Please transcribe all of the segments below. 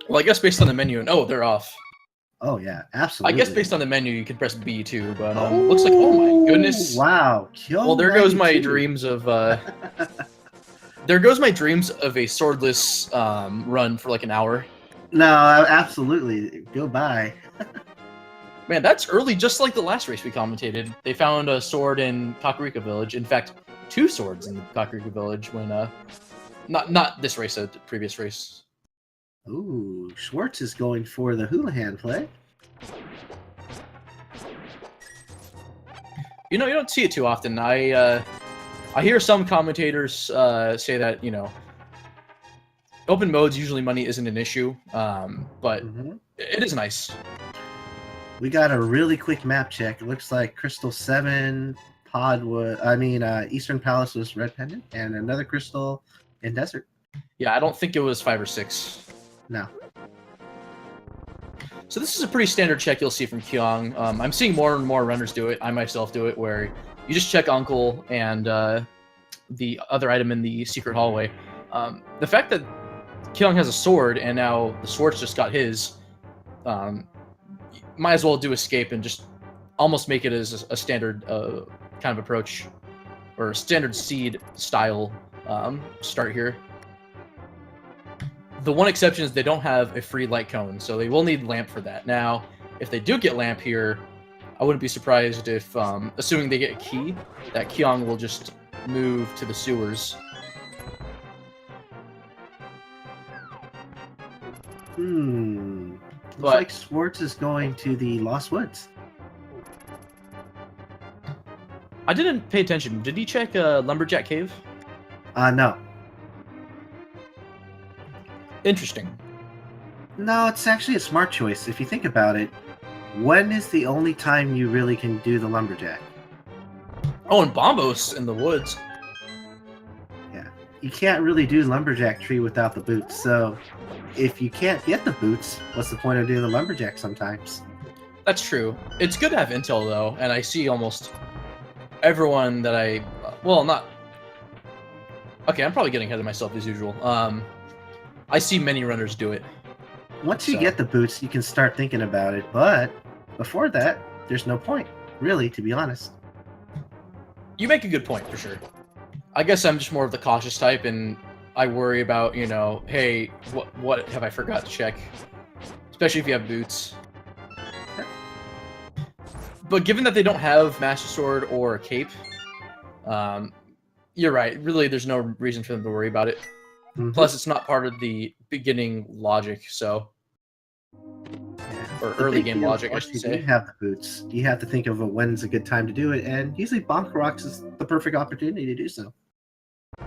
Well, I guess based on the menu, and oh, they're off. Oh yeah, I absolutely. guess based on the menu, you can press B too, but looks like, oh my goodness. Wow. Well, there goes my Kyong92. dreams of there goes my dreams of a swordless run for like an hour. No, absolutely. Goodbye. Man, that's early, just like the last race we commentated. They found a sword in Kakariko Village. In fact, 2 swords in Kakariko Village when not this race, the previous race. Ooh, Schwartz is going for the Houlihan play. You know, you don't see it too often. I hear some commentators say that, you know, open modes usually money isn't an issue, but it is nice. We got a really quick map check. It looks like Crystal 7 Eastern Palace was Red Pendant, and another Crystal in Desert. Yeah, I don't think it was 5 or 6. No. So this is a pretty standard check you'll see from Kyong. I'm seeing more and more runners do it. I myself do it, where you just check Uncle and the other item in the secret hallway. The fact that Kyong has a sword, and now the sword's just got his, might as well do escape and just almost make it as a standard kind of approach, or a standard seed style start here. The one exception is they don't have a free light cone, so they will need lamp for that. Now, if they do get lamp here, I wouldn't be surprised if, assuming they get a key, that Kyong will just move to the sewers. Looks like Schwartz is going to the Lost Woods. I didn't pay attention. Did he check Lumberjack Cave? No. Interesting. No, it's actually a smart choice. If you think about it, when is the only time you really can do the Lumberjack? Oh, and Bombos in the woods. Yeah. You can't really do Lumberjack Tree without the boots, so if you can't get the boots, what's the point of doing the Lumberjack sometimes? That's true. It's good to have intel, though, and I see almost everyone that I... Well, not... Okay, I'm probably getting ahead of myself as usual. I see many runners do it. Once you get the boots, you can start thinking about it, but before that, there's no point, really, to be honest. You make a good point, for sure. I guess I'm just more of the cautious type, and I worry about, you know, hey, what have I forgot to check? Especially if you have boots. But given that they don't have Master Sword or a cape, you're right. Really, there's no reason for them to worry about it. Plus, it's not part of the beginning logic, so... Or early game logic, I should say. You have the boots. You have to think of when's a good time to do it, and usually Bonk Rocks is the perfect opportunity to do so. I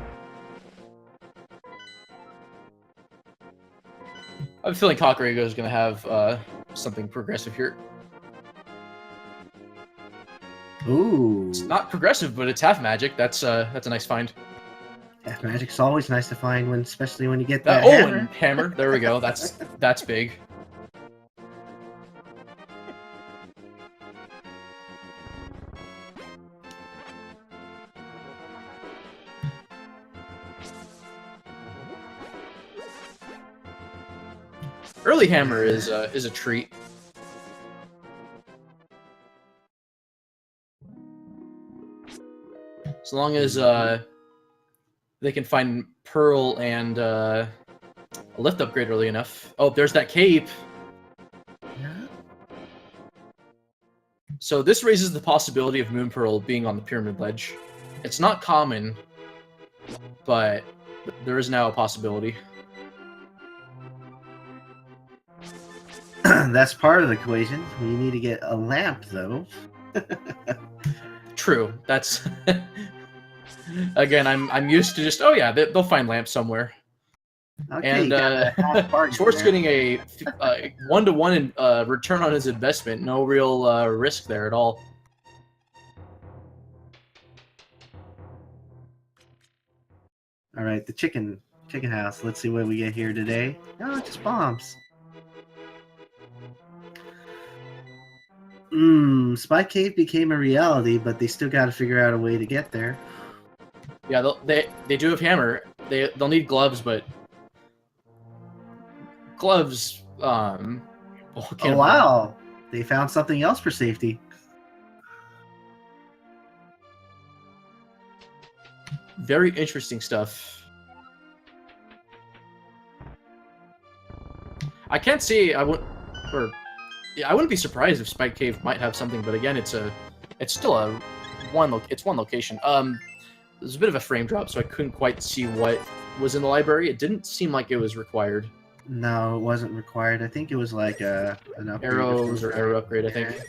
have a feeling Kakariko is going to have something progressive here. Ooh. It's not progressive, but it's half magic. That's a nice find. Half magic's always nice to find, especially when you get that hammer. And hammer. There we go. That's big. Early hammer is a treat. As long as they can find Pearl and a lift upgrade early enough. Oh, there's that cape. Yeah. So this raises the possibility of Moon Pearl being on the pyramid ledge. It's not common, but there is now a possibility. That's part of the equation. We need to get a lamp, though. True. That's again. I'm used to just they'll find lamps somewhere. Okay, and Schwartz getting a 1-to-1 return on his investment. No real risk there at all. All right, the chicken house. Let's see what we get here today. No, just bombs. Spy Cave became a reality, but they still got to figure out a way to get there. Yeah, they do have hammer. They'll need gloves, but gloves. Oh wow, they found something else for safety. Very interesting stuff. I can't say I wouldn't be surprised if Spike Cave might have something, but again, it's still one location. There's a bit of a frame drop, so I couldn't quite see what was in the library. It didn't seem like it was required. No, it wasn't required. I think it was like an upgrade. Arrows or arrow upgrade, I think.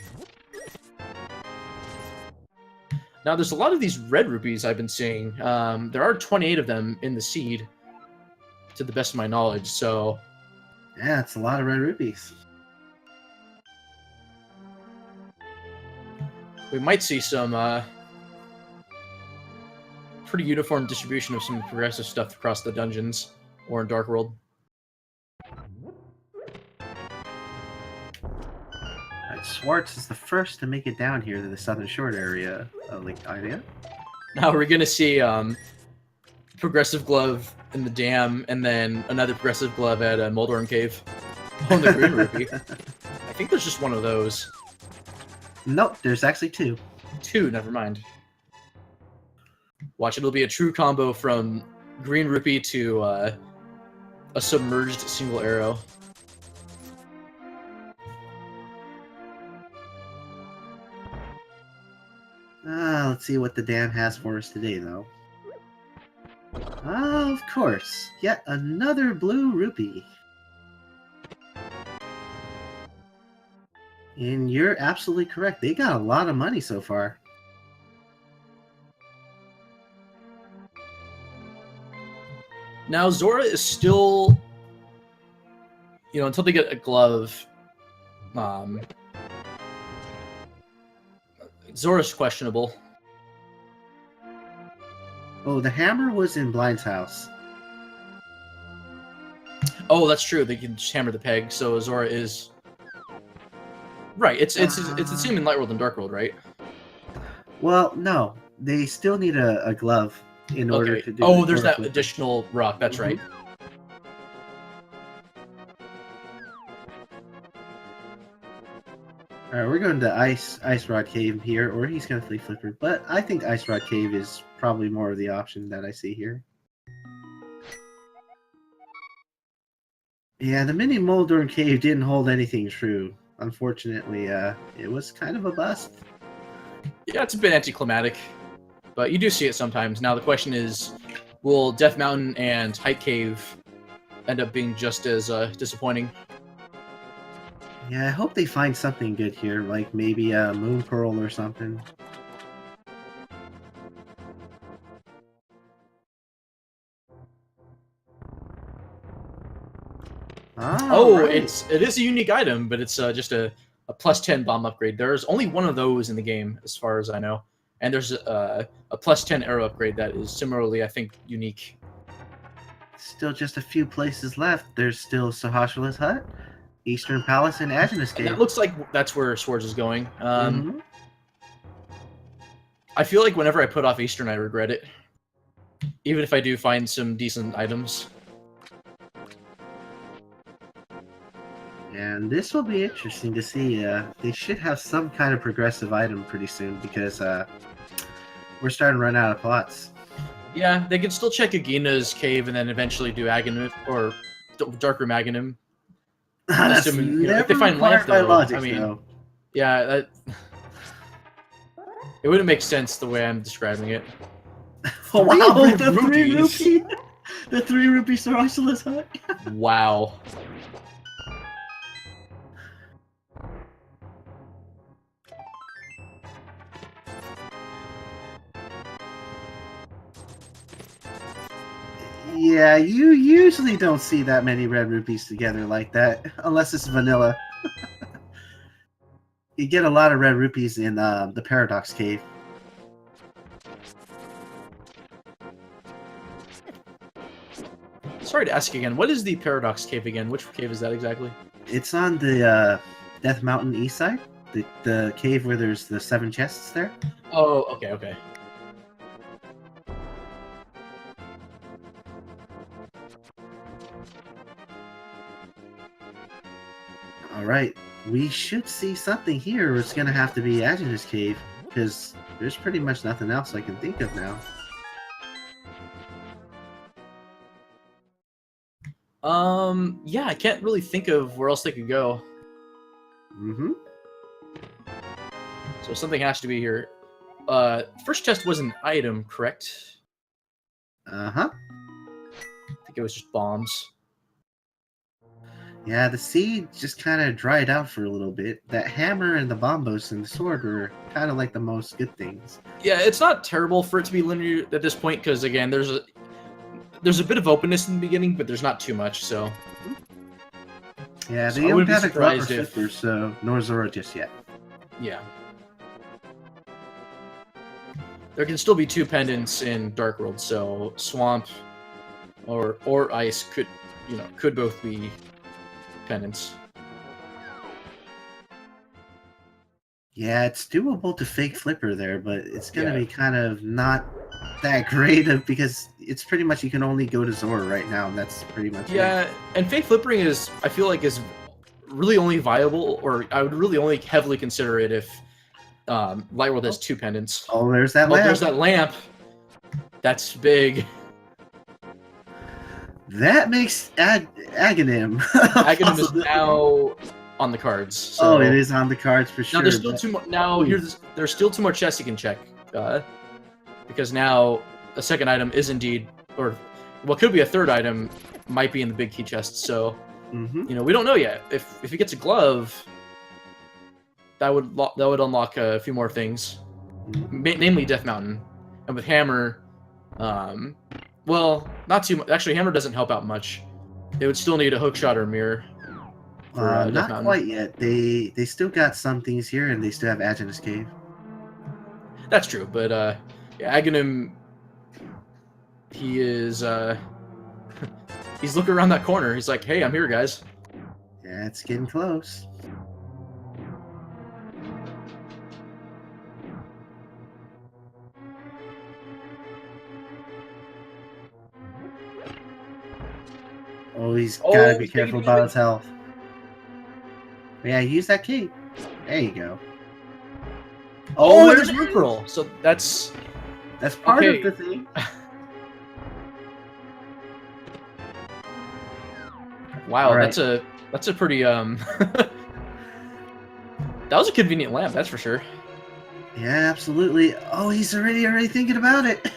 Now, there's a lot of these red rupees I've been seeing. There are 28 of them in the seed, to the best of my knowledge, so... Yeah, it's a lot of red rupees. We might see some pretty uniform distribution of some progressive stuff across the dungeons, or in Dark World. Schwarz is the first to make it down here to the southern shore area of Lake Idea. Now we're gonna see progressive glove in the dam, and then another progressive glove at Moldorm Cave on the green rupee. I think there's just one of those. Nope, there's actually two. Two, never mind. Watch, it'll be a true combo from green rupee to a submerged single arrow. Let's see what the dam has for us today, though. Of course, yet another blue rupee. And you're absolutely correct. They got a lot of money so far. Now, Zora is still, you know, until they get a glove, Zora's questionable. Oh, the hammer was in Blind's house. Oh, that's true. They can just hammer the peg, so Zora is... Right, it's the same in Light World and Dark World, right? Well, no. They still need a glove in order to do... Oh, there's that additional rock. That's right. Alright, we're going to Ice Rod Cave here, or he's going to Flea Flipper, but I think Ice Rod Cave is probably more of the option that I see here. Yeah, the mini Moldorm Cave didn't hold anything true. Unfortunately, it was kind of a bust. Yeah, it's a bit anticlimactic, but you do see it sometimes. Now the question is, will Death Mountain and Height Cave end up being just as disappointing? Yeah, I hope they find something good here, like maybe a Moon Pearl or something. Right. It is a unique item, but it's just a plus 10 bomb upgrade. There's only one of those in the game, as far as I know, and there's a plus 10 arrow upgrade that is similarly, I think, unique. Still just a few places left. There's still Sahasrah's Hut, Eastern Palace, and Agenus Cave. And it looks like that's where Swords is going. I feel like whenever I put off Eastern, I regret it. Even if I do find some decent items. And this will be interesting to see. They should have some kind of progressive item pretty soon, because we're starting to run out of plots. Yeah, they could still check Agina's cave and then eventually do Aghanim, or Darkroom Aghanim. That's Assuming, never if they find Lamp, by though, logic, I mean, though. yeah, that... It wouldn't make sense the way I'm describing it. Oh wow, the rupees. 3 rupee! The 3 rupee Sahasrah's Hut! Wow. Yeah, you usually don't see that many red rupees together like that, unless it's vanilla. You get a lot of red rupees in the Paradox Cave. Sorry to ask again, what is the Paradox Cave again? Which cave is that exactly? It's on the Death Mountain east side. The cave where there's the 7 chests there. Oh, okay, okay. All right, we should see something here. It's gonna have to be Agenus Cave because there's pretty much nothing else I can think of now. Yeah, I can't really think of where else they could go. Mm-hmm. So something has to be here. First chest was an item, correct? Uh-huh. I think it was just bombs. Yeah, the seed just kind of dried out for a little bit. That hammer and the bombos and the sword were kind of like the most good things. Yeah, it's not terrible for it to be linear at this point because again, there's a bit of openness in the beginning, but there's not too much. So yeah, so they I don't wouldn't be have a Glover surprised if Flipper, so nor Zora just yet. yeah. There can still be two pendants in Dark World, so Swamp or Ice could both be pendants. Yeah, it's doable to fake Flipper there, but it's gonna Yeah. be kind of not that great because it's pretty much you can only go to Zora right now, and that's pretty much it. Yeah, and fake flippering I feel like is really only viable, or I would really only heavily consider it if Light World has two pendants. Oh, there's that Oh, lamp. there's that lamp. That's big. That makes Aghanim. Aghanim is now on the cards. So. Oh, it is on the cards for sure. Now there's still two more. Now there's still two more chests you can check, because now a second item is indeed, or what could be a third item, might be in the big key chest. So we don't know yet. If he gets a glove, that would unlock a few more things, namely Death Mountain, and with Hammer, well, not too much. Actually, Hammer doesn't help out much. They would still need a hookshot or mirror. For, not quite yet. They still got some things here, and they still have Agenus Cave. That's true, but yeah, Aghanim, he is he's looking around that corner. He's like, "Hey, I'm here, guys." Yeah, it's getting close. Oh, he's gotta be careful about his health. Yeah, use that key. There you go. Oh, there's Moon Pearl. So that's part of the thing. Wow, right. That's a pretty that was a convenient lamp, that's for sure. Yeah, absolutely. Oh, he's already thinking about it.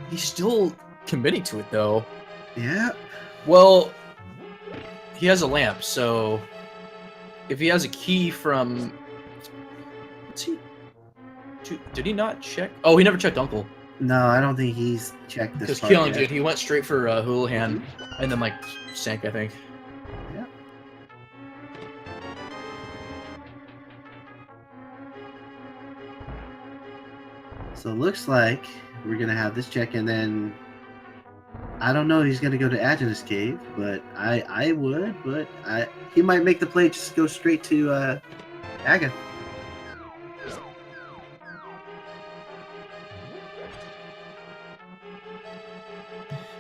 He's still committing to it though. Yeah. Well, he has a lamp, so if he has a key from, let's see, did he not check? Oh, he never checked Uncle. No, I don't think he's checked this. Because Kyong did. He went straight for Houlihan, and then sank, I think. Yeah. So it looks like we're gonna have this check, and then I don't know. He's gonna go to Agenus Cave, but I would, but he might make the play just go straight to Aga.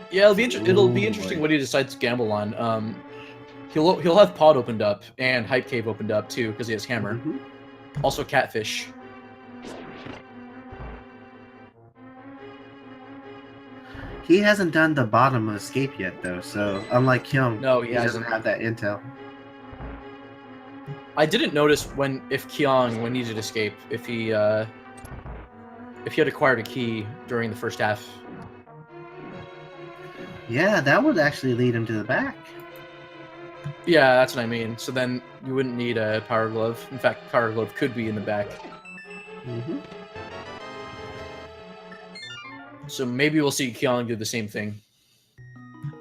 Yeah, it'll be interesting what he decides to gamble on. He'll have Pod opened up and Hype Cave opened up too because he has Hammer. Also Catfish. He hasn't done the bottom escape yet, though. So unlike Kyong, no, he doesn't have that intel. I didn't notice if Kyong, when he did escape, if he had acquired a key during the first half. Yeah, that would actually lead him to the back. Yeah, that's what I mean. So then you wouldn't need a Power Glove. In fact, Power Glove could be in the back. So maybe we'll see Kyong do the same thing.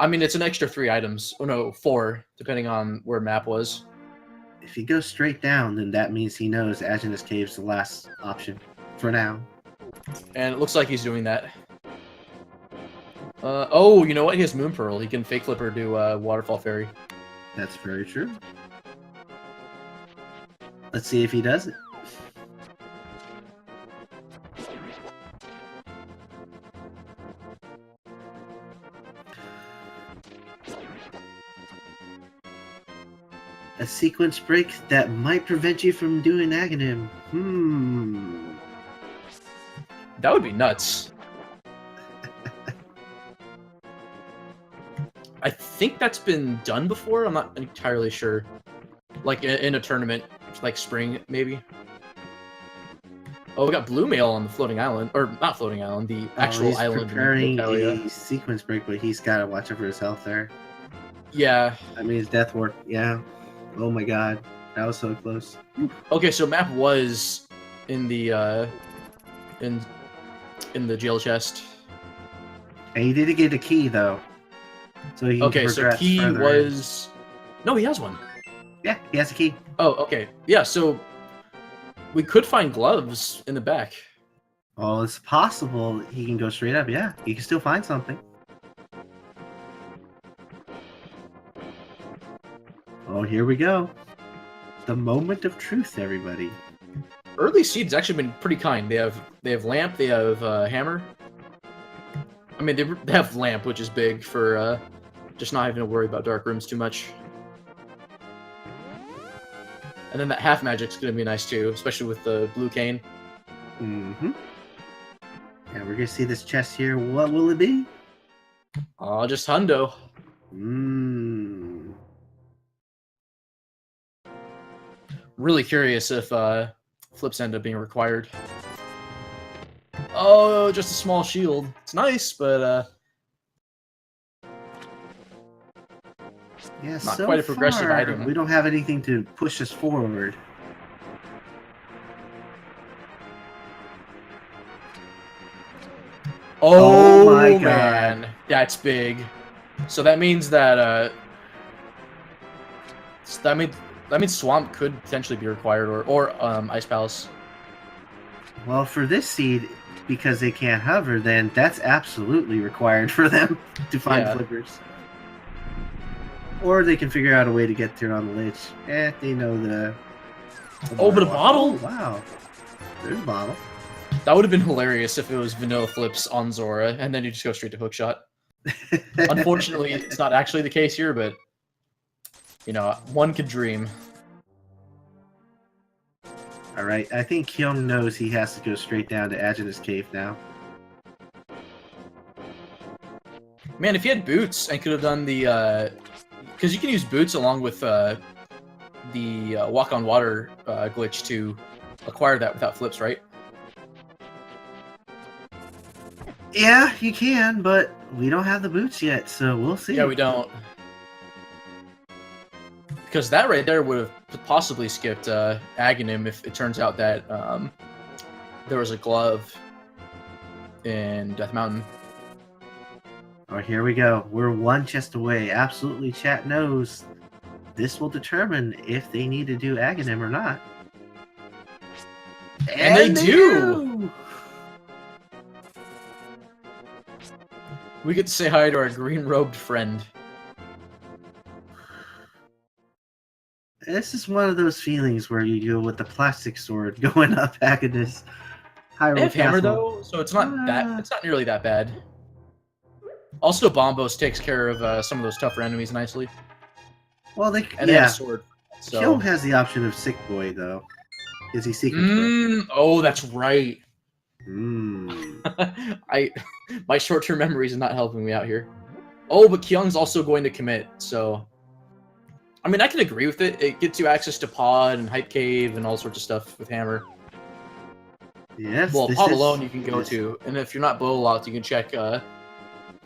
I mean, it's an extra 3 items. Oh no, 4, depending on where map was. If he goes straight down, then that means he knows Agenus Cave's the last option for now. And it looks like he's doing that. Oh, you know what? He has Moon Pearl. He can Fake Flipper do Waterfall Fairy. That's very true. Let's see if he does it. A sequence break that might prevent you from doing Aghanim. That would be nuts. I think that's been done before. I'm not entirely sure. Like in a tournament, like spring maybe. Oh, we got Blue Mail on the floating island, or not floating island, the actual he's island. Preparing a sequence break, but he's got to watch out for his health there. Yeah. I mean, his death ward. Yeah. Oh my god, that was so close. Okay, so map was in the in the jail chest. And he did get a key though, so he okay. So key further. was no, he has one. Yeah, he has a key. Oh, okay. Yeah, so we could find gloves in the back. Oh, it's possible he can go straight up. Yeah, he can still find something. Oh, here we go. The moment of truth, everybody. Early seed's actually been pretty kind. They have lamp, they have hammer. I mean, they have lamp, which is big for just not having to worry about dark rooms too much. And then that half magic's gonna be nice too, especially with the blue cane. Mm-hmm. And we're gonna see this chest here. What will it be? Oh, just hundo. Really curious if flips end up being required. Oh, just a small shield. It's nice, but yeah, not so quite a progressive far, item. We don't have anything to push us forward. Oh my god, man, that's big. So that means that that means swamp could potentially be required, or ice palace. Well, for this seed, because they can't hover, then that's absolutely required for them to find flippers. Or they can figure out a way to get through on the lich. They know the oh, but a bottle? Oh, wow. There's a bottle. That would have been hilarious if it was vanilla flips on Zora, and then you just go straight to hookshot. Unfortunately, it's not actually the case here, but you know, one could dream. Alright, I think Kyong knows he has to go straight down to Aghanis Cave now. Man, if he had boots and could have done the because you can use boots along with the walk on water glitch to acquire that without flips, right? Yeah, you can, but we don't have the boots yet, so we'll see. Yeah, we don't. Because that right there would have possibly skipped Aghanim if it turns out that there was a glove in Death Mountain. Oh, here we go. We're one chest away. Absolutely, chat knows this will determine if they need to do Aghanim or not. And they do! We get to say hi to our green-robed friend. This is one of those feelings where you go with the plastic sword going up Aghanis. They have hammer though, so it's not it's not nearly that bad. Also, Bombos takes care of some of those tougher enemies nicely. Well, they have a sword. So. Kill has the option of Sick Boy though. Is he secret? Oh, that's right. I my short-term memories are not helping me out here. Oh, but Kyung's also going to commit, so I mean I can agree with it. It gets you access to Pod and Hype Cave and all sorts of stuff with Hammer. Yes. Well, Pod alone you can go to, and if you're not bow locked, you can check a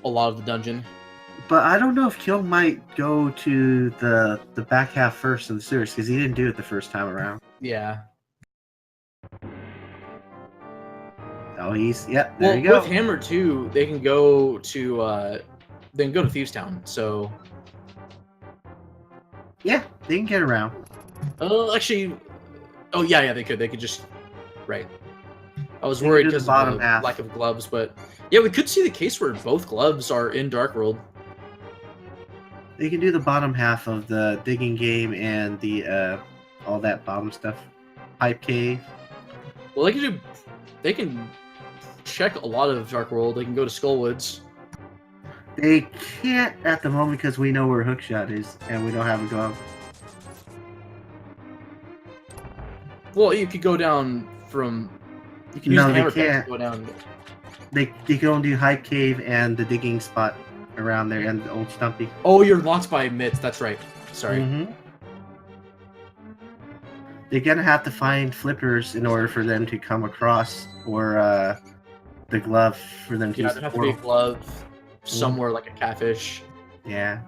lot of the dungeon. But I don't know if Kyung might go to the back half first in the sewers because he didn't do it the first time around. Yeah. Oh, he's there you go. With Hammer too, they can go to Thieves Town. So yeah, they can get around. Actually, oh yeah, they could. They could just right. I was worried because of the lack of gloves, but yeah, we could see the case where both gloves are in Dark World. They can do the bottom half of the digging game and the all that bottom stuff. Pipe Cave. Well, they can check a lot of Dark World. They can go to Skullwoods. They can't at the moment because we know where Hookshot is and we don't have a glove. Well, you could go down from. You can use No, the they hammer pick can't. to go down. They can only do Hype Cave and the digging spot around there and the old Stumpy. Oh, you're locked by mitts. That's right. Sorry. Mm-hmm. They're gonna have to find flippers in order for them to come across, or the glove for them to Yeah, use there'd the have to be a portal. glove somewhere, like a catfish. Yeah.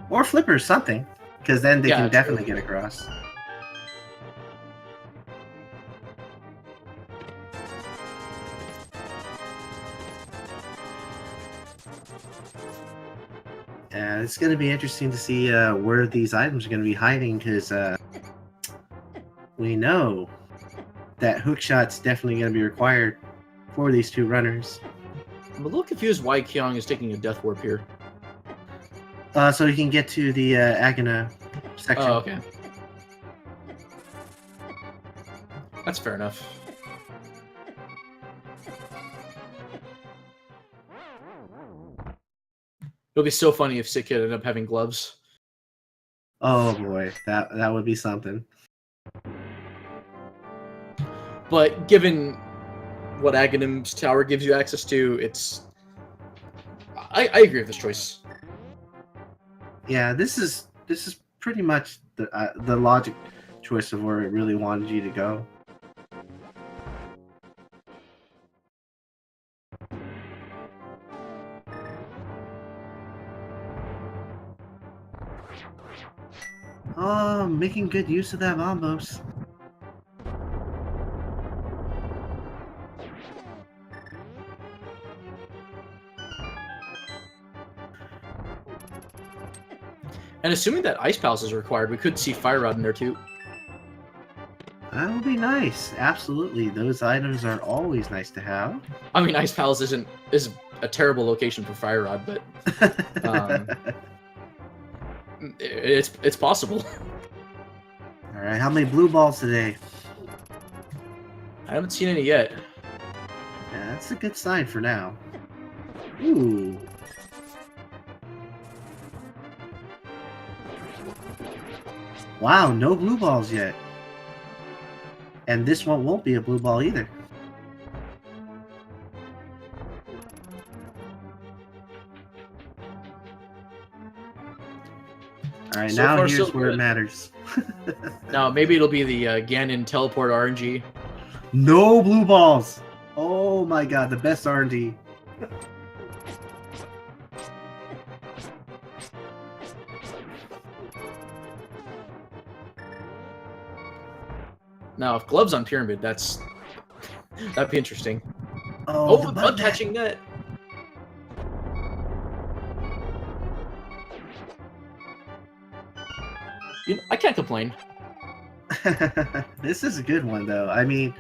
Or flippers, something. Because then they Yeah, can true. definitely get across. It's going to be interesting to see where these items are going to be hiding, because we know that hookshot's definitely going to be required for these two runners. I'm a little confused why Kyong is taking a death warp here. So you can get to the Agana section. Oh, okay. That's fair enough. It'll be so funny if Sick Kid ended up having gloves. Oh boy, that would be something. But given what Aghanim's tower gives you access to, it's... I agree with this choice. Yeah, this is pretty much the logic choice of where it really wanted you to go. Oh, making good use of that Bombos. And assuming that Ice Palace is required, we could see Fire Rod in there too. That would be nice. Absolutely. Those items are always nice to have. I mean, Ice Palace is a terrible location for Fire Rod, but it's possible. All right, how many blue balls today? I haven't seen any yet. Yeah, that's a good sign for now. Ooh. Wow, no blue balls yet. And this one won't be a blue ball either. All right, So now far, here's so where it good. matters. Now, maybe it'll be the Ganon teleport RNG. No blue balls. Oh my god, the best RNG. Now, if Gloves on Pyramid, that'd be interesting. Oh, Oh, the bug catching net. You know, I can't complain. This is a good one, though. I mean,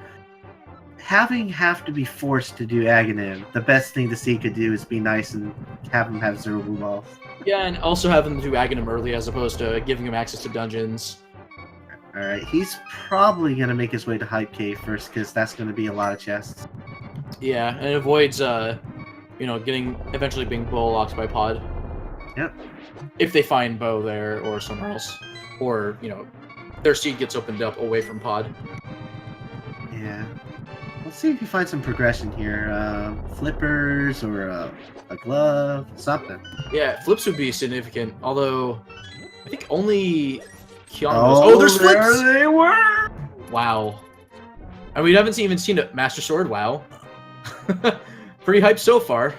have to be forced to do Aghanim, the best thing the sea could do is be nice and have him have 0 blue balls. Yeah, and also have them do Aghanim early as opposed to giving him access to dungeons. Alright, he's probably going to make his way to Hype Cave first, because that's going to be a lot of chests. Yeah, and it avoids, you know, eventually being bow locked by Pod. Yep. If they find Bow there or somewhere else. Or, you know, their seed gets opened up away from Pod. Yeah. Let's see if you find some progression here. Flippers or a glove, something. Yeah, flips would be significant, although I think only Kyong knows. Oh, there's flips! There they were! Wow. And we haven't even seen a Master Sword, wow. Pretty hyped so far.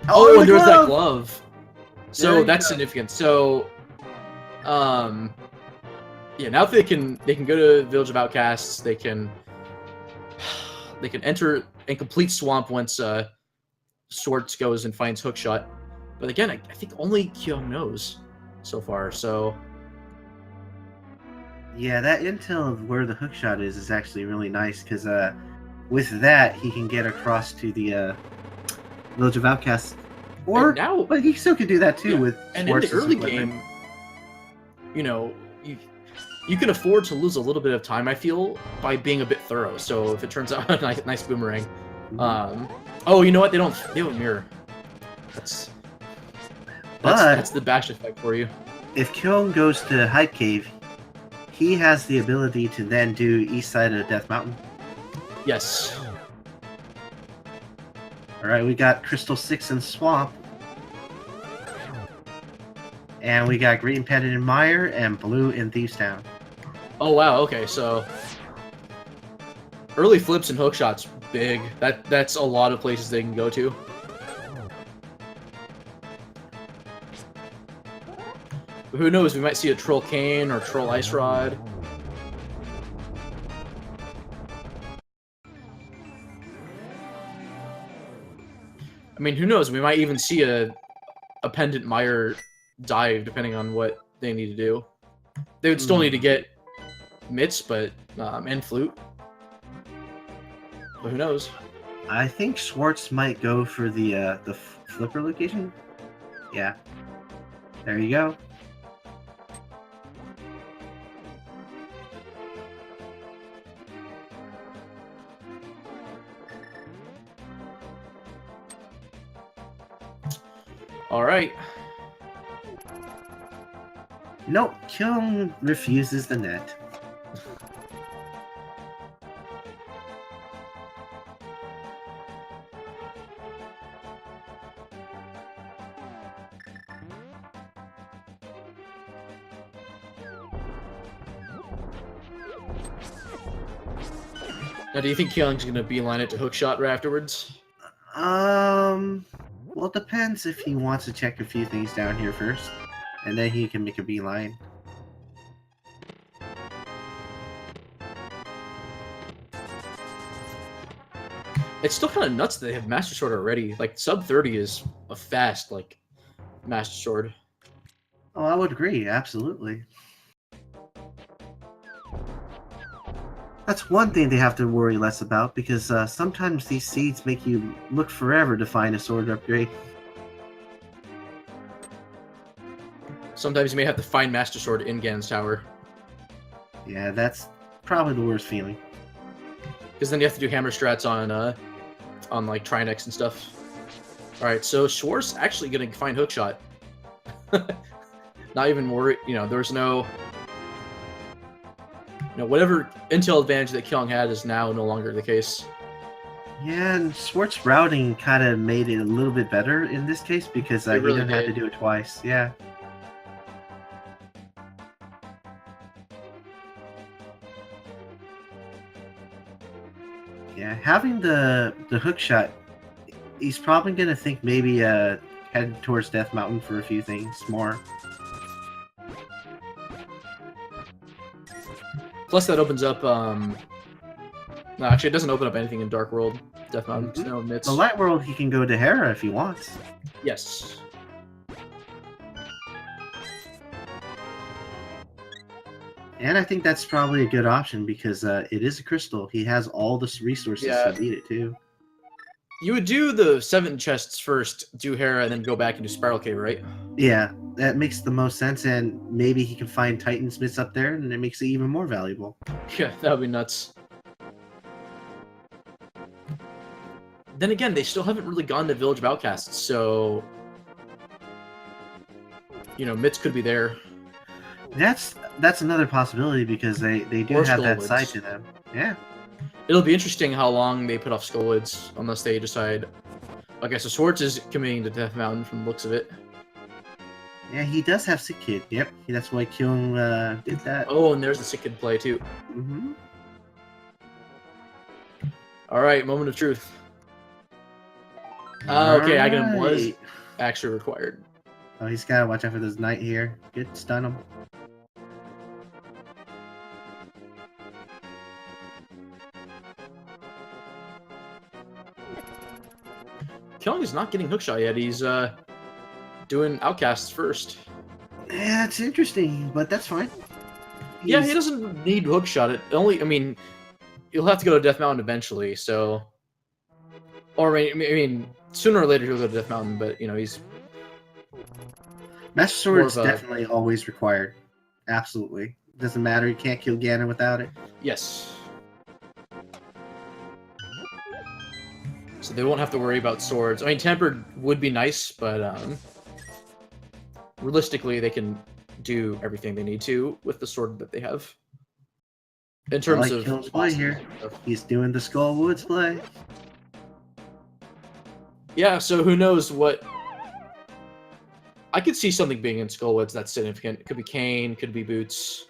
Oh, and there's that glove. So that's significant. So, yeah, now they can go to Village of Outcasts. They can enter and complete Swamp once Swords goes and finds Hookshot. But again, I think only Kyong knows so far. So yeah, that intel of where the hookshot is actually really nice, because with that he can get across to the Village of Outcasts. Or now, but he still could do that too, yeah, with and in the Swartz's early equipment. game, you know, you can afford to lose a little bit of time, I feel, by being a bit thorough. So if it turns out a nice boomerang, oh, you know what? They don't mirror. That's the bash effect for you. If Kyong goes to Hype Cave, he has the ability to then do east side of Death Mountain. Yes. Alright, we got Crystal 6 in Swamp. And we got Green Pendant in Mire and Blue in Thieves Town. Oh wow, okay, so early flips and hook shots big. That's a lot of places they can go to. But who knows, we might see a Troll Cane or Troll Ice Rod. I mean, who knows, we might even see a Pendant Mire dive, depending on what they need to do. They would still need to get mitts, but and flute. But who knows? I think Schwartz might go for the flipper location. Yeah. There you go. All right. Nope, Kyong refuses the net. Now, do you think Kyung's gonna beeline it to hookshot right afterwards? Well, it depends if he wants to check a few things down here first, and then he can make a beeline. It's still kind of nuts that they have Master Sword already. Like, sub 30 is a fast, like, Master Sword. Oh, I would agree, absolutely. That's one thing they have to worry less about, because sometimes these seeds make you look forever to find a sword upgrade. Sometimes you may have to find Master Sword in Ganon's Tower. Yeah, that's probably the worst feeling. Because then you have to do hammer strats on like Trinex and stuff. Alright, so Schwartz actually gonna find hookshot. Not even worried, you know, there's no... You know, whatever intel advantage that Kyong had is now no longer the case. Yeah, and Schwartz routing kind of made it a little bit better in this case, because he really didn't have to did. do it twice. Yeah. Yeah, having the hook shot, he's probably gonna think maybe head towards Death Mountain for a few things more. Plus that opens up, no, actually it doesn't open up anything in Dark World. Death Mountain, no mitts. The Light World, he can go to Hera if he wants. Yes. And I think that's probably a good option, because it is a crystal. He has all the resources to beat it, too. You would do the 7 chests first, do Hera, and then go back and do Spiral Cave, right? Yeah, that makes the most sense, and maybe he can find Titan Smiths up there, and it makes it even more valuable. Yeah, that would be nuts. Then again, they still haven't really gone to Village of Outcasts, so... You know, mitts could be there. That's another possibility, because they do Or have that Skullwoods. side to them. Yeah. It'll be interesting how long they put off Skullwoods, unless they decide... Okay, so Schwartz is committing to Death Mountain from the looks of it. Yeah, he does have Sick Kid. Yep, that's why Kyung did that. Oh, and there's the Sick Kid play, too. Mm-hmm. Alright, moment of truth. Okay, Aghanim was Alright. actually required. Oh, he's gotta watch out for this knight here. Good, stun him. Kyung is not getting hookshot yet. He's doing Outcasts first. Yeah, it's interesting, but that's fine. Yeah, he He's- doesn't need hookshot. It only, I mean, he'll have to go to Death Mountain eventually. So, or I mean, sooner or later he'll go to Death Mountain. But you know, he's Master Sword is more of a- definitely always required. Absolutely. Doesn't matter, you can't kill Ganon without it. yes. So they won't have to worry about swords. I mean, tempered would be nice, but realistically, they can do everything they need to with the sword that they have. In I terms like of Kyong's play bosses here. and stuff. He's doing the Skull Woods play. Yeah, so who knows what... I could see something being in Skullwoods that's significant. It could be Kane, could be Boots.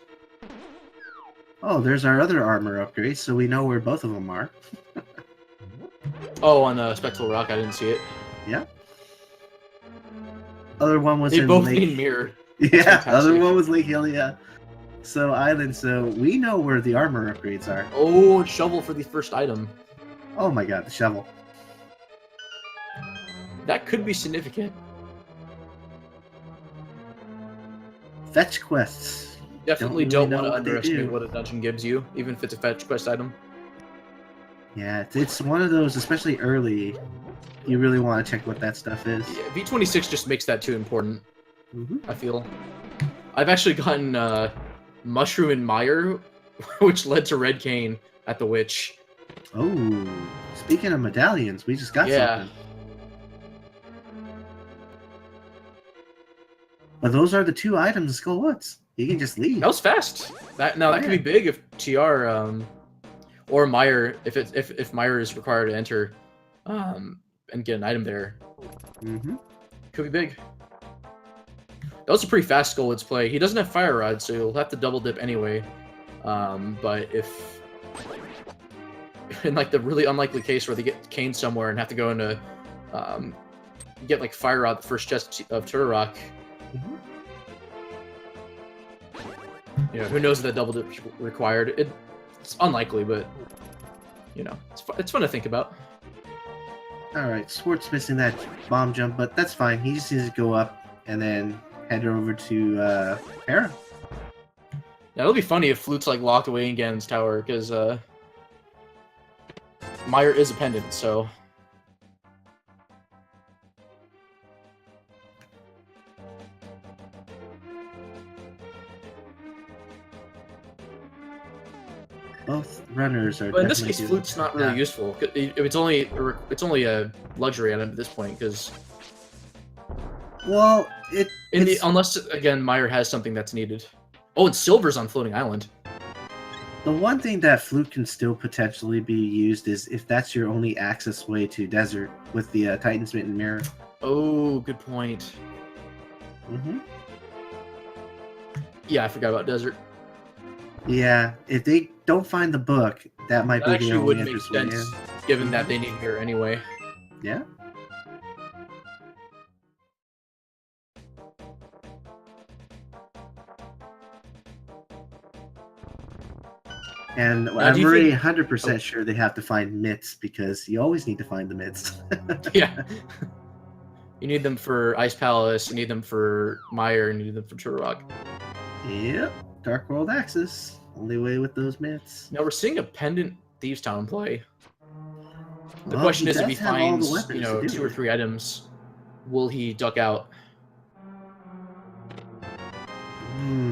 Oh, there's our other armor upgrade, so we know where both of them are. Oh, on Spectral Rock, I didn't see it. Yeah. Other one was They in both Lake... need mirror. Yeah, other fantastic. one was Lake Hylia. So Island, so we know where the armor upgrades are. Oh, shovel for the first item. Oh my god, the shovel. That could be significant. Fetch quests. Definitely Don't don't really know want to what they underestimate do. what a dungeon gives you, even if it's a fetch quest item. Yeah, it's one of those, especially early, you really want to check what that stuff is. Yeah, V26 just makes that too important, Mm-hmm. I feel. I've actually gotten Mushroom and Mire, which led to Red Cane at the Witch. Oh, speaking of medallions, we just got something. But those are the two items in Skull Woods. You can just leave. That was fast. That could be big if TR or Mire, if Mire is required to enter and get an item there. Mm-hmm. Could be big. That was a pretty fast Skullwoods play. He doesn't have Fire Rod, so he'll have to double dip anyway. But if in like the really unlikely case where they get Kane somewhere and have to go into get like Fire Rod the first chest of Turtle Rock. Mm-hmm. You know, who knows if that double dip is required. It's unlikely, but you know, it's fun to think about. Alright, Swart's missing that bomb jump, but that's fine. He just needs to go up and then head over to Hera. Yeah, it'll be funny if Flute's like locked away in Ganon's tower, because Mire is a pendant, so. Both runners are. But in this definitely case, doing- Flute's not really Yeah. useful. It's only a luxury item at this point, because Well, unless again Mire has something that's needed. Oh, and Silver's on Floating Island. the one thing that Flute can still potentially be used is if that's your only access way to desert with the Titan Smitten Mirror. Oh, good point. Mm-hmm. Yeah, I forgot about Desert. Yeah, if they don't find the book, that might That be the actually only would make entrance way in. sense, given that they need her anyway. Yeah. And do I'm you already think- 100% sure they have to find myths because you always need to find the myths. Yeah. You need them for Ice Palace, you need them for Mire, and you need them for Turtle Rock. Yep, Dark World Axis. Only way with those myths. Now we're seeing a pendant Thieves Town play. The Well, question is, if he does have all the finds, weapons you know, to do 2 or it. 3 items, will he duck out?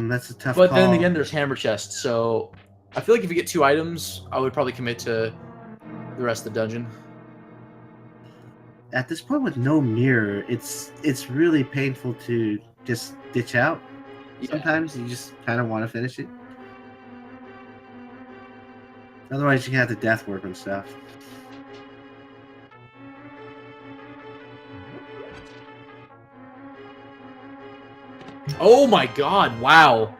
That's a tough But call. then again, there's Hammer Chest, so I feel like if you get 2 items, I would probably commit to the rest of the dungeon. At this point with no mirror, it's really painful to just ditch out. Yeah. Sometimes you just kind of want to finish it. Otherwise, you can have the death warp and stuff. Oh my god, wow.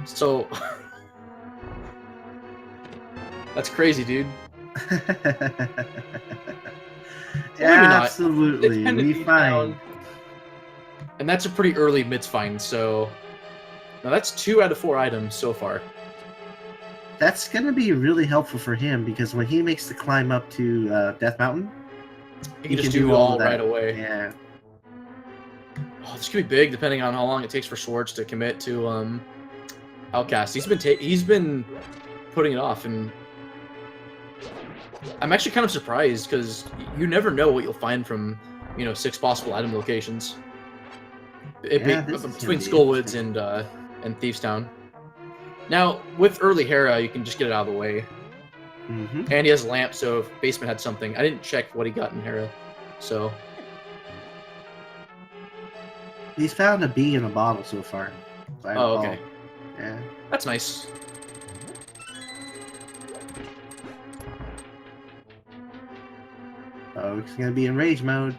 So that's crazy, dude. Yeah, not. absolutely. It's We Thieves find. Town. And that's a pretty early myths find, so now that's 2 out of 4 items so far. That's gonna be really helpful for him because when he makes the climb up to Death Mountain, You can just do all all of that. right away. Yeah. Oh, this could be big depending on how long it takes for Swords to commit to Outcast. He's been putting it off, and I'm actually kind of surprised because you never know what you'll find from 6 possible item locations. This is Between gonna be Skullwoods and Thieves Town. Now with early Hera, you can just get it out of the way, Mm-hmm. and he has a lamp. So if Basement had something, I didn't check what he got in Hera, so. He's found a bee in a bottle so far. if I Oh, recall. okay. Yeah. That's nice. Uh-oh, he's gonna be in rage mode.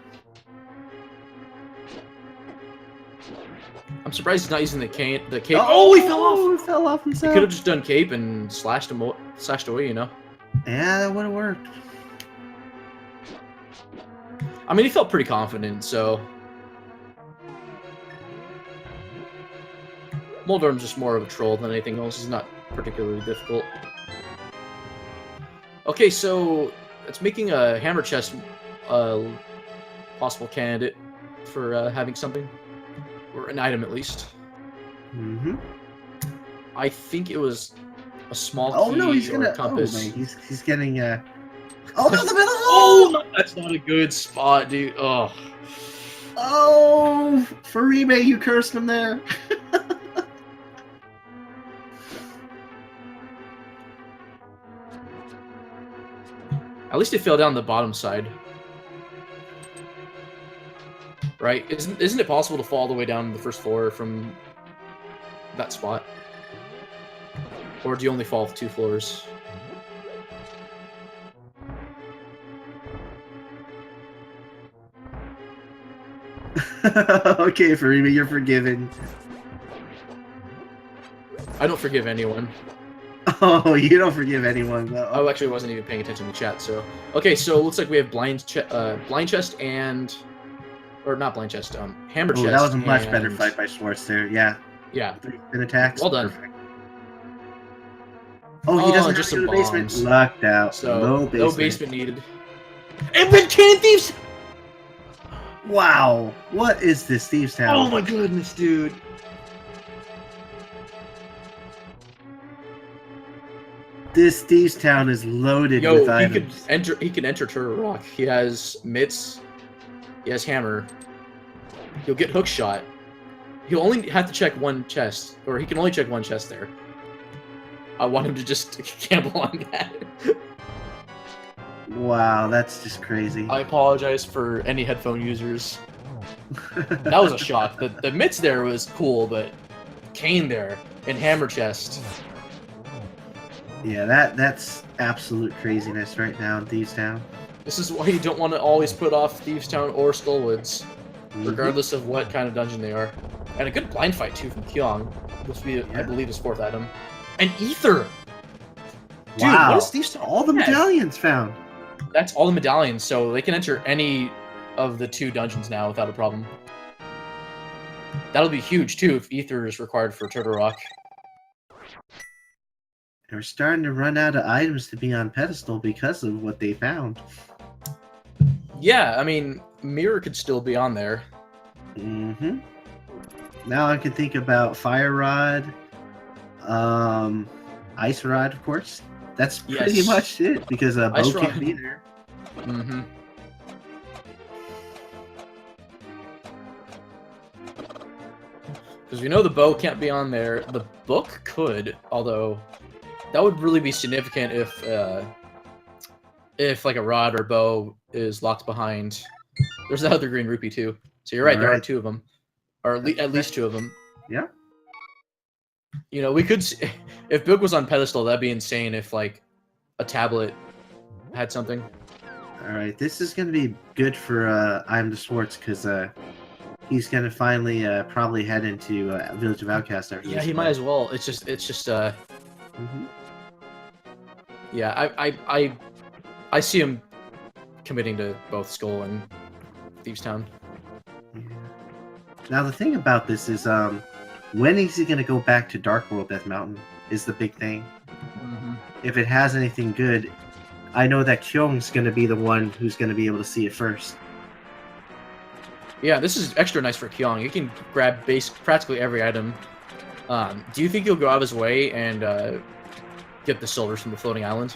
I'm surprised he's not using the cape. Oh, he fell off! He fell off He himself. could have just done cape and slashed away, you know? Yeah, that would have worked. I mean, he felt pretty confident, so... Moldorm's just more of a troll than anything else. He's not particularly difficult. Okay, so it's making a hammer chest a possible candidate for having something. Or an item, at least. Mm-hmm. I think it was a small key Oh no, he's or gonna. a compass. Oh, man, he's getting. Oh no, the middle. Oh, no, that's not a good spot, dude. Oh. Oh, Farime, you cursed him there. At least it fell down the bottom side. Right? Isn't it possible to fall all the way down the first floor from that spot? Or do you only fall 2 floors? Okay, Farime, you're forgiven. I don't forgive anyone. Oh, you don't forgive anyone, though. I actually wasn't even paying attention to chat, so... Okay, so it looks like we have blind chest and... Or not blind chest, hammer chest. That was a much better and- fight by Schwartz there, yeah. Yeah. 3 spin attacks. Well done. Perfect. Oh, he doesn't just have to some go to the basement. bombs. Lucked out. So, No basement. needed. And then Cannon Thieves! Wow. What is this Thieves Town? Oh my goodness, dude. This Thieves Town is loaded Yo, with he items. can enter Turtle Rock. He has mitts. He has hammer. He'll get hook shot. He'll only have to check one chest, or he can only check one chest there. I want him to just gamble on that. Wow, that's just crazy. I apologize for any headphone users. That was a shock. The mitts there was cool, but Kane there in hammer chest. Yeah, that's absolute craziness right now in Thieves Town. This is why you don't want to always put off Thieves Town or Skullwoods, regardless of what kind of dungeon they are. And a good blind fight too from Kyong. This will be, I believe, his 4th item. And Ether! Dude, Wow. what is Thieves Town? All the medallions found. That's all the medallions, so they can enter any of the 2 dungeons now without a problem. That'll be huge too if Ether is required for Turtle Rock. They're starting to run out of items to be on pedestal because of what they found. Yeah, I mean, Mirror could still be on there. Mm-hmm. Now I can think about Fire Rod, Ice Rod, of course. That's pretty Yes. much it, because Bo Ice can't Rod. be there. Mm-hmm. Because we know the bow can't be on there. The book could, although that would really be significant if like a rod or bow is locked behind. There's the other green rupee too. So you're right, there are 2 of them, or at least 2 of them. Yeah. You know, we could if book was on pedestal, that'd be insane. If like a tablet had something. All right, this is going to be good for iamtheschwarz, because he's going to finally probably head into Village of Outcast after Yeah, this he fight. might as well. It's just Mhm. yeah, I see him committing to both Skull and Thieves Town. Yeah. Now the thing about this is, when is he going to go back to Dark World Death Mountain is the big thing. If it has anything good, I know that Kyong's going to be the one who's going to be able to see it first. Yeah, this is extra nice for Kyong. He can grab practically every item. Do you think he'll go out of his way and get the silvers from the floating island?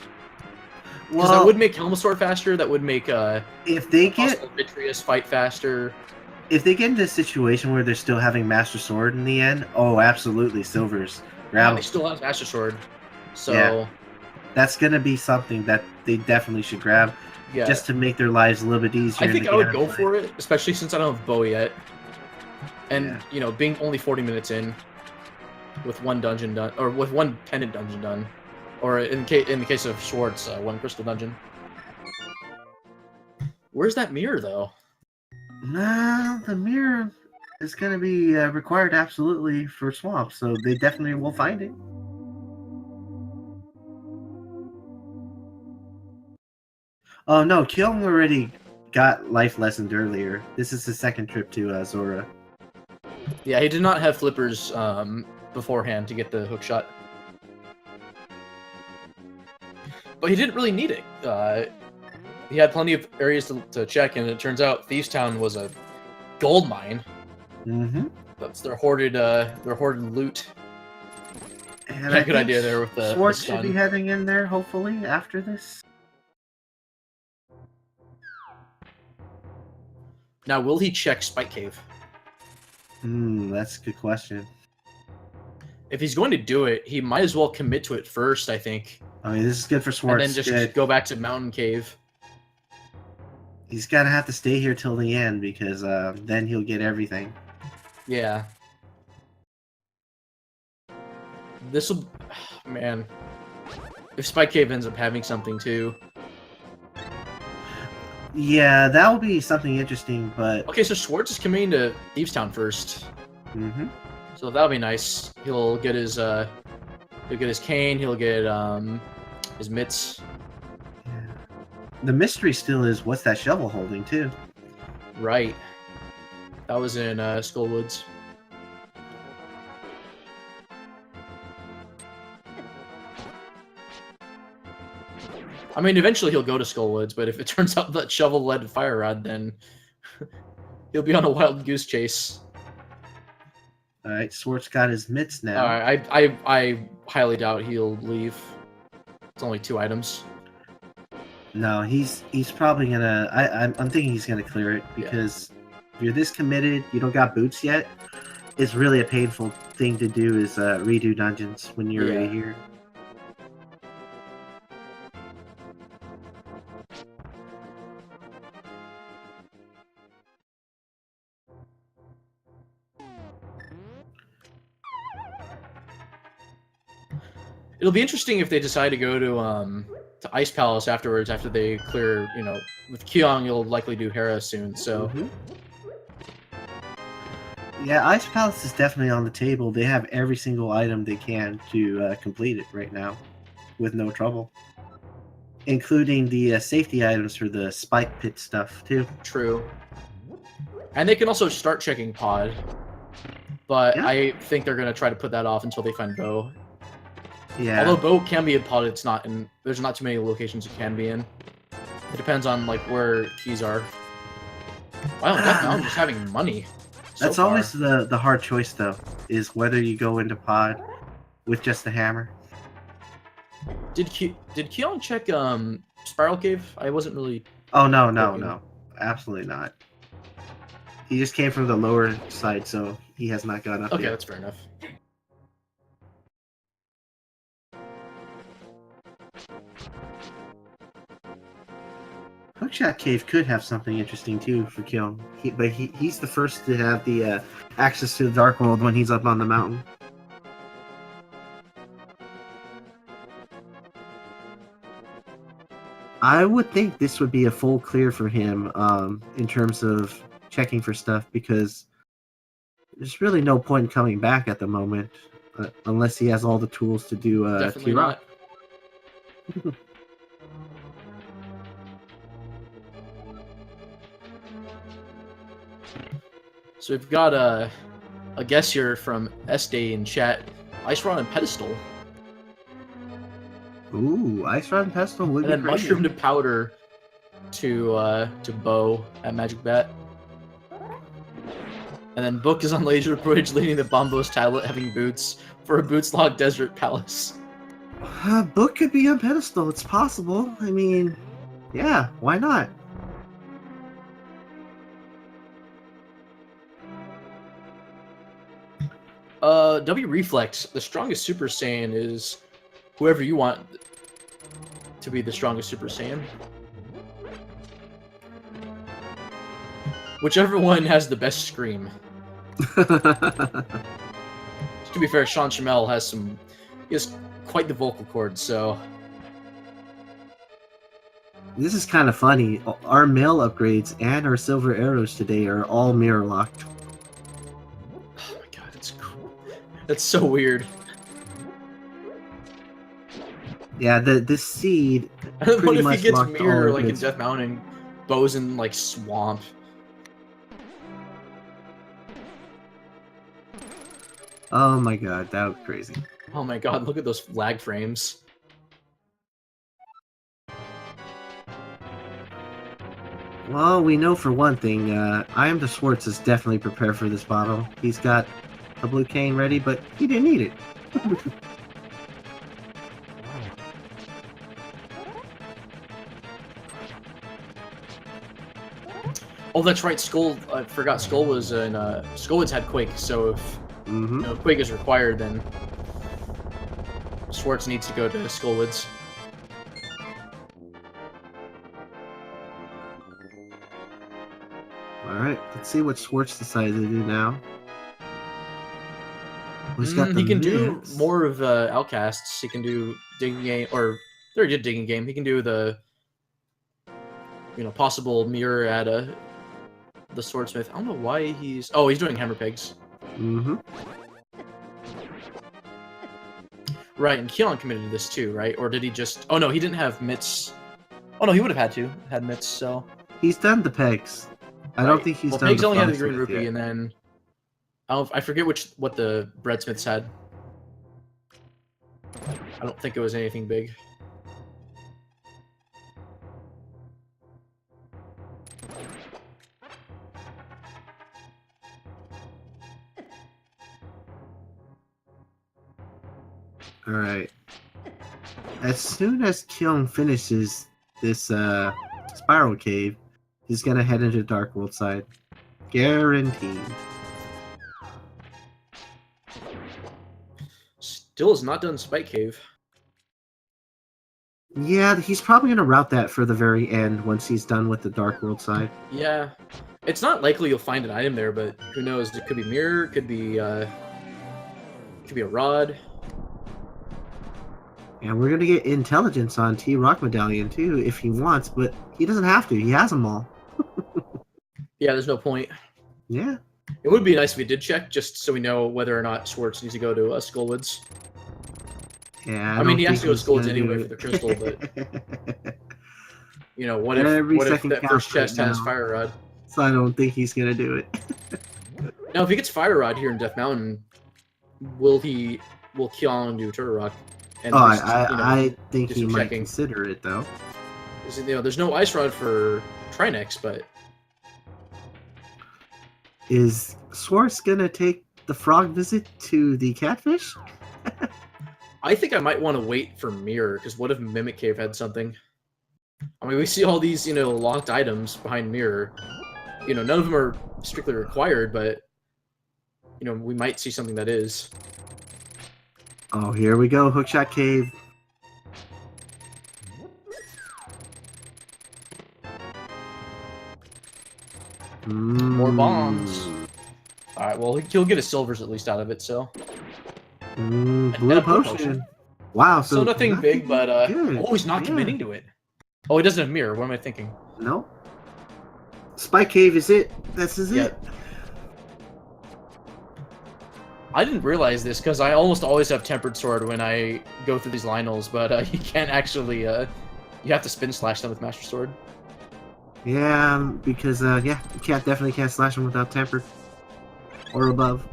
Because that would make Helmasaur faster. That would make if they get Vitreous fight faster. if they get into a situation where they're still having Master Sword in the end, oh, absolutely, silvers. Grab They 'em. still have Master Sword, so Yeah. That's going to be something that they definitely should grab, yeah. just to make their lives a little bit easier. I think I would go for it, especially since I don't have Bowie yet. And, Yeah. you know, being only 40 minutes in, with 1 dungeon done, or with 1 pendant dungeon done, or in the case of Schwartz, 1 crystal dungeon. Where's that mirror, though? Nah, the mirror is going to be required absolutely for Swamp, so they definitely will find it. Oh no, Kyong already got life lessoned earlier. This is his second trip to Zora. Yeah, he did not have flippers beforehand to get the hook shot. But he didn't really need it. He had plenty of areas to check, and it turns out Thieves Town was a gold mine. Mm-hmm. That's their hoarded loot. And Had a good idea there with the Schwartz stun. should be heading in there, hopefully, after this. Now, will he check Spike Cave? That's a good question. If he's going to do it, he might as well commit to it first, I think. I mean, this is good for Schwartz. And then just go back to Mountain Cave. He's got to have to stay here till the end, because then he'll get everything. Yeah. This'll... Man. If Spike Cave ends up having something, too. Yeah, that will be something interesting, but... Okay, so Schwartz is committing to Thieves Town first. Mm-hmm. So that'll be nice. He'll get his cane, he'll get his mitts. Yeah. The mystery still is, what's that shovel holding, too? Right. That was in Skullwoods. I mean, eventually he'll go to Skullwoods, but if it turns out that shovel led to Fire Rod, then he'll be on a wild goose chase. All right, Schwartz got his mitts now. I highly doubt he'll leave. It's only 2 items. No, he's probably gonna. I'm thinking he's gonna clear it, because if you're this committed, you don't got boots yet. It's really a painful thing to do is redo dungeons when you're already here. It'll be interesting if they decide to go to Ice Palace afterwards, after they clear, you know, with Kyong, you'll likely do Hera soon, so... Mm-hmm. Yeah, Ice Palace is definitely on the table. They have every single item they can to complete it right now, with no trouble. Including the safety items for the spike pit stuff, too. True. And they can also start checking Pod, but Yeah. I think they're going to try to put that off until they find Bow. Yeah. Although Bow can be in Pod, it's not in... There's not too many locations it can be in. It depends on, like, where keys are. Wow, Death Mountain just having money. So That's far. always the hard choice, though, is whether you go into Pod with just the hammer. Did Kyong check Spiral Cave? I wasn't really... Oh, no, looking. absolutely not. He just came from the lower side, so he has not gone up Okay, yet. that's fair enough. Hookshot Cave could have something interesting too for Kyung, but he's the first to have the access to the Dark World when he's up on the mountain. I would think this would be a full clear for him in terms of checking for stuff, because there's really no point in coming back at the moment unless he has all the tools to do Definitely T-Rock. not. So we've got a guest here from S-Day in chat. Ice Rod and Pedestal. Ooh, Ice Rod and Pestle would And be then great. Mushroom to Powder to Bow at Magic Bat. And then Book is on Laser Bridge leading the Bombos tablet having boots for a Boots Log Desert Palace. Book could be on Pedestal. It's possible. I mean, yeah, why not? W Reflex, the strongest Super Saiyan is whoever you want to be the strongest Super Saiyan. Whichever one has the best scream. To be fair, Sean Chamel has quite the vocal cords, so... This is kind of funny. Our mail upgrades and our silver arrows today are all mirror locked. Oh my god, that's cool. That's so weird. Yeah, this seed What pretty if he much gets locked all mirror our like in goods. Death Mountain and bows in like swamp? Oh my god, that was crazy. Oh my god, look at those lag frames. Well, we know for one thing, iamtheschwarz is definitely prepared for this battle. He's got a blue cane ready, but he didn't need it. Oh, that's right. Skull. I forgot. Skull was in. Skullwoods had Quake, so if Mm-hmm. Quake is required, then Schwartz needs to go to Skullwoods. Alright, let's see what Schwartz decided to do now. He's got the He can do mix. more of Outcasts. He can do Digging Game, or they already did Digging Game. He can do the, possible mirror at the Swordsmith. I don't know why he's... Oh, he's doing Hammer Pigs. Mm-hmm. Right, and Keon committed to this too, right? Or did he just... Oh, no, he didn't have mitts. Oh, no, he would have had mitts, so... He's done the pegs. I don't think he's done Pigs the only had the Frogsmith green rupee, yet. and then... I forget what the Breadsmiths had. I don't think it was anything big. Alright. As soon as Kyong finishes this spiral cave, he's gonna head into Dark World side. Guaranteed. Still is not done Spike Cave. Yeah, he's probably gonna route that for the very end once he's done with the Dark World side. Yeah. It's not likely you'll find an item there, but who knows? It could be mirror, could be a rod. And we're gonna get intelligence on T Rock Medallion too if he wants, but he doesn't have to. He has them all. Yeah, there's no point. Yeah. It would be nice if we did check, just so we know whether or not Schwartz needs to go to Skullwoods. Yeah. I mean, he don't has to go to think he's Skullwoods gonna anyway do for the it. crystal, but what if that first chest has Fire Rod? So I don't think he's gonna do it. Now, if he gets Fire Rod here in Death Mountain, will Keon do Turtle Rock? And I think do he some might checking. consider it though. There's no Ice Rod for Trinex, but Is Schwartz gonna take the frog visit to the catfish? I think I might want to wait for Mirror, because what if Mimic Cave had something? I mean, we see all these, locked items behind Mirror. None of them are strictly required, but, we might see something that is. Oh, here we go, Hookshot Cave. More bombs. Alright, well, he'll get his silvers at least out of it, so. Blue potion. Wow, so nothing big, but, good. Oh, he's not committing to it. Oh, he doesn't have Mirror. What am I thinking? No. Spike Cave is it. This is it. I didn't realize this, because I almost always have Tempered Sword when I go through these Lionels, but you can't actually, you have to spin slash them with Master Sword. Yeah, because, you definitely can't slash them without Tempered. Or above.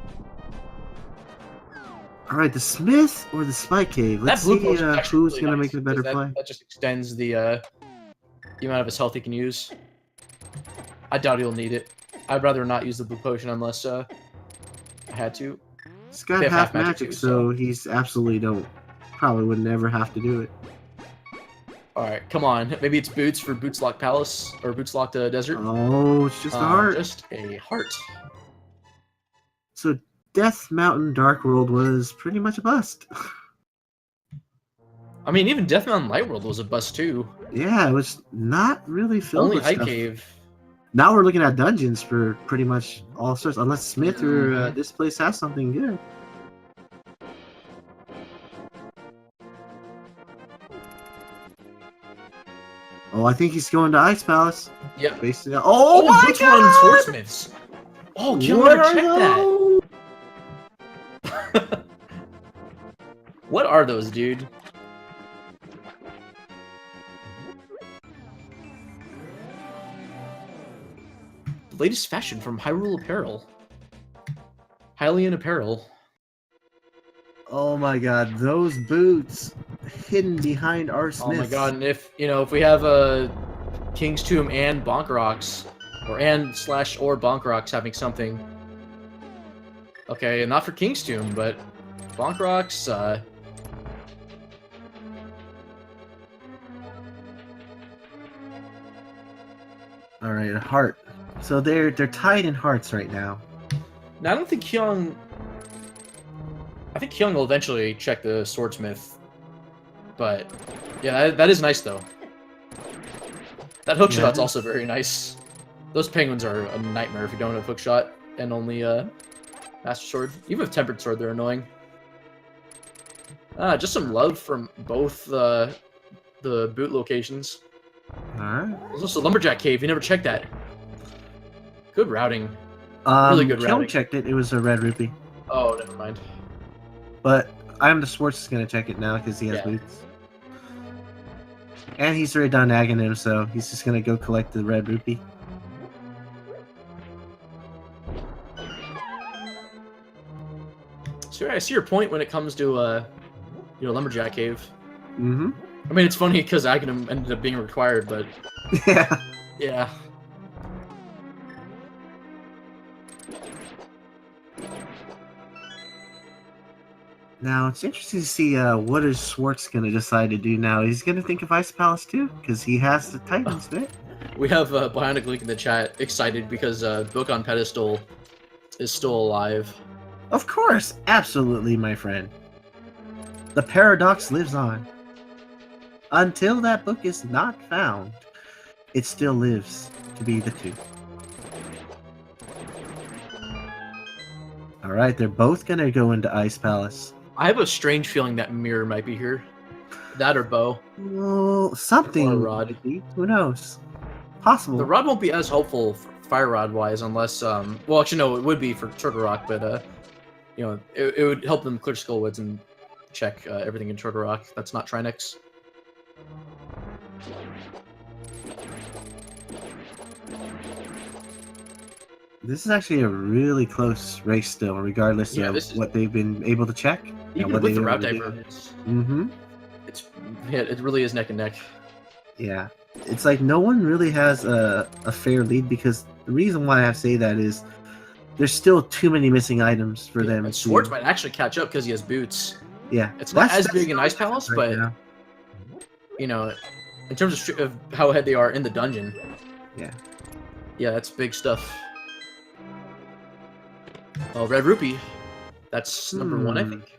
Alright, the Smith or the Spike Cave? Let's see who's really gonna nice, make the better play. That just extends the amount of his health he can use. I doubt he'll need it. I'd rather not use the blue potion unless I had to. He's got half magic, so he's absolutely probably would never have to do it. Alright, come on. Maybe it's Boots for Boots Locked Palace, or Boots Locked Desert. Oh, it's just a heart. Just a heart. So Death Mountain Dark World was pretty much a bust. I mean, even Death Mountain Light World was a bust too. Yeah, it was not really filled Only with High stuff. Cave. Now we're looking at dungeons for pretty much all sorts, unless Smith or this place has something good. Oh, I think he's going to Ice Palace. Yep. Basically. Oh my which god! one? Swordsmiths. Oh, Kyong What never are checked that. What are those, dude? The latest fashion from Hyrule Apparel. Hylian Apparel. Oh my god, those boots hidden behind our smiths. Oh my god, and if we have a King's Tomb and Bonk Rocks, or Bonk Rocks having something. Okay, not for King's Tomb, but Bonk Rocks, Alright, a heart. So they're tied in hearts right now. Now I don't think Kyong. I think Kyong will eventually check the swordsmith, but yeah, that is nice though. That hook shot's also very nice. Those penguins are a nightmare if you don't have hook shot and only master sword. Even with tempered sword, they're annoying. Just some love from both the boot locations. Alright. There's also Lumberjack Cave. You never checked that. Good routing. Really good routing. Kyong checked it. It was a red rupee. Oh, never mind. But iamtheschwarz is going to check it now because he has boots. And he's already done nagging him, so he's just going to go collect the red rupee. So I see your point when it comes to Lumberjack Cave. Mm-hmm. I mean, it's funny because Aghanim ended up being required, but yeah. Yeah. Now, it's interesting to see what is Schwartz going to decide to do now. He's going to think of Ice Palace too, because he has the Titans, right? We have Bionic Link in the chat excited because Book on Pedestal is still alive. Of course, absolutely, my friend. The paradox lives on. Until that book is not found, it still lives to be the two. Alright, they're both going to go into Ice Palace. I have a strange feeling that Mirror might be here. That or Bow. Well, something. Or a Rod. Who knows? Possible. The Rod won't be as helpful Fire Rod wise unless well, actually no, it would be for Turtle Rock, but it would help them clear Skullwoods and check everything in Turtle Rock. That's not Trinix. This is actually a really close race still, regardless of what they've been able to check. Even with the route divergence. Mm-hmm. It really is neck and neck. Yeah. It's like no one really has a fair lead, because the reason why I say that is there's still too many missing items for them. And Schwartz might actually catch up because he has boots. Yeah. It's not as big in Ice Palace, but in terms of how ahead they are in the dungeon. Yeah. Yeah, that's big stuff. Oh, Red Rupee. That's number 1, I think.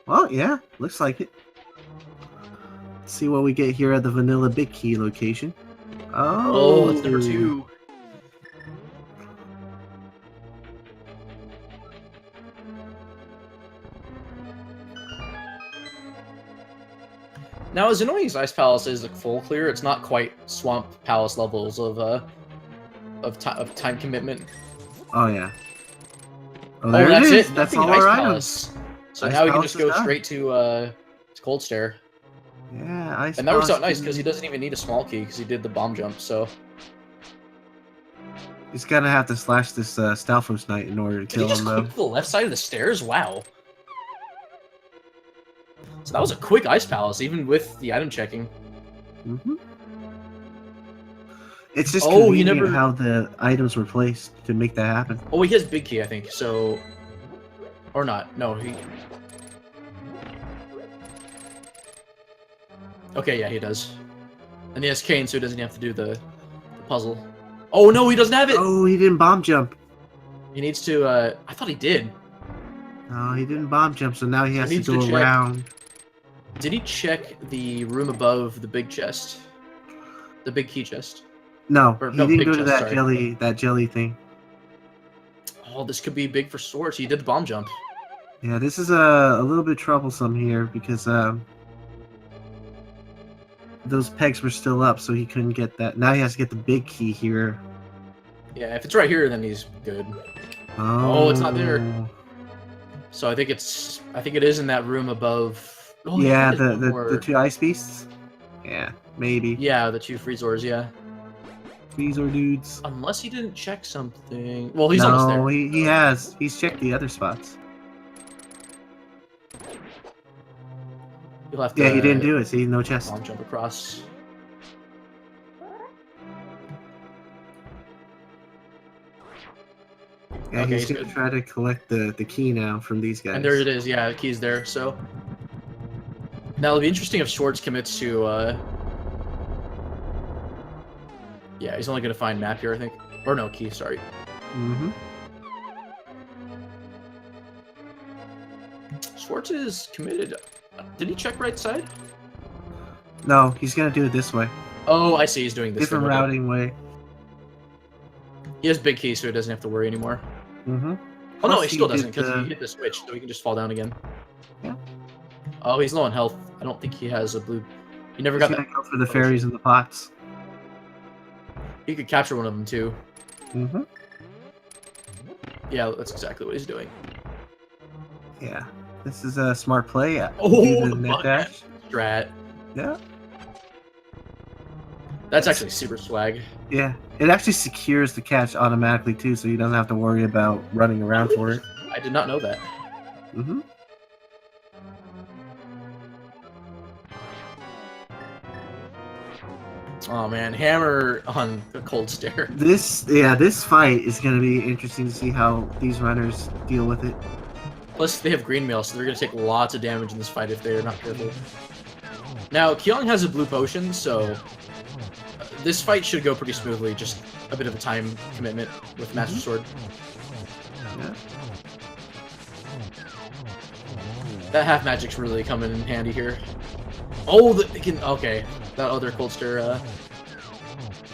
Well, yeah, looks like it. Let's see what we get here at the Vanilla Big Key location. Oh, that's number 2. Now, as annoying as Ice Palace is full clear, it's not quite Swamp Palace levels of time commitment. Oh yeah. Oh, that's it. That's all our items. So now we can just go straight to Cold Stare. Yeah, Ice and that works out nice because he doesn't even need a small key because he did the bomb jump. So he's gonna have to slash this Stalfos Knight in order to kill him, though. The left side of the stairs. Wow. So that was a quick Ice Palace, even with the item checking. Mm-hmm. It's just convenient how the items were placed to make that happen. Oh, he has Big Key, I think. So, or not? No, he. Okay, yeah, he does. And he has Kane, so he doesn't have to do the puzzle. Oh no, he doesn't have it. Oh, he didn't bomb jump. He needs to. I thought he did. No, he didn't bomb jump, so now he has to go around. Did he check the room above the big chest? The big key chest? No, he didn't go to that jelly thing. Oh, this could be big for Swords. He did the bomb jump. Yeah, this is a little bit troublesome here because those pegs were still up, so he couldn't get that. Now he has to get the big key here. Yeah, if it's right here, then he's good. Oh, it's not there. So I think it is in that room above. Oh, yeah, I think the 2 ice beasts. Yeah, maybe. Yeah, the 2 Freezors. Yeah. Freezor dudes. Unless he didn't check something. Well, he's almost there. No, he has. He's checked the other spots. You'll have to. Yeah, he didn't do it. See, no chest. Long jump across. Yeah, Okay, he's gonna try to collect the key now from these guys. And there it is. Yeah, the key's there. So now it'll be interesting if Schwartz commits to. Yeah, he's only gonna find map here, I think. Or no, key. Sorry. Mm-hmm. Schwartz is committed. Did he check right side? No, he's gonna do it this way. Oh, I see. He's doing this. Different routing way. He has big key, so he doesn't have to worry anymore. Mm-hmm. Oh no, he still doesn't because he hit the switch, so he can just fall down again. Yeah. Oh, he's low on health. I don't think he has a blue. He never got that. Go for the fairies and the pots. He could capture one of them too. Mm-hmm. Yeah, that's exactly what he's doing. Yeah, this is a smart play. Oh, the net dash. Strat. Yeah. That's actually super swag. Yeah, it actually secures the catch automatically too, so you don't have to worry about running around for it. I did not know that. Mm-hmm. Oh man, hammer on the cold stare. This fight is going to be interesting to see how these runners deal with it. Plus, they have green mail, so they're going to take lots of damage in this fight if they're not careful. Now, Kyong has a blue potion, so this fight should go pretty smoothly. Just a bit of a time commitment with Master Sword. Yeah. That half magic's really coming in handy here. Oh, okay. That other cold stare.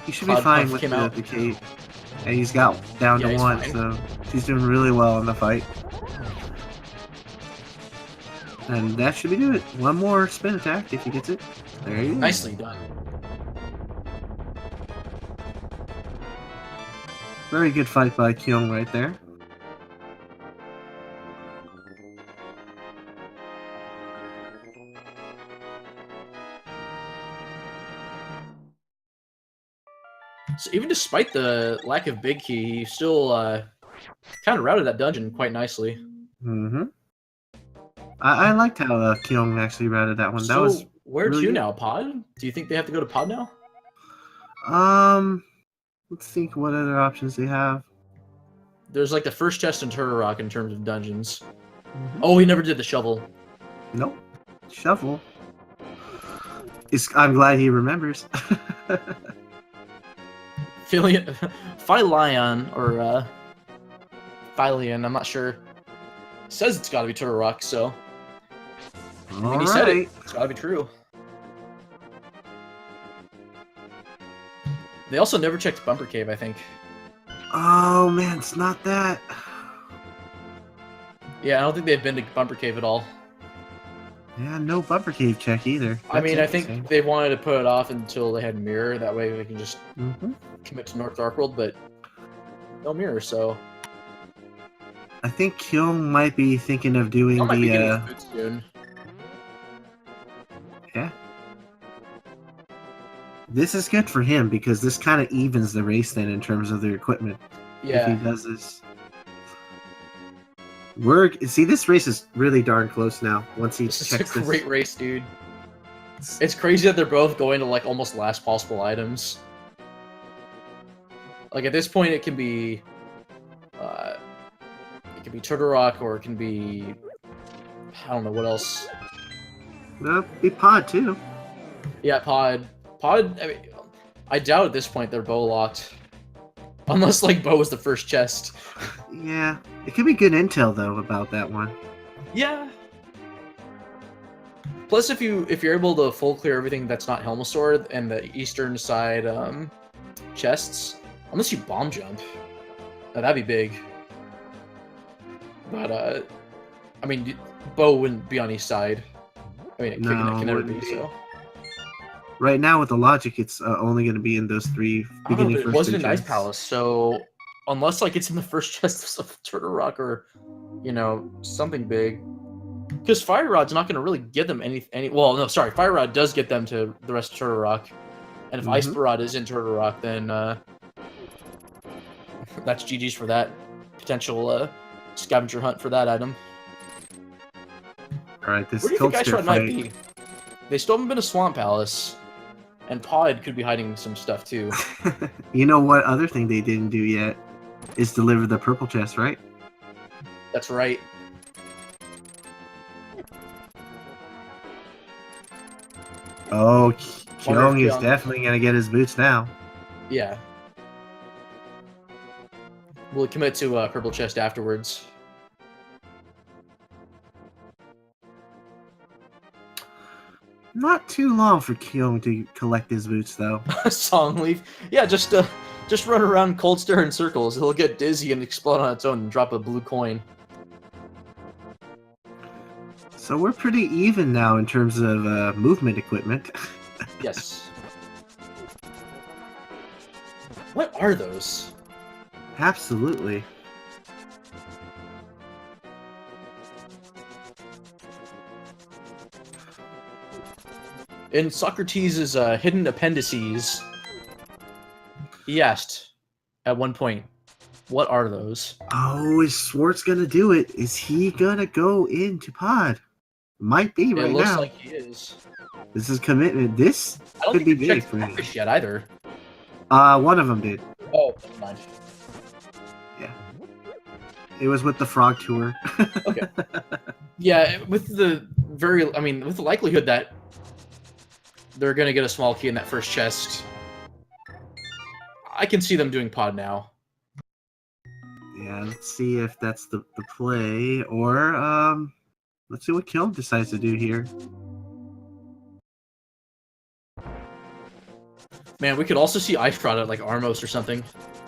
He should be fine with the Kate. And he's got down to 1, fine. So she's doing really well in the fight. And that should be good. One more spin attack if he gets it. There he is. Nicely done. Very good fight by Kyong right there. So even despite the lack of big key, he still kind of routed that dungeon quite nicely. Mm-hmm. I liked how Kyong actually routed that one. So that was where really to good. now? Pod? Do you think they have to go to pod now? Let's think what other options they have. There's like the first chest in Turtle Rock in terms of dungeons. Mm-hmm. Oh, he never did the shovel. Nope. Shovel. I'm glad he remembers. Philion or Philion, I'm not sure. Says it's got to be Turtle Rock, so. He said it. It's got to be true. They also never checked Bumper Cave, I think. Oh man, it's not that. Yeah, I don't think they've been to Bumper Cave at all. Yeah, no Bumper Cave check either. I mean, I think they wanted to put it off until they had Mirror. That way they can just commit to North Dark World, but no Mirror, so. I think Kyong might be thinking of doing the. Food soon. Yeah. This is good for him because this kind of evens the race then in terms of their equipment. Yeah. If he does this. See, this race is really darn close now. Once he This checks is a great race, dude. It's crazy that they're both going to like almost last possible items. Like at this point, it can be Turtle Rock, or it can be I don't know what else. Be Pod too. Yeah, Pod. I mean, I doubt at this point they're bow locked, unless like bow was the first chest. Yeah, it could be good intel though about that one. Yeah. Plus, if you're able to full clear everything that's not Helmasaur and the eastern side chests, unless you bomb jump, that'd be big. But I mean, bow wouldn't be on east side. I mean, it can never be so. right now with the logic, it's only going to be in those three I don't know, beginning but it first wasn't three an ice chests. palace, so unless like it's in the first chest of Turtle Rock or something big. Because Fire Rod's not going to really get them any. Well, no, sorry. Fire Rod does get them to the rest of Turtle Rock. And if Ice Rod is in Turtle Rock, then that's GG's for that potential scavenger hunt for that item. All right, this Where do you think Ice Coldstone Rod might fight. be? They still haven't been to Swamp Palace. And Pod could be hiding some stuff too. You know what other thing they didn't do yet is deliver the purple chest, right? That's right. Oh, Kyong is Kyong- definitely going to get his boots now. Yeah. We'll commit to purple chest afterwards. Not too long for Kyong to collect his boots, though. Song leaf. Yeah, just run around Cold Star in circles. He'll get dizzy and explode on its own and drop a blue coin. So we're pretty even now in terms of movement equipment. Yes. What are those? Absolutely. In Socrates' hidden appendices, he asked at one point, what are those? Oh, is Schwartz gonna do it? Is he gonna go into pod? Might be right It looks now. like he is. This is commitment. This I don't could think be he big checked for him. Catfish yet either. One of them did. Oh, never mind. It was with the frog tour. Okay. Yeah, with the likelihood that they're gonna get a small key in that first chest, I can see them doing pod now. Yeah, let's see if that's the play, or let's see what Kyong decides to do here. Man, we could also see Ice Rod at like Armos or something.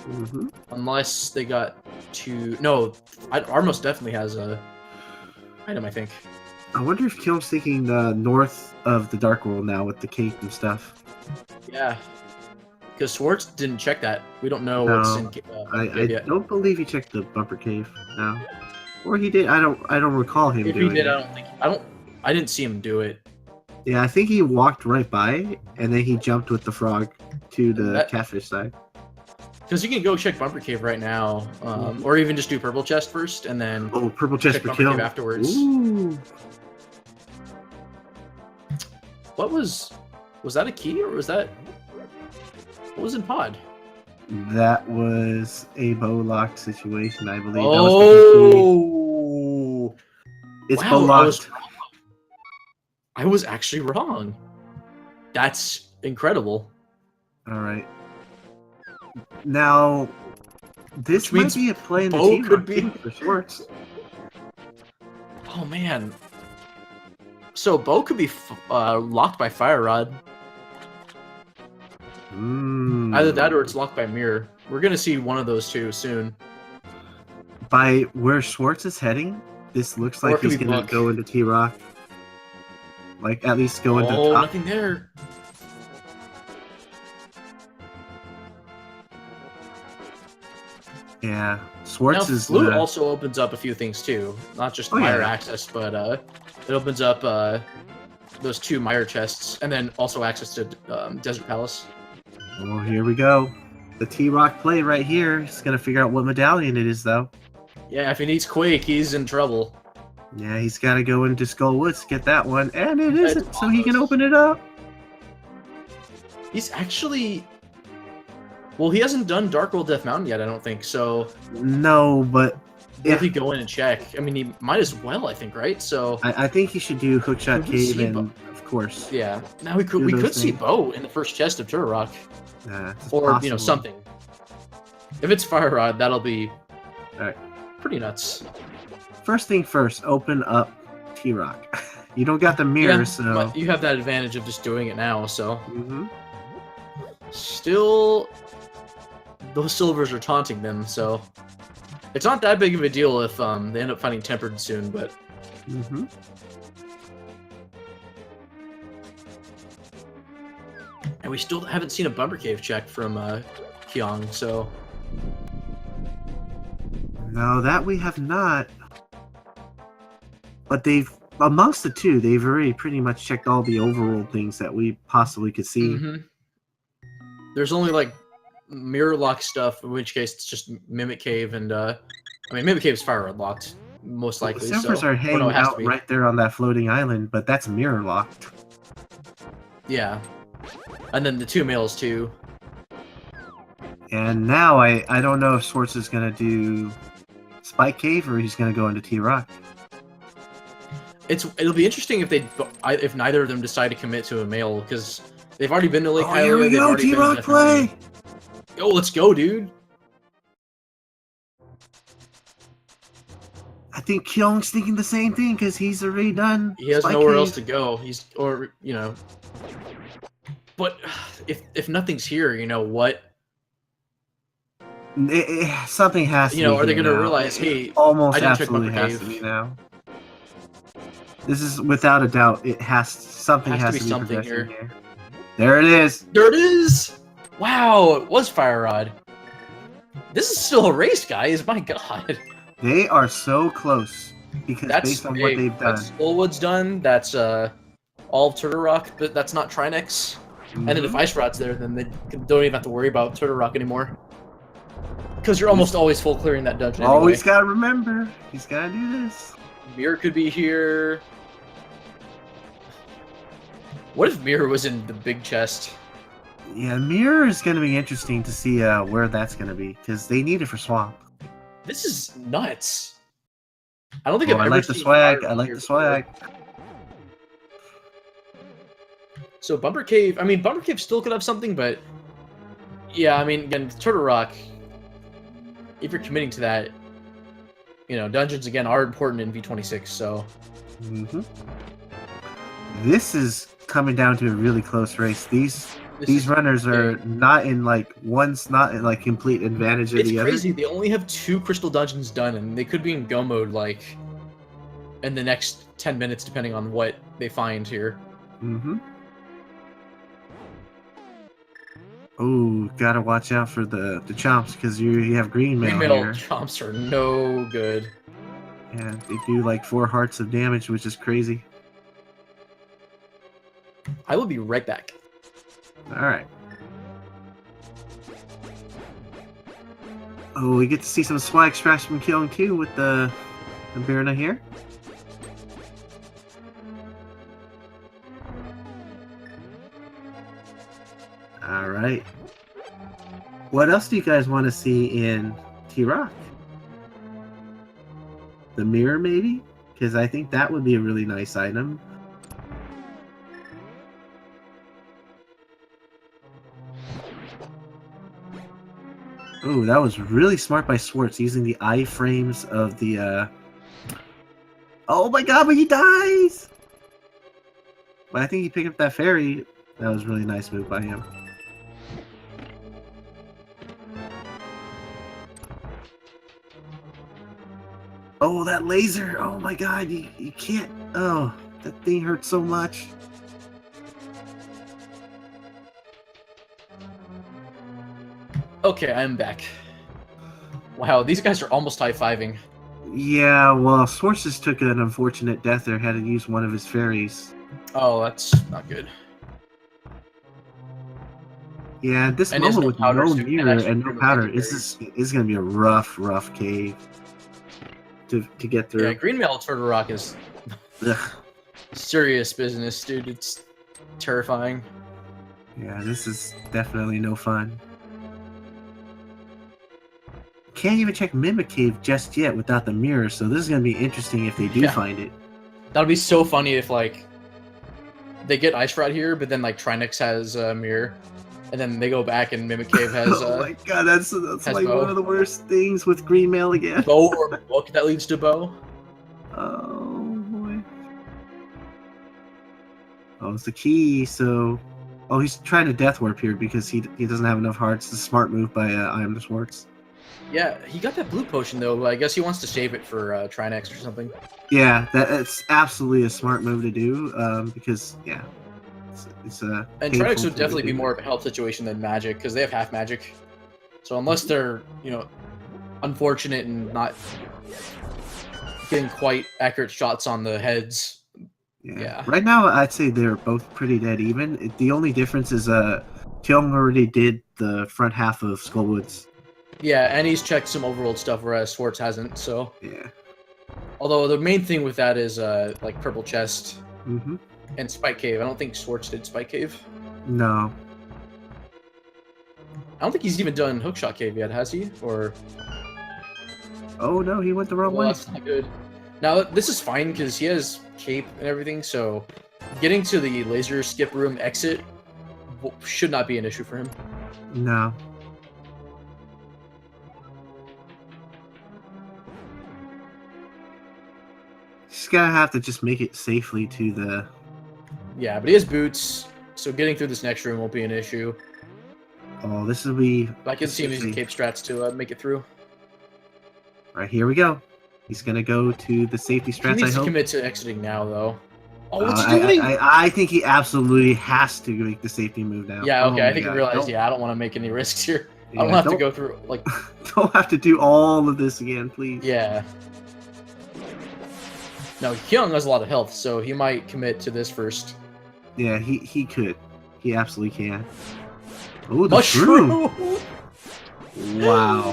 Mm-hmm. Unless they got to... No, Armos definitely has a item, I think. I wonder if Kyong's thinking north of the Dark World now with the cake and stuff. Yeah. Because Schwartz didn't check that. We don't know what's in I yet. don't believe he checked the bumper cave. No, or he did. I don't recall him If he doing did, it. I didn't see him do it. Yeah, I think he walked right by and then he jumped with the frog to the catfish side. Because you can go check Bumper Cave right now, or even just do Purple Chest first, and then Purple chest check for Bumper kill Cave afterwards. Ooh. What was that a key, or was that... What was in pod? That was a bow lock situation, I believe. Oh! It's Wow, bow locked. I was actually wrong. That's incredible. All right. Now, this Which might means be a play in the Bo team could be- for Schwartz. Oh man. So Bo could be locked by Fire Rod. Either that or it's locked by Mirror. We're gonna see one of those two soon. By where Schwartz is heading, this looks like it could he's be gonna Book. go into T-Rock. Like, at least go into Oh, top. nothing there. Yeah. Now, Schwartz is... Flute also opens up a few things too. Not just Mire access, but it opens up those two Mire chests, and then also access to Desert Palace. Oh, here we go. The T-Rock play right here. He's gonna figure out what medallion it is, though. Yeah, if he needs Quake, he's in trouble. Yeah, he's got to go into Skull Woods to get that one, and it isn't, so he can open it up. He's actually... Well, he hasn't done Dark World Death Mountain yet, I don't think, so... No, but... If he go in and check, I mean, he might as well, I think, right? So... I think he should do Hookshot Could we Cave see and, Bo? of course... Yeah. Now we could see things. Bo in the first chest of Turtle Rock. it's Or, possible. something. If it's Fire Rod, that'll be... Alright. Pretty nuts. First thing first, open up T-Rock. You don't got the mirror, Yeah, so... but you have that advantage of just doing it now, so... Mhm. Still... Those silvers are taunting them, so... It's not that big of a deal if they end up finding Tempered soon, but... And we still haven't seen a Bumper Cave check from Kyong, so... No, that we have not. But they've, amongst the two, they've already pretty much checked all the overworld things that we possibly could see. There's only like mirror lock stuff, in which case it's just Mimic Cave and I mean Mimic Cave's fire unlocked, most likely. The servers are hanging out right there on that floating island, but that's mirror locked. Yeah. And then the 2 males too. And now I don't know if Schwartz is gonna do Spike Cave or he's gonna go into T-Rock. It'll be interesting if neither of them decide to commit to a male, because they've already been to Lake Hylia. Here we go, T-Rock play! Yo, let's go, dude! I think Kyong's thinking the same thing, because he's already done He has Spike nowhere Cave. else to go. But if nothing's here, you know what? Something has to be. Are they going to realize, hey, almost I didn't check absolutely Bumper has Cave. to be now. This is without a doubt. Something has to be something progressing here. here. There it is. There it is! Wow, it was Fire Rod. This is still a race, guys. My God. They are so close because based on what they've done. That's Fullwood's done. That's all of Turtle Rock, but that's not Trinex. And then if Ice Rod's there, then they don't even have to worry about Turtle Rock anymore. Because you're almost always full clearing that dungeon anyway. Always gotta remember, he's gotta do this. Mirror could be here. What if Mirror was in the big chest? Yeah, Mirror is gonna be interesting to see where that's gonna be, because they need it for Swamp. This is nuts. I don't think I've ever like the seen swag. Fire I like here the swag. before. So Bumper Cave, I mean, Bumper Cave still could have something, but yeah, I mean, again, Turtle Rock, if you're committing to that, dungeons, again, are important in V26, so... This is coming down to a really close race. These runners are not in, one's not in, complete advantage of the other. It's crazy, they only have 2 crystal dungeons done, and they could be in go mode, in the next 10 minutes, depending on what they find here. Oh, gotta watch out for the chomps, because you have green mail here. Green mail chomps are no good. Yeah, they do 4 hearts of damage, which is crazy. I will be right back. Alright. Oh, we get to see some swag scratch from Kyong92 with the Birna here. Alright. What else do you guys want to see in T-Rock? The mirror, maybe? Because I think that would be a really nice item. Oh, that was really smart by Schwartz, using the iframes of the, Oh my god, but he dies! But I think he picked up that fairy. That was a really nice move by him. Oh, that laser! Oh my god, you can't... Oh, that thing hurts so much. Okay, I'm back. Wow, these guys are almost high-fiving. Yeah, well, Schwartz just took an unfortunate death there, had to use one of his fairies. Oh, that's not good. Yeah, this And moment no with powder, no so you can mirror actually and no remove powder, legendaries. is going to be a rough cave to get through. Yeah, Green Mail Turtle Rock is Ugh. serious business, dude. It's terrifying. Yeah, this is definitely no fun. Can't even check Mimic Cave just yet without the mirror, so this is going to be interesting if they do find it. That'll be so funny if, they get Ice Rod here, but then, Trinex has a mirror, and then they go back and Mimic Cave has oh my god, that's one of the worst things with Green Mail again. Bow or book that leads to bow. Oh boy. Oh, it's the key, so... Oh, he's trying to Death Warp here because he doesn't have enough hearts. It's a smart move by iamtheschwarz. Yeah, he got that blue potion, though, but I guess he wants to save it for Trinex or something. Yeah, that's absolutely a smart move to do, because, yeah. It's And painful Trinix would to definitely be do. more of a help situation than magic because they have half magic. So unless they're, you know, unfortunate and not getting quite accurate shots on the heads. Yeah. Right now, I'd say they're both pretty dead even. The only difference is Kyong already did the front half of Skullwoods. Yeah, and he's checked some overworld stuff, whereas Schwartz hasn't. So, Yeah. although the main thing with that is like purple chest Mm-hmm. and spike cave. I don't think Schwartz did spike cave. No. I don't think he's even done hookshot cave yet, has he? Or Oh no, he went the wrong well, way. that's not good. Now this is fine because he has cape and everything, so getting to the laser skip room exit should not be an issue for him. No. He's gonna have to just make it safely to the. Yeah, but he has boots, so getting through this next room won't be an issue. Oh, this will be. I can see him using cape strats to make it through. Right, here we go. He's gonna go to the safety He strats, I needs to hope. commit to exiting now, though. Oh, what's he doing? I think he absolutely has to make the safety move now. Yeah, okay, Oh I think my he God. realized, yeah, I don't want to make any risks here. I Yeah, don't have to go through, like... Don't have to do all of this again, please. Yeah. No, Kyung has a lot of health, so he might commit to this first. Yeah, he could. He absolutely can. Oh, the Mushroom! shroom! Wow.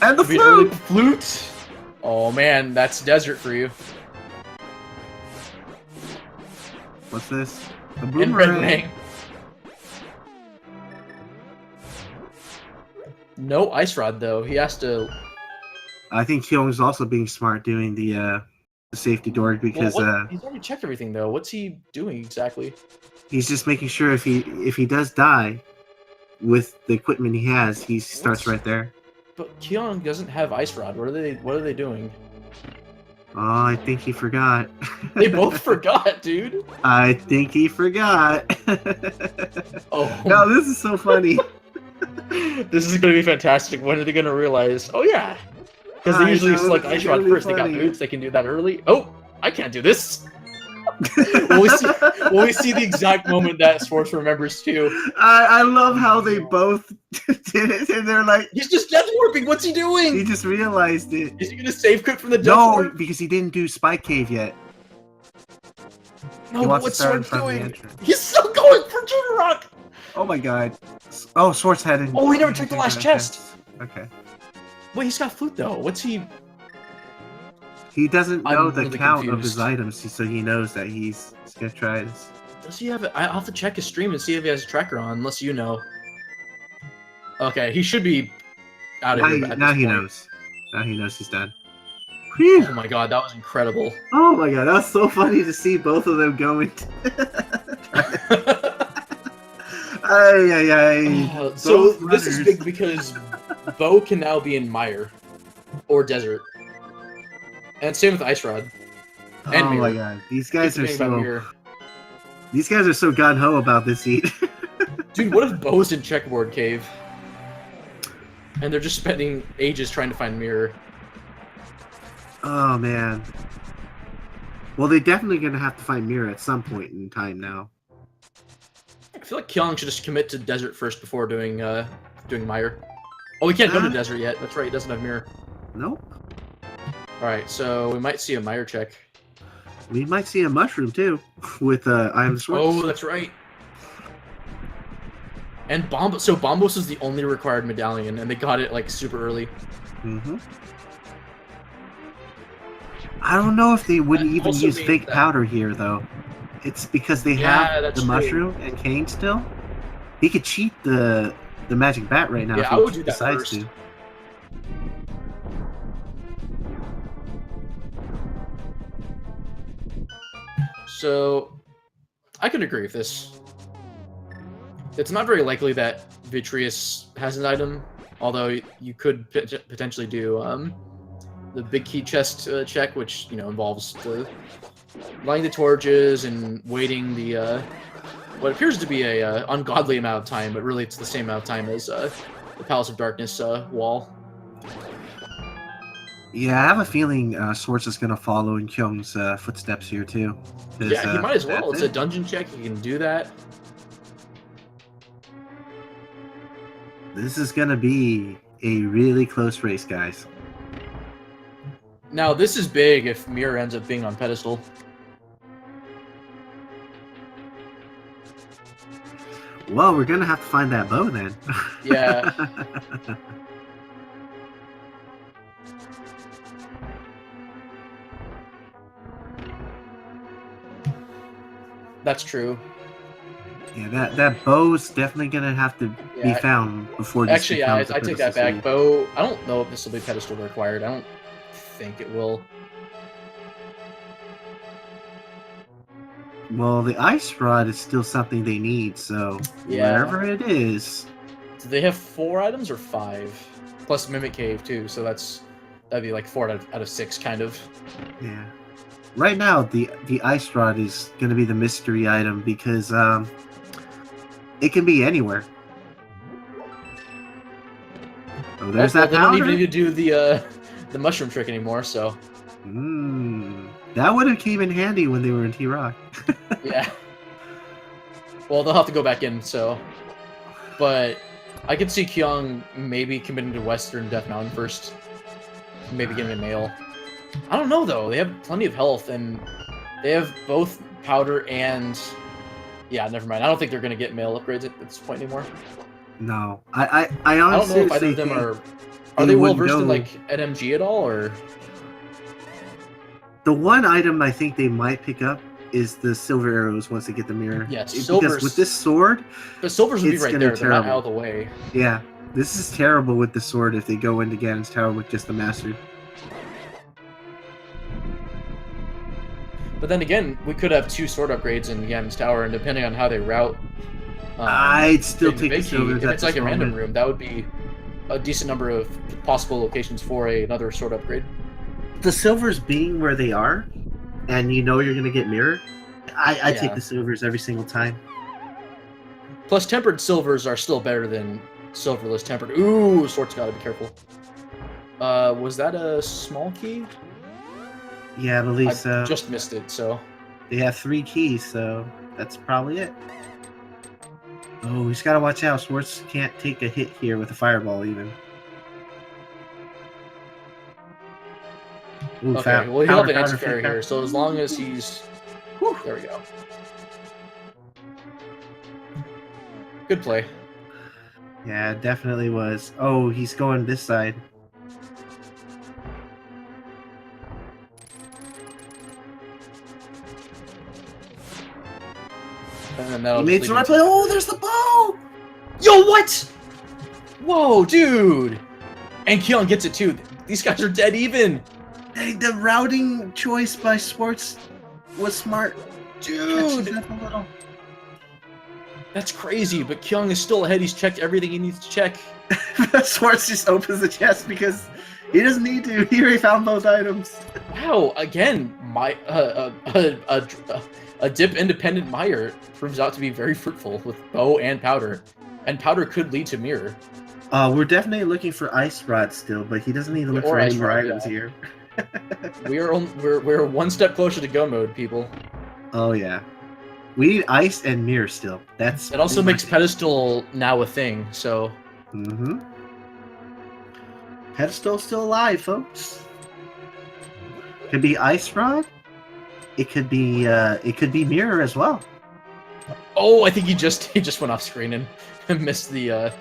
And the Maybe early flute! flute! Oh man, that's desert for you. What's this? A And boomerang. red No ice rod though. He has to. I think Kyung's also being smart doing the safety door because He's already checked everything though. What's he doing exactly? he's just making sure if he does die with the equipment he has, he starts right there. But Kyung doesn't have ice rod. What are they doing? Oh, I think he forgot. They both forgot, dude. I think he forgot. Oh No, this is so funny. This is gonna be fantastic. When are they gonna realize? Oh yeah, because they I usually know, select it's ice rod really first. They got funny. boots. They can do that early. Oh, I can't do this. Will we see the exact moment that Schwartz remembers too? I love how they both did it, and they're like, He's just death warping. What's he he doing? just realized it. Is he gonna save quit from the death No, warp? because he didn't do Spike Cave yet. No, He but wants to what's start in Schwartz front of the doing? entrance. He's still going for Junior Rock. Oh my God. Oh, Schwartz had it. Oh, he never checked the last chest. Okay. Wait, he's got flute though. What's he? He doesn't I'm know the really count of his confused. items, so he knows that he's gonna try this. Does he have it? I'll have to check his stream and see if he has a tracker on, unless you know. Okay, he should be out of Now, here. he, at now this he point. knows. Now he knows he's done. Whew. Oh my god, that was incredible. Oh my God, that was so funny to see both of them going. Ay, ay, ay. So Both this is runners. big because Bo can now be in Mire or Desert, and same with Ice Rod. And Oh my Mirror. God, these guys are Keep forgetting about so. Mirror. These guys are so gun ho about this heat. Dude, what if Bo's in Checkerboard Cave, and they're just spending ages trying to find Mirror? Oh man. Well, they're definitely gonna have to find Mira at some point in time now. I feel like Kyung should just commit to Desert first before doing Mire. Oh, he can't go to Desert yet. That's right, he doesn't have Mirror. Nope. Alright, so we might see a Mire check. We might see a mushroom too, with iamtheschwarz. Oh, that's right. And Bombos. So Bombos is the only required medallion, and they got it like super early. Mm-hmm. I don't know if they wouldn't That even also use means fake that- powder here though. It's because they Yeah, have that's the true. mushroom and Kane still. He could cheat the magic bat right now Yeah, if I he would do that decides first. to. So, I could agree with this. It's not very likely that Vitreous has an item, although you could potentially do the big key chest check, which involves lighting the torches and waiting the what appears to be a ungodly amount of time, but really it's the same amount of time as the Palace of Darkness wall. Yeah, I have a feeling Swartz is gonna follow in Kyung's footsteps here too. 'Cause, Yeah, he might as well. that's It's a it. dungeon check. He can do that. This is gonna be a really close race, guys. Now, this is big if Mirror ends up being on pedestal. Well, we're gonna have to find that bow then. Yeah. That's true. Yeah, that bow's definitely gonna have to be Yeah. found before this Actually, yeah, becomes a I take that pedestal back. Bow, I don't know if this will be pedestal required. I don't think it will. city. Well, the ice rod is still something they need, so Yeah. wherever it is. Do they have 4 items or 5? Plus Mimic Cave, too, so that'd be like 4 out of 6, kind of. Yeah. Right now, the ice rod is gonna be the mystery item because it can be anywhere. Oh, there's that They don't powder. even need to do the mushroom trick anymore, so That would have came in handy when they were in T-Rock. yeah. Well, they'll have to go back in, so. But I could see Kyung maybe committing to Western Death Mountain first. Maybe getting a mail. I don't know, though. They have plenty of health, and they have both powder and... Yeah, never mind. I don't think they're going to get mail upgrades at this point anymore. No, I honestly I don't know if either of them think are they well would versed in know. like at MG at all, or The one item I think they might pick up is the silver arrows once they get the mirror. Yeah, Because silver's- with this sword, the silvers would be It's right gonna there. be They're not terrible. out of the way. yeah, this is terrible with the sword if they go into Ganon's tower with just the master. But then again, we could have 2 sword upgrades in Ganon's tower, and depending on how they route, I'd still getting take the Vicky, silvers if at it's like this a random moment. room, that would be a decent number of possible locations for another sword upgrade. The silvers being where they are, and you know you're gonna get mirror. I Yeah. take the silvers every single time. Plus, tempered silvers are still better than silverless tempered. Ooh, Sword's gotta be careful. Was that a small key? Yeah, I believe I so. just missed it, so. They have 3 keys, so that's probably it. Oh, he's gotta watch out. Swartz can't take a hit here with a fireball, even. Ooh, Okay, well, he'll have an powder, anti-fairy here, so as long as he's... Whew. There we go. Good play. Yeah, it definitely was. Oh, he's going this side. And then He that'll made just some lead right into- play. Oh, there's the bow! Yo, what? Whoa, dude! And Keon gets it too. These guys are dead even. Hey, the routing choice by Swartz was smart. Catches Dude, up a little. that's crazy, but Kyung is still ahead. He's checked everything he needs to check. Swartz just opens the chest because he doesn't need to. He already found both items. Wow, again, my a dip independent Meyer proves out to be very fruitful with bow and powder. And powder could lead to mirror. We're definitely looking for ice rod still, but he doesn't need to look Or for ice any more rod, items yeah. here. We're one step closer to go mode, people. Oh yeah, we need ice and mirror still. That's It also makes pedestal now a thing, so Mm-hmm. Pedestal's still alive, folks. Could be ice rod. It could be mirror as well. oh, I think he just went off screen and missed the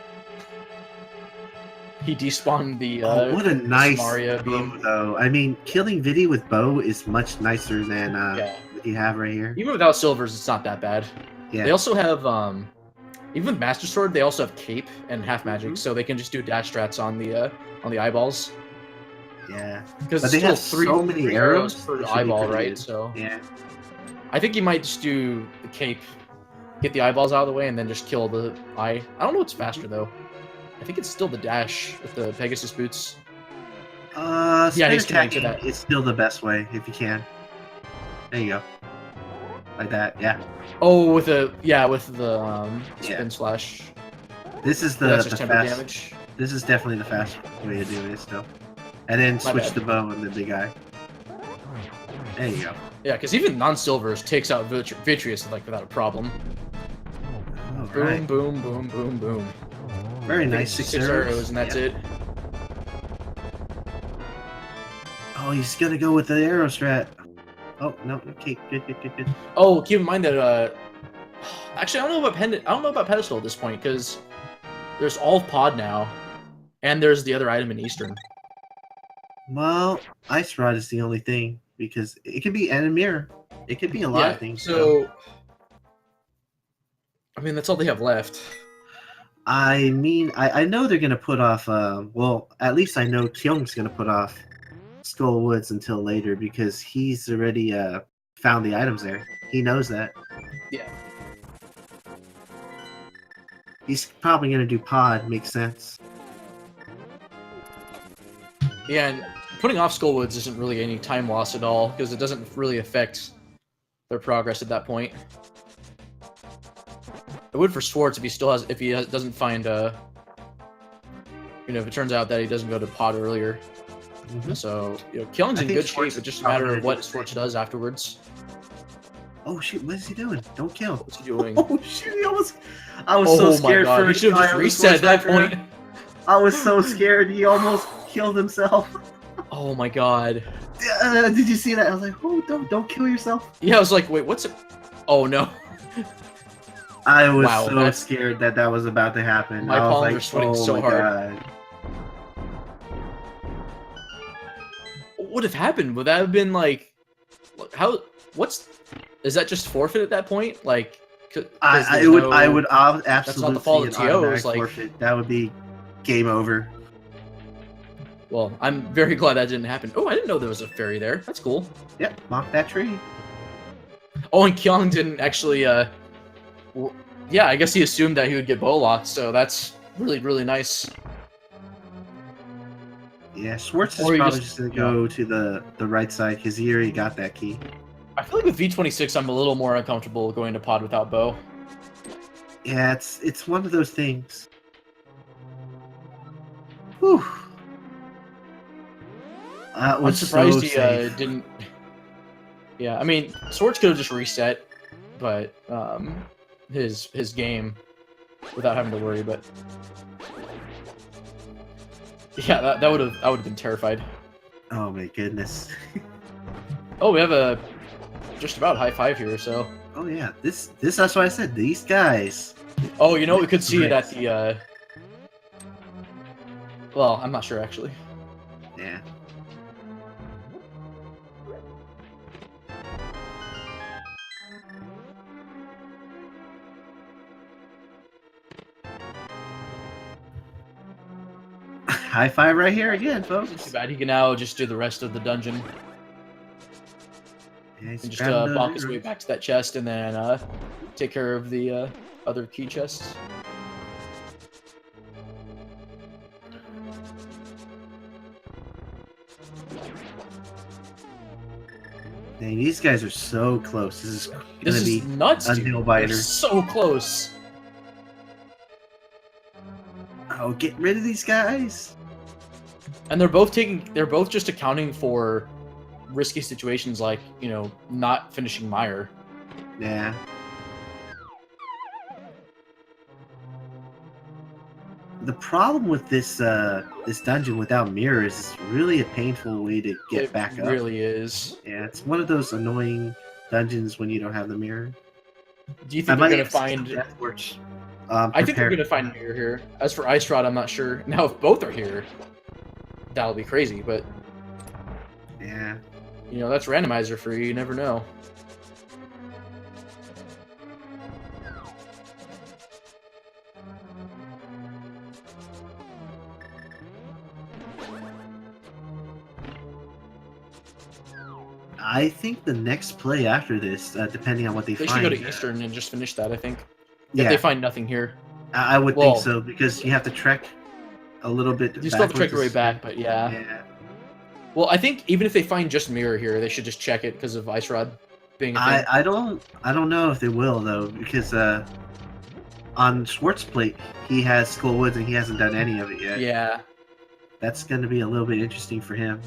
he despawned the What a nice Mario bow, beam. though. I mean, killing Viddy with bow is much nicer than Yeah. what you have right here. Even without silvers, it's not that bad. Yeah. They also have even with Master Sword, they also have cape and half magic, Mhm. so they can just do dash strats on the eyeballs. Yeah. Because But it's they still have three, so many three arrows, per it should be eyeball, pretty right? good. So Yeah. I think you might just do the cape, get the eyeballs out of the way, and then just kill the eye. I don't know what's faster though. I think it's still the dash with the Pegasus boots. Yeah, Yeah, he's committing attacking to that. is still the best way if you can. There you go. Like that, yeah. Oh, with the Yeah. spin slash. This is That's the just temper fast. damage. This is definitely the fast way to do it still. And then My switch bad. the bow and the big guy. There you go. Yeah, because even non-silvers takes out Vitreous like without a problem. All Boom, right. boom, boom, boom, boom. Very I think nice. it's 6 arrows, and that's Yep. it. Oh, he's gonna go with the arrow strat. Oh no. Okay. Good. Oh, keep in mind that actually I don't know about pedestal at this point because there's all of pod now, and there's the other item in Eastern. Well, ice rod is the only thing because it could be and a mirror. It could be a lot of things. So I mean that's all they have left. I mean, I know they're gonna put off. Well, at least I know Kyung's gonna put off Skull Woods until later because he's already found the items there. He knows that. Yeah. He's probably gonna do pod. Makes sense. Yeah, and putting off Skullwoods isn't really any time loss at all because it doesn't really affect their progress at that point. It would for Schwartz if he doesn't find if it turns out that he doesn't go to pod earlier. So Kyung's in good shape. It's just a matter of what Schwartz does afterwards. Oh shoot! What is he doing? Don't kill. What's he doing? Oh shoot! I was so scared. My God. He should have just reset at that point. I was so scared. He almost killed himself. Oh my God. Did you see that? I was like, oh, don't kill yourself. Yeah, I was like, wait, what's it? Oh no. I was scared that was about to happen. My palms are sweating so hard. God. What would have happened? Would that have been like, is that just forfeit at that point? Like, I would absolutely. That's not the fault of TOs. Like, forfeit. That would be game over. Well, I'm very glad that didn't happen. Oh, I didn't know there was a fairy there. That's cool. Yep, mock that tree. Oh, and Kyung didn't actually. Yeah, I guess he assumed that he would get bow locked, so that's really, really nice. Yeah, Schwartz is probably just gonna go to the right side because he already got that key. I feel like with V26, I'm a little more uncomfortable going to pod without bow. Yeah, it's one of those things. Whew. That was I'm surprised so he safe. didn't. Yeah, I mean, Swords could have just reset, but his game without having to worry. But yeah, I would have been terrified. Oh my goodness. Oh, we have a just about high five here. So. Oh yeah, this that's why I said these guys. Oh, we could see it at the. Well, I'm not sure actually. Yeah. High five right here again, folks. Too bad he can now just do the rest of the dungeon. Yeah, And just bonk his way back to that chest and then take care of the other key chests. Dang, these guys are so close. This is This gonna be is nuts, a dude. nail biter. They're so close. Oh, get rid of these guys. And they're both just accounting for risky situations like, not finishing Meyer. Yeah. The problem with this this dungeon without mirrors is really a painful way to get back up. It really is. Yeah, it's one of those annoying dungeons when you don't have the mirror. Do you think we're gonna find? I think we're gonna find Mirror here. As for Ice Rod, I'm not sure. Now, if both are here, that'll be crazy. But yeah, that's randomizer for you. You never know. I think the next play after this, depending on what they They find, should go to Eastern and just finish that. I think. Yeah. If they find nothing here. I would think so because you have to trek a little bit. You still have to trek your way back, but yeah. Yeah. Well, I think even if they find just Mirror here, they should just check it because of Ice Rod being a thing. I don't know if they will though because on Schwartz plate he has Skull Woods and he hasn't done any of it yet. Yeah. That's going to be a little bit interesting for him.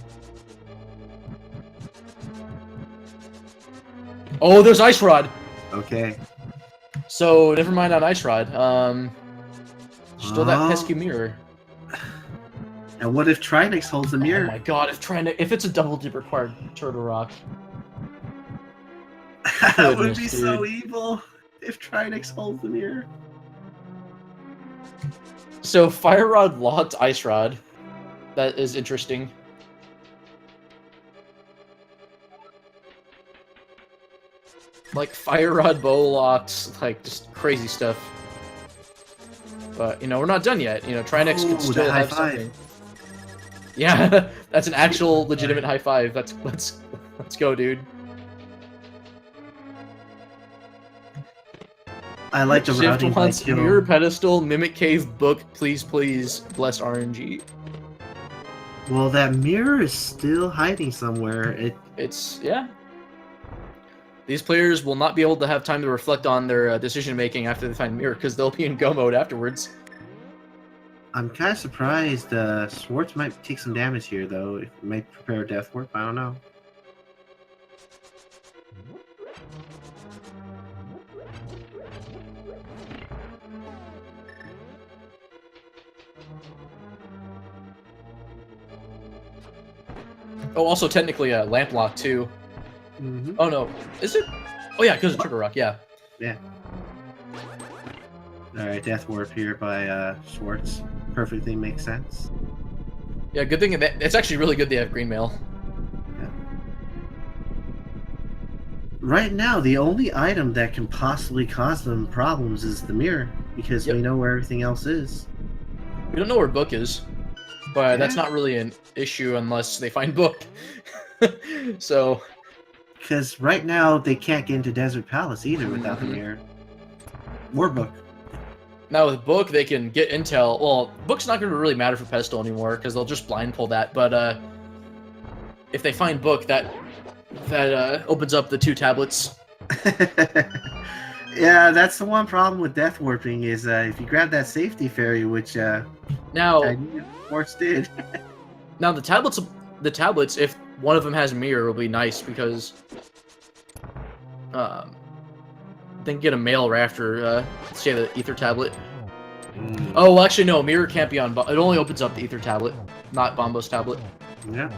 Oh, there's Ice Rod. Okay. So never mind on Ice Rod. Still that pesky mirror. And what if Trinix holds the mirror? Oh my god, if it's a double dip required Turtle Rock. That would be so evil if Trinix holds the mirror. So Fire Rod locked Ice Rod. That is interesting. Like Fire Rod bow locks, like just crazy stuff. But you know, we're not done yet. You know, Trinix could still have something. Yeah, that's an actual legitimate high five. Let's go, dude. I like the Shift routing wants by mirror pedestal, mimic cave, book, please, blessed RNG. Well, that mirror is still hiding somewhere. It's yeah. These players will not be able to have time to reflect on their decision making after they find mirror because they'll be in go mode afterwards. I'm kind of surprised. Schwarz might take some damage here, though. It might prepare a death warp. I don't know. Oh, also technically a lamp lock too. Mm-hmm. Oh no, is it? Oh yeah, because of Trigger Rock. Yeah. Yeah. All right, death warp here by Schwarz. Perfectly makes sense. Yeah, good thing that it's actually really good they have green mail. Yeah. Right now, the only item that can possibly cause them problems is the mirror, because we know where everything else is. We don't know where book is, but that's not really an issue unless they find book. So. Because right now they can't get into Desert Palace either without the mirror. Or book. Now with book, they can get intel. Well, book's not going to really matter for Pestle anymore because they'll just blind pull that. But if they find book, that opens up the 2 tablets. Yeah, that's the one problem with death warping is if you grab that safety fairy, which now Schwarz did. Now the tablets, if one of them has mirror, will be nice because they can get a mail right after say the ether tablet. Oh, well, actually no, mirror can't be on. It only opens up the ether tablet, not Bombo's tablet. Yeah.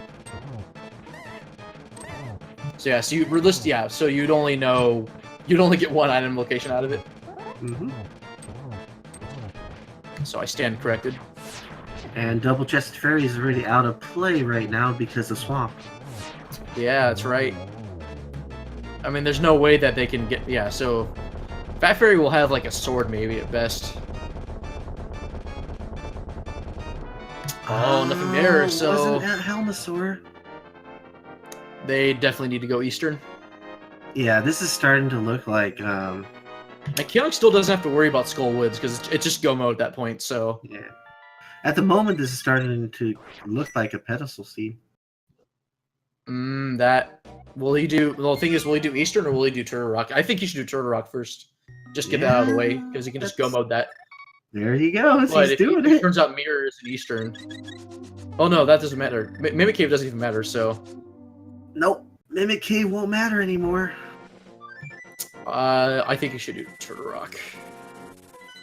So yeah, so you'd only get 1 item location out of it. Mm-hmm. So I stand corrected. And double chested fairy is already out of play right now because of swamp. Yeah, that's right. I mean, there's no way that they can get... Yeah, so... Fat Fairy will have, like, a sword, maybe, at best. Oh, nothing there, so... Wasn't that Helmasaur? They definitely need to go Eastern. Yeah, this is starting to look like... And Kyong still doesn't have to worry about Skull Woods, because it's just go mode at that point, so... Yeah. At the moment, this is starting to look like a pedestal seed. Will he do... Well, the thing is, will he do Eastern or will he do Turtle Rock? I think he should do Turtle Rock first. Just get that out of the way, because he can just go mode that. There he goes. But he's doing it. It turns out Mirror is an Eastern. Oh no, that doesn't matter. Mimic Cave doesn't even matter, so... Nope. Mimic Cave won't matter anymore. I think he should do Turtle Rock.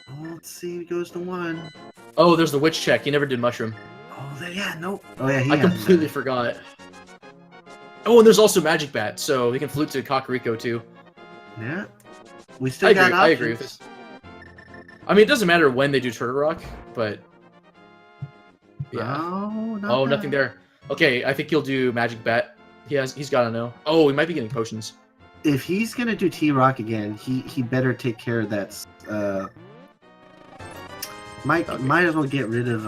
Oh, let's see. He goes to 1. Oh, there's the Witch check. He never did Mushroom. Oh, yeah, nope. Oh, yeah, I completely forgot. Oh, and there's also Magic Bat, so he can flute to Kakariko too. Yeah. We still got options. I agree with this. I mean, it doesn't matter when they do Turtle Rock, but... Yeah. Oh, nothing there. Okay, I think he'll do Magic Bat. He's got to know. Oh, he might be getting potions. If he's going to do T-Rock again, he better take care of that... Might as well get rid of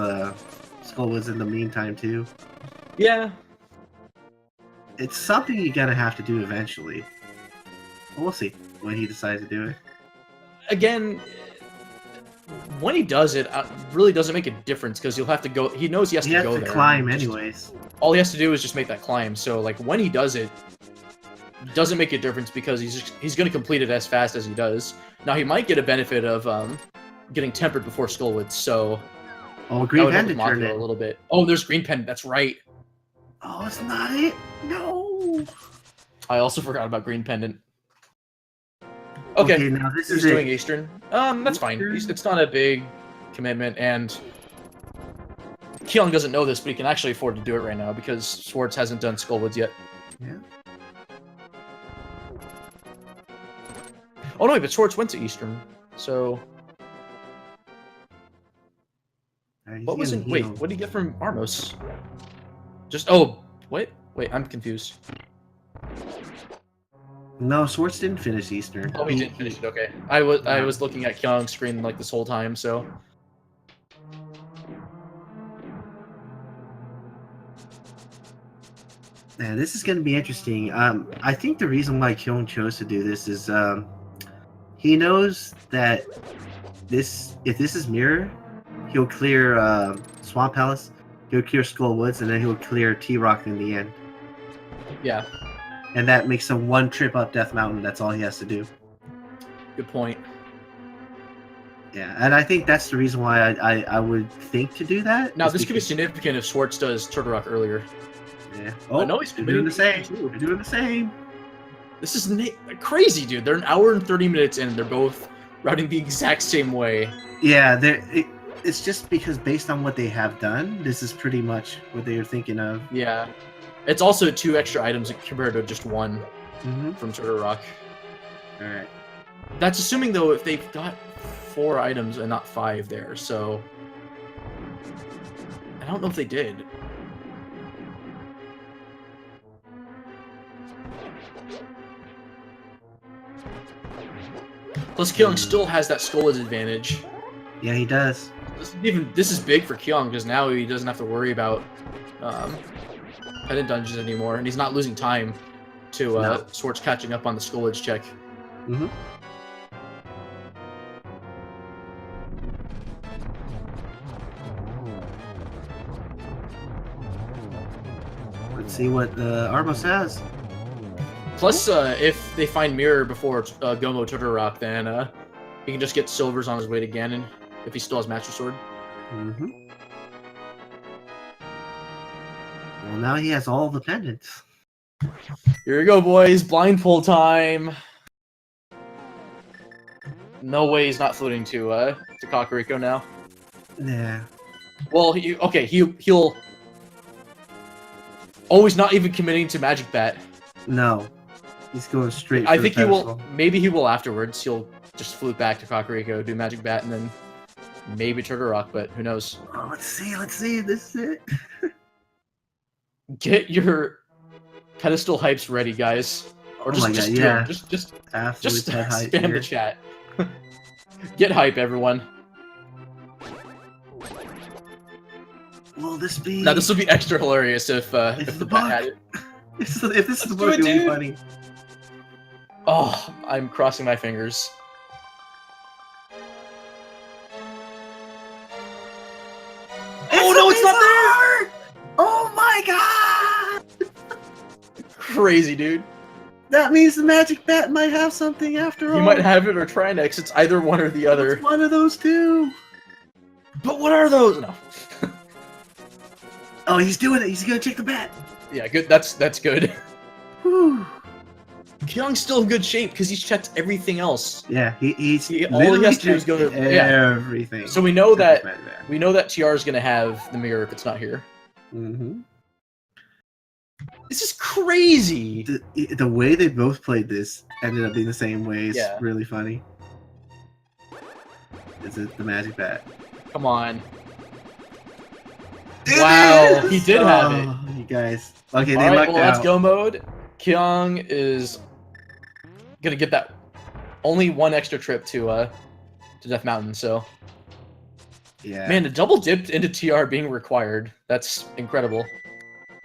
Skullwoods in the meantime, too. Yeah. It's something you're going to have to do eventually. We'll see when he decides to do it. Again, when he does it, really doesn't make a difference because you'll have to go. He knows he has to go there. He has to climb anyways. All he has to do is just make that climb. So, like, when he does it, doesn't make a difference because he's going to complete it as fast as he does. Now, he might get a benefit of getting tempered before Skullwoods, so Oh, That green would help pendant with turned Mothra a in. little bit. Oh, there's green pendant. That's right. Oh, it's not it. No. I also forgot about green pendant. Okay, now this he's is doing it. Eastern. That's fine. Eastern? It's not a big commitment, and Kyong doesn't know this, but he can actually afford to do it right now because Swartz hasn't done Skullwoods yet. Yeah. Oh no, wait, but Swartz went to Eastern, so what was it? Wait, what did he get from Armos? Just what? Wait, I'm confused. No, Swartz didn't finish Eastern. Oh, he didn't finish it. Okay, I was looking at Kyong's screen like this whole time, so. Yeah, this is going to be interesting. I think the reason why Kyong chose to do this is he knows that if this is Mirror, he'll clear Swamp Palace, he'll clear Skull Woods, and then he'll clear T-Rock in the end. Yeah. And that makes him one trip up Death Mountain. That's all he has to do. Good point. Yeah, and I think that's the reason why I would think to do that. Now, this could be significant if Swartz does Turtle Rock earlier. Yeah. Oh, no, he's doing the same. They're doing the same. This is crazy, dude. They're an hour and 30 minutes in. They're both routing the exact same way. Yeah, it's just because based on what they have done, this is pretty much what they are thinking of. Yeah. It's also 2 extra items compared to just 1 from Turtle Rock. All right. That's assuming, though, if they've got 4 items and not 5 there, so... I don't know if they did. Plus, Kyong still has that Skullwoods advantage. Yeah, he does. This is big for Kyong, because now he doesn't have to worry about Pendant Dungeons anymore, and he's not losing time to Swartz catching up on the Skullwoods check. Let's see what Armos has. Plus, if they find Mirror before Gomo Turtle Rock, then he can just get Silvers on his way to Ganon, if he still has Master Sword. Well, now he has all the pendants. Here we go, boys. Blindfold time. No way he's not floating to Kakariko now. Yeah. Well, he'll... Oh, he's not even committing to Magic Bat. No. He's going straight I think he will... Maybe he will afterwards. He'll just flute back to Kakariko, do Magic Bat, and then maybe Turtle Rock, but who knows. Oh, let's see. This is it. Get your pedestal hypes ready, guys. Or just spam the chat. Get hype, everyone. Will this be? Now this will be extra hilarious if the bat had it. If this is the book, it'll be funny. Oh, I'm crossing my fingers. Oh no, it's not there! Oh my god! Crazy, dude. That means the Magic Bat might have something after all. He might have it or Trinex. It's either one or the other. It's one of those two. But what are those? No. Oh, he's doing it. He's gonna check the bat. Yeah, good. That's good. Whew. Kyong's still in good shape because he's checked everything else. Yeah, all he has to do is go to everything. So we know that TR is gonna have the mirror if it's not here. This is crazy. The way they both played this ended up being the same way. It's really funny. Is it the Magic Bat? Come on. Wow, he did have it. You guys. Okay, they lucked out. Let's go mode. Kyong is gonna get that only 1 extra trip to Death Mountain, so. Yeah. Man, the double dip into TR being required. That's incredible.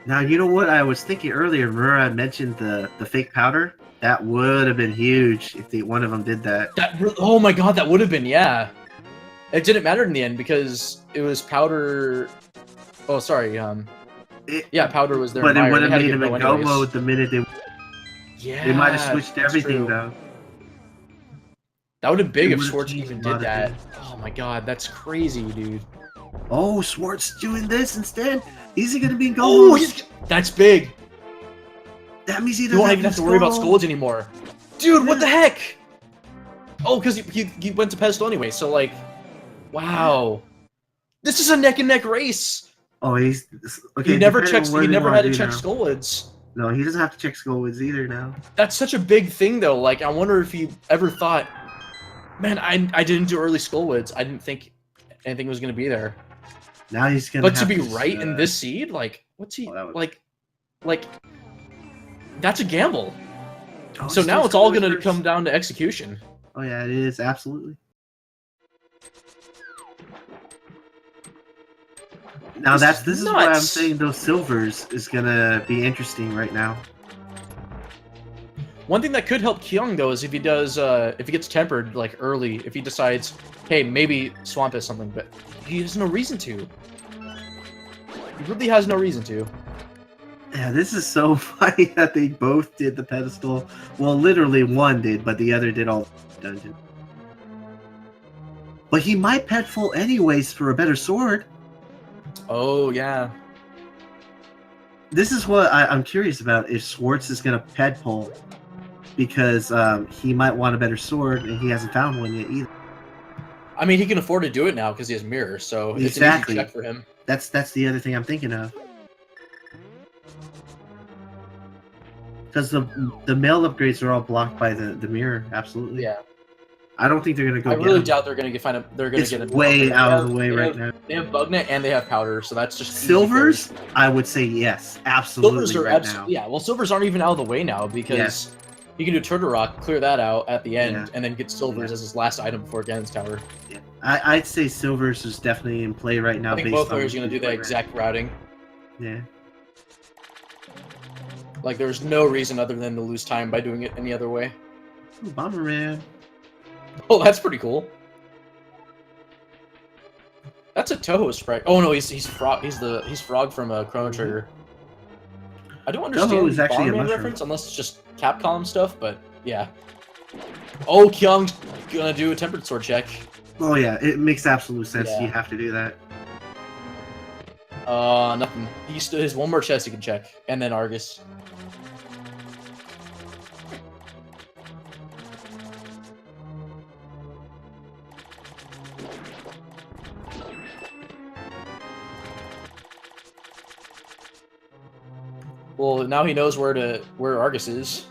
Now, you know what I was thinking earlier? Remember I mentioned the fake powder? That would have been huge if one of them did that. Oh my god, that would have been, yeah. It didn't matter in the end because it was powder... Oh, sorry, yeah, powder was there. But it would have made him in go mode the minute they... Yeah, they might have switched everything, though. That would have been big if Schwartz even did that. Oh my god, that's crazy, dude. Oh, Schwartz doing this instead. Is he gonna be in Oh, gold? that's big. That means he You doesn't won't even have to worry about skull. scolds anymore. Dude, what the heck? Oh, because he went to pedestal anyway, so like, wow. This is a neck and neck race. Oh, he's okay. He never depending on checks. what He they never wanna had to do check now. scolds. No, he doesn't have to check scolds either now. That's such a big thing, though. Like, I wonder if he ever thought, man, I didn't do early scolds. I didn't think anything was gonna be there. Now he's gonna. But to have be right in this seed, like, what's he like? That's a gamble. Oh, So now still it's all Silver's gonna first. come down to execution. Oh yeah, it is absolutely. Now this is why I'm nuts. saying those silvers is gonna be interesting right now. One thing that could help Kyong though is if he does, if he gets tempered like early, if he decides, hey, maybe Swamp is something, but he has no reason to. He really has no reason to. Yeah, this is so funny that they both did the pedestal. Well, literally one did, but the other did all the dungeon. But he might pet full anyways for a better sword. Oh yeah. This is what I'm curious about, if Schwartz is going to ped pull. Because he might want a better sword, and he hasn't found one yet either. I mean, he can afford to do it now because he has mirror, so Exactly. it's an easy check for him. That's the other thing I'm thinking of. Because the male upgrades are all blocked by the mirror, absolutely. Yeah. I don't think they're gonna go. I really down. doubt they're gonna get find a. They're gonna It's get a way out of the way right now. They have Bugnet and they have Powder, so that's just easy Silvers, for us. I would say yes, absolutely. Silvers are right now. yeah. Well, silvers aren't even out of the way now because you can do Turtle Rock, clear that out at the end, and then get silvers as his last item before Ganon's Tower. Yeah. I'd say silvers is definitely in play right now. I think both players are gonna do that exact routing. Yeah. Like, there's no reason other than to lose time by doing it any other way. Ooh, Bomberman. Oh, that's pretty cool. That's a Toho sprite. Oh no, he's Frog. He's Frog from Chrono Trigger. I don't understand Toho is the actually a Bomberman mushroom. reference unless it's just Capcom stuff, but yeah. Oh, Kyung's gonna do a tempered sword check. Oh yeah, it makes absolute sense. Yeah. You have to do that. Nothing. He still has one more chest he can check, and then Argus. Well, now he knows where Argus is.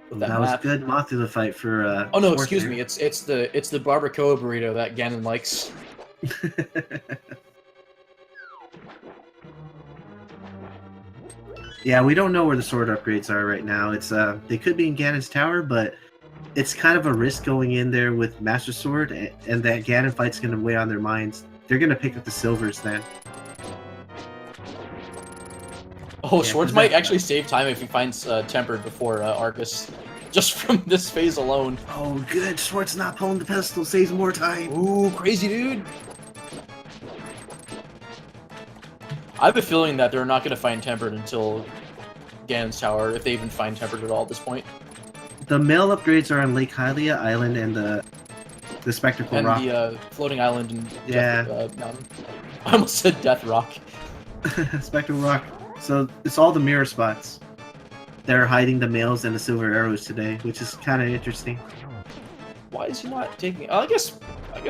With That was a good Mothula fight for. Oh no, Schwartz excuse there. me. It's the barbacoa burrito that Ganon likes. Yeah, we don't know where the sword upgrades are right now. It's they could be in Ganon's tower, but it's kind of a risk going in there with Master Sword, and that Ganon fight's going to weigh on their minds. They're going to pick up the silvers then. Oh, Yeah, Schwartz 'cause might that- actually save time if he finds tempered before Argus, just from this phase alone. Oh, good. Schwartz not pulling the pedestal saves more time. Ooh, crazy dude. I have a feeling that they're not going to find tempered until Ganon's Tower, if they even find tempered at all at this point. The male upgrades are on Lake Hylia Island and the Spectacle And Rock. the floating island and Yeah. Mountain. I almost said Death Rock. Spectacle Rock. So it's all the mirror spots. They're hiding the males and the silver arrows today, which is kind of interesting. Why is he not taking? I guess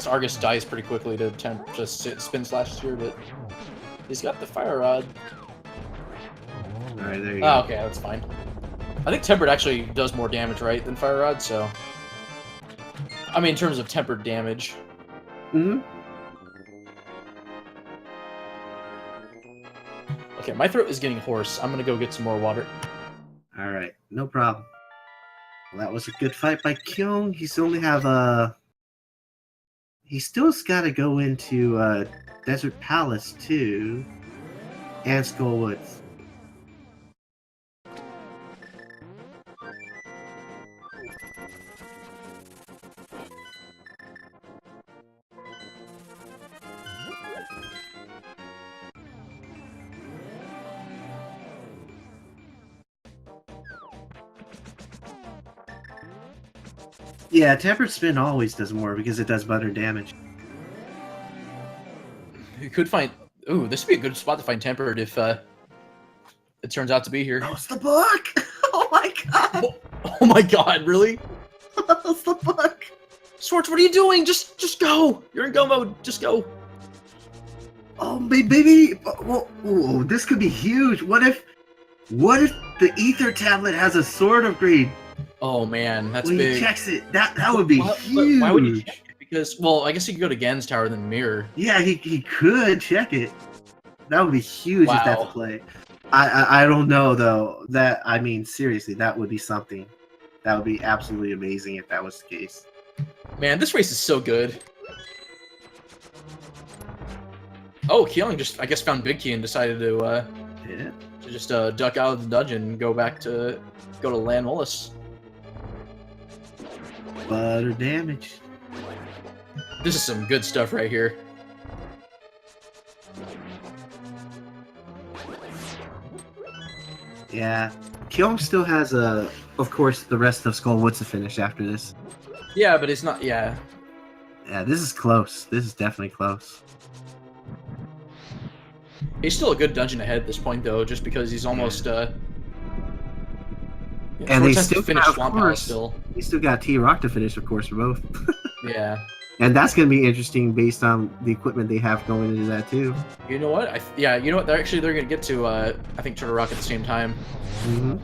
Argus dies pretty quickly to just spin slash here, but he's got the fire rod. All right, there you Oh, go. okay, that's fine. I think tempered actually does more damage, right, than fire rod. So, I mean, in terms of tempered damage. Mm-hmm. Okay, my throat is getting hoarse. I'm gonna go get some more water. All right, no problem. Well, that was a good fight by Kyong. He's only have he still's got to go into Desert Palace too, and Skull Woods. Yeah, Tempered Spin always does more because it does better damage. You could find. Ooh, this would be a good spot to find Tempered if it turns out to be here. Oh, it's the book! Oh my god! Oh my god, really? It's the book! Schwarz, what are you doing? Just go! You're in go mode. Just go. Oh, baby! Whoa, this could be huge. What if the ether tablet has a sword upgrade? Oh man, that's when big. he checks it, that would be huge. Why would he check it? Because, well, I guess he could go to Ganon's tower then mirror. Yeah, he could check it. That would be huge if that's a play. I don't know though. I mean, seriously, that would be something. That would be absolutely amazing if that was the case. Man, this race is so good. Oh, Kyong just, I guess, found Big Key and decided to just duck out of the dungeon and go to Land Mullis. Butter damage. This is some good stuff right here. Yeah, Kyong still has of course, the rest of Skullwood to finish after this. Yeah, but it's not. Yeah. Yeah, this is close. This is definitely close. He's still a good dungeon ahead at this point, though, just because he's almost. And they still finish Swamp Palace still. They still got T-Rock to finish, of course, for both. Yeah. And that's going to be interesting based on the equipment they have going into that too. You know what? Yeah, you know what? They're going to get to, I think, Turtle Rock at the same time. Mm-hmm.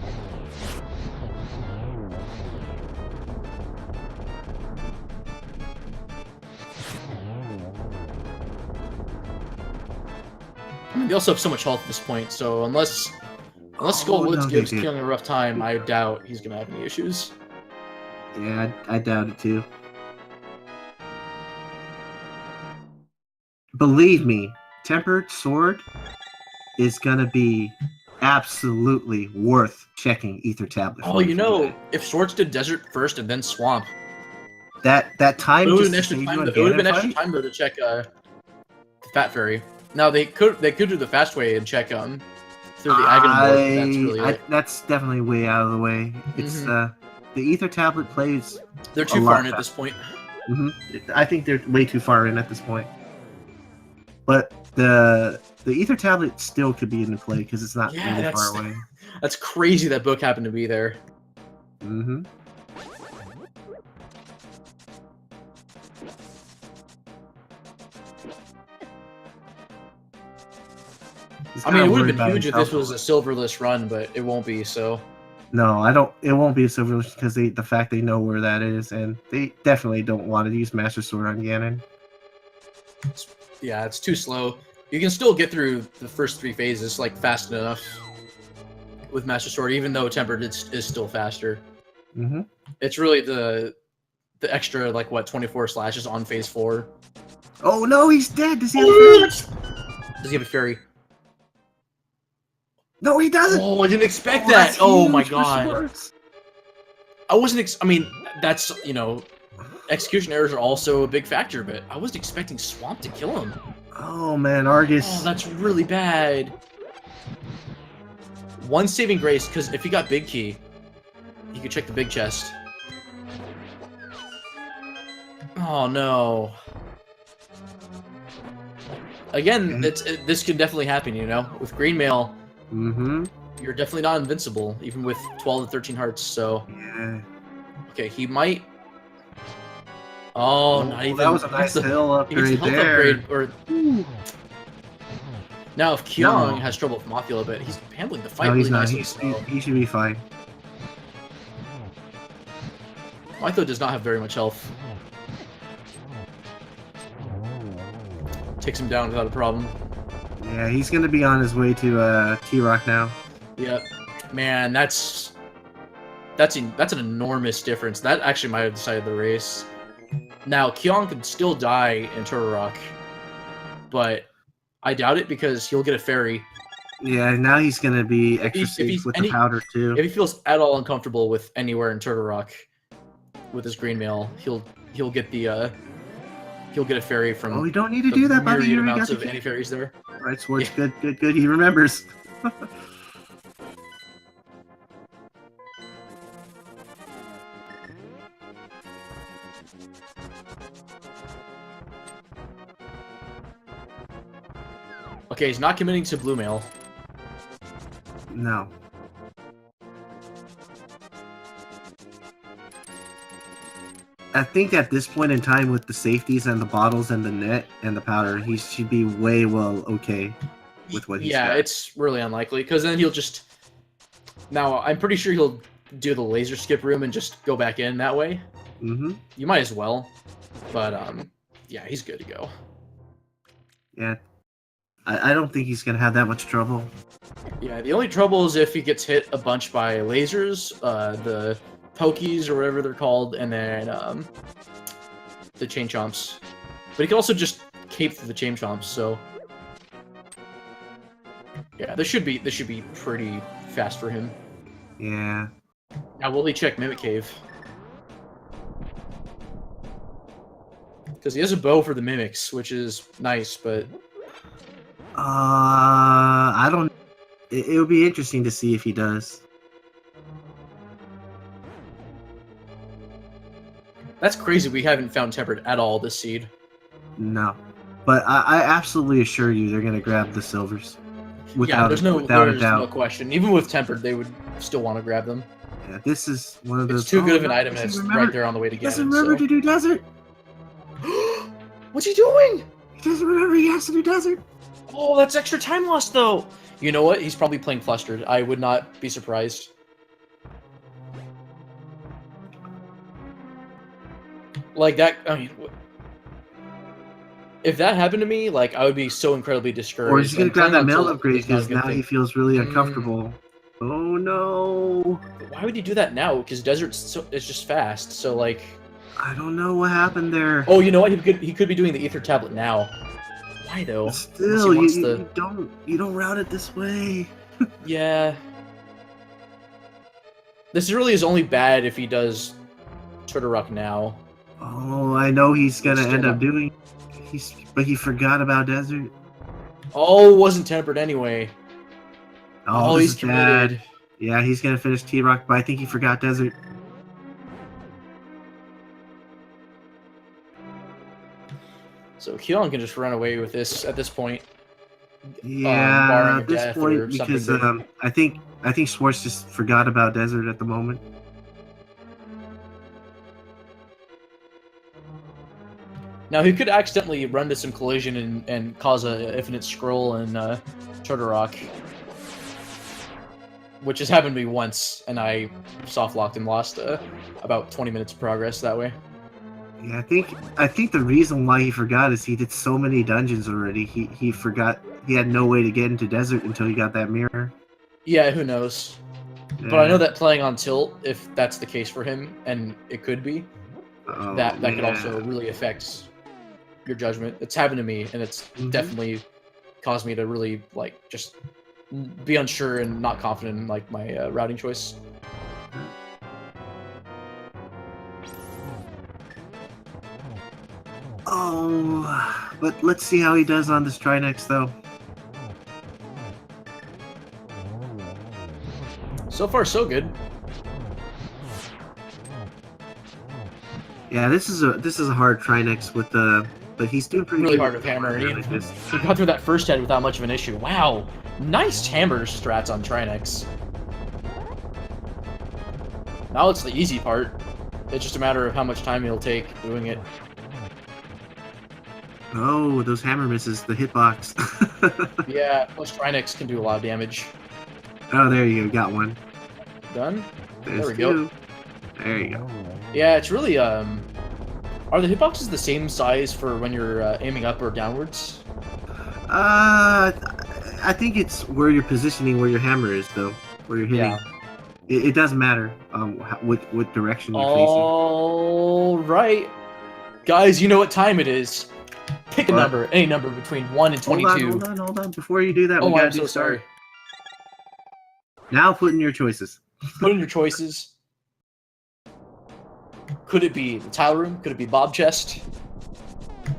I mean, they also have so much health at this point, so unless Skullwoods gives Kyong a rough time, I doubt he's going to have any issues. Yeah, I doubt it too. Believe me, Tempered Sword is gonna be absolutely worth checking Ether Tablet. Oh, you know, if Swords did Desert first and then Swamp, that time it would have been extra time though to check the Fat Fairy. Now they could do the fast way and check through the Aghanim. That's definitely way out of the way. It's the Ether Tablet plays. They're too far in at this point. I think they're way too far in at this point. But the Ether Tablet still could be in play because it's not really far away. That's crazy that book happened to be there. Mm-hmm. I mean, it would have been huge if this was a silverless run, but it won't be, so... No, it won't be a silverless because the fact they know where that is, and they definitely don't want to use Master Sword on Ganon. Yeah, it's too slow. You can still get through the first 3 phases, like, fast enough with Master Sword, even though Tempered is still faster. Mm-hmm. It's really the extra, like, 24 slashes on phase 4. Oh no, he's dead! Does he have a fairy? Does he have a fairy? No, he doesn't! Oh, I didn't expect that! Oh my god. I wasn't I mean, that's, you know, execution errors are also a big factor, but I wasn't expecting Swamp to kill him. Oh man, Argus. Oh, that's really bad. One saving grace, because if he got Big Key, he could check the big chest. Oh no. Again, this could definitely happen, you know? With Green Mail, you're definitely not invincible, even with 12 to 13 hearts, so... Yeah. Okay, he might... Oh, not even... That was a nice hill upgrade there. Now, if Kyong has trouble with Mothula, but he's handling the fight really nicely, so... He should be fine. Mothula does not have very much health. Takes him down without a problem. Yeah, he's gonna be on his way to T-Rock now. Yep. Man, that's an enormous difference. That actually might have decided the race. Now, Kyong could still die in Turtle Rock, but I doubt it because he'll get a fairy. Yeah, now he's gonna be extra safe with the powder too. If he feels at all uncomfortable with anywhere in Turtle Rock with his green mail, he'll get the he'll get a fairy from. Oh, we don't need to do that, buddy. You amounts of any fairies there. Right, Swartz. Yeah. Good. He remembers. Okay, he's not committing to blue mail. No. I think at this point in time, with the safeties and the bottles and the net and the powder, he should be way well okay with what he's got. It's really unlikely, because then he'll just... Now, I'm pretty sure he'll do the laser skip room and just go back in that way. Mm-hmm. You might as well. But, yeah, he's good to go. Yeah. I don't think he's going to have that much trouble. Yeah, the only trouble is if he gets hit a bunch by lasers, the pokies or whatever they're called, and then the chain chomps. But he can also just cape through the chain chomps, so yeah, this should be pretty fast for him. Yeah. Now will he check Mimic Cave? Because he has a bow for the mimics, which is nice, but I don't. It would be interesting to see if he does. That's crazy. We haven't found Tempered at all this seed. No, but I absolutely assure you they're gonna grab the silvers. Without there's a doubt. No question. Even with Tempered, they would still want to grab them. Yeah, this is one of those. It's too good of an item, and it's right there on the way to Ganon. Doesn't remember to do desert. What's he doing? He doesn't remember he has to do desert. Oh, that's extra time lost, though. You know what? He's probably playing flustered. I would not be surprised. Like that. I mean, if that happened to me, like I would be so incredibly discouraged. Or he's gonna grab that mail upgrade because now he feels really uncomfortable. Oh no! Why would he do that now? Because desert's it's just fast. So like, I don't know what happened there. Oh, you know what? He could be doing the ether tablet now. Why though? Still, you don't route it this way. Yeah. This really is only bad if he does Turtle now. Oh, I know he's gonna end up doing. But he forgot about desert. Oh, wasn't Tempered anyway. Oh, he's committed. Bad. Yeah, he's gonna finish T-Rock, but I think he forgot desert. So Kyong can just run away with this at this point. Yeah, at this point, because I think Schwartz just forgot about desert at the moment. Now he could accidentally run to some collision and cause a infinite scroll and Turtle Rock, which has happened to me once, and I soft locked and lost about 20 minutes of progress that way. Yeah, I think the reason why he forgot is he did so many dungeons already. He forgot he had no way to get into desert until he got that mirror. Yeah, who knows? Yeah. But I know that playing on tilt, if that's the case for him, and it could be, that could also really affect your judgment. It's happened to me, and it's definitely caused me to really just be unsure and not confident in my routing choice. Oh, but let's see how he does on this Trinex, though. So far, so good. Yeah, this is a hard Trinex with the, but he's doing pretty really good. Hard with hammer. He got through that first head without much of an issue. Wow, nice hammer strats on Trinex. Now it's the easy part. It's just a matter of how much time he'll take doing it. Oh, those hammer misses, the hitbox. Yeah, plus Trinex can do a lot of damage. Oh, there you go, got one. Done? There's there we two. go. There you go. Yeah, it's really, are the hitboxes the same size for when you're aiming up or downwards? I think it's where you're positioning where your hammer is, though. Where you're hitting. Yeah. It does matter what direction you're All right. Guys, you know what time it is. Pick a number, any number between 1 and 22. Hold on. Before you do that, we I'm gotta so sorry. Now put in your choices. Put in your choices. Could it be the tile room? Could it be Bob Chest?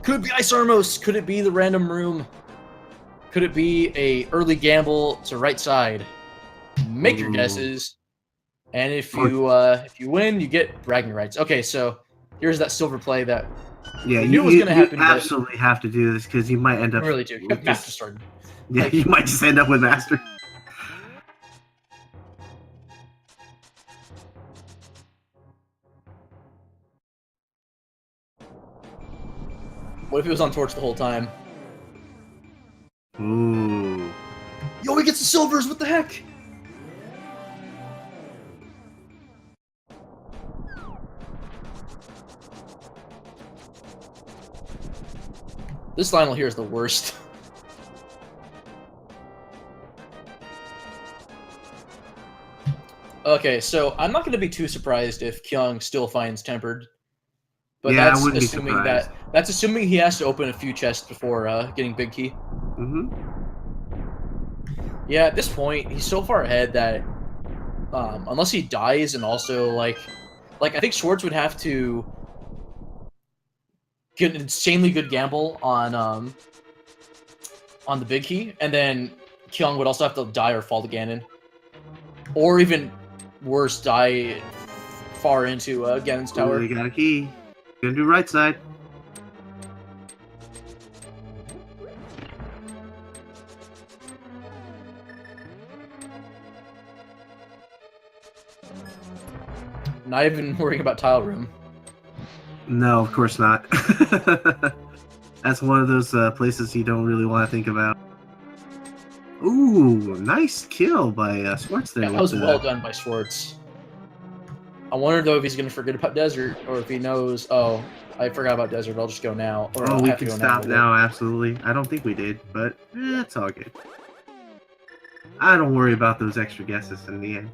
Could it be Ice Armos? Could it be the random room? Could it be a early gamble to right side? Make your guesses. And if you win, you get bragging rights. Okay, so here's that silver play that you knew was going to happen. You absolutely have to do this because you might end up. Really do. You have to start. Yeah, Like- you might just end up with Master. What if he was on torch the whole time? Ooh. Yo, he gets the silvers. What the heck? This Lionel here is the worst. Okay, so I'm not going to be too surprised if Kyong still finds tempered. But Yeah, I that's wouldn't be assuming surprised. that's assuming he has to open a few chests before getting big key. Mm-hmm. Yeah, at this point, he's so far ahead that unless he dies and also like I think Schwartz would have to get an insanely good gamble on the big key, and then Kyung would also have to die or fall to Ganon, or even worse, die far into Ganon's tower. Ooh, they got a key. Gonna do right side. Not even worrying about tile room. No, of course not. That's one of those places you don't really want to think about. Ooh, nice kill by Schwartz there. Yeah, that was well done by Schwartz. I wonder though if he's gonna forget about desert, or if he knows. Oh, I forgot about desert. I'll just go now. Or Oh, I'll we have to can go stop now, absolutely. I don't think we did, but it's all good. I don't worry about those extra guesses in the end.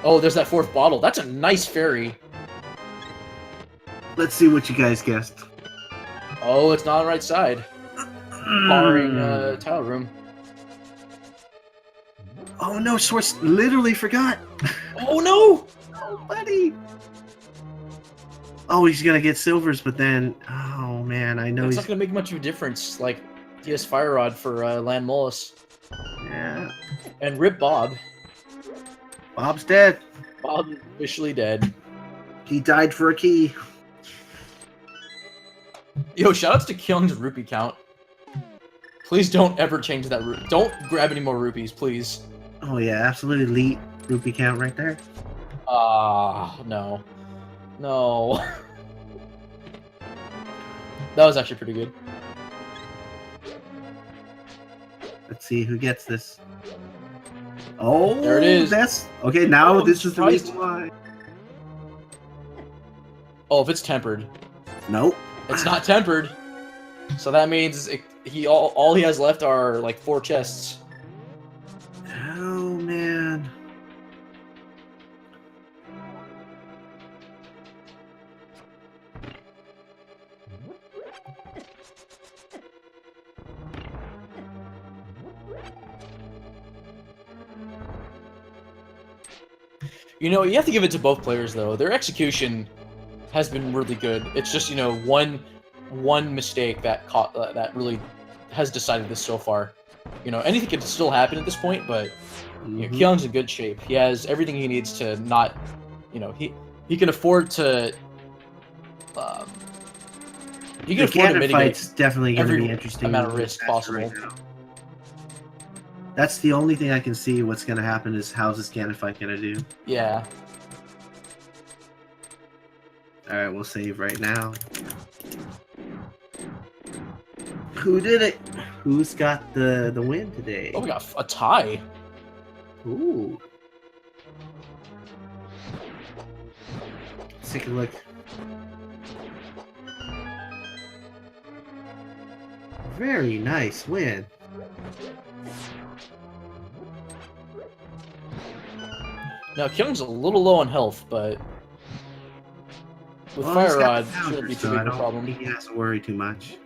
Oh, there's that fourth bottle. That's a nice fairy. Let's see what you guys guessed. Oh, it's not on the right side. Barring tile room. Oh no, Schwartz literally forgot. Oh no! Oh, buddy. Oh, he's gonna get silvers, but then, oh man, I know It's he's. not gonna make much of a difference. Like, he has Fire Rod for Land Mollis. Yeah, And Rip Bob. Bob's dead. Bob officially dead. He died for a key. Yo, shoutouts to Kyung's rupee count. Please don't ever change that rupee. Don't grab any more rupees, please. Oh yeah, absolute elite rupee count right there. No. No. That was actually pretty good. Let's see who gets this. Oh, There it is. That's okay. Now Oh, this is the surprised. reason why. Oh, if it's tempered. Nope. It's not tempered. So that means all he has left are like 4 chests. Oh man. You know, you have to give it to both players though. Their execution has been really good. It's just, you know, one mistake that that really has decided this so far. You know, anything could still happen at this point, but you know, Kyung's in good shape. He has everything he needs to not, you know, he can afford to he can The afford to Ganon mitigate fight's definitely going to every be interesting. amount of risk possible. Right now. That's the only thing I can see what's going to happen is how's this Ganon fight going to do. Yeah. Alright, we'll save right now. Who did it? Who's got the win today? Oh, we got a tie. Ooh. Let's take a look. Very nice win. Now, Kyung's a little low on health, but with Well, Fire he's got Rod, the counter, shouldn't be too so big I of a don't problem. think he has to worry too much.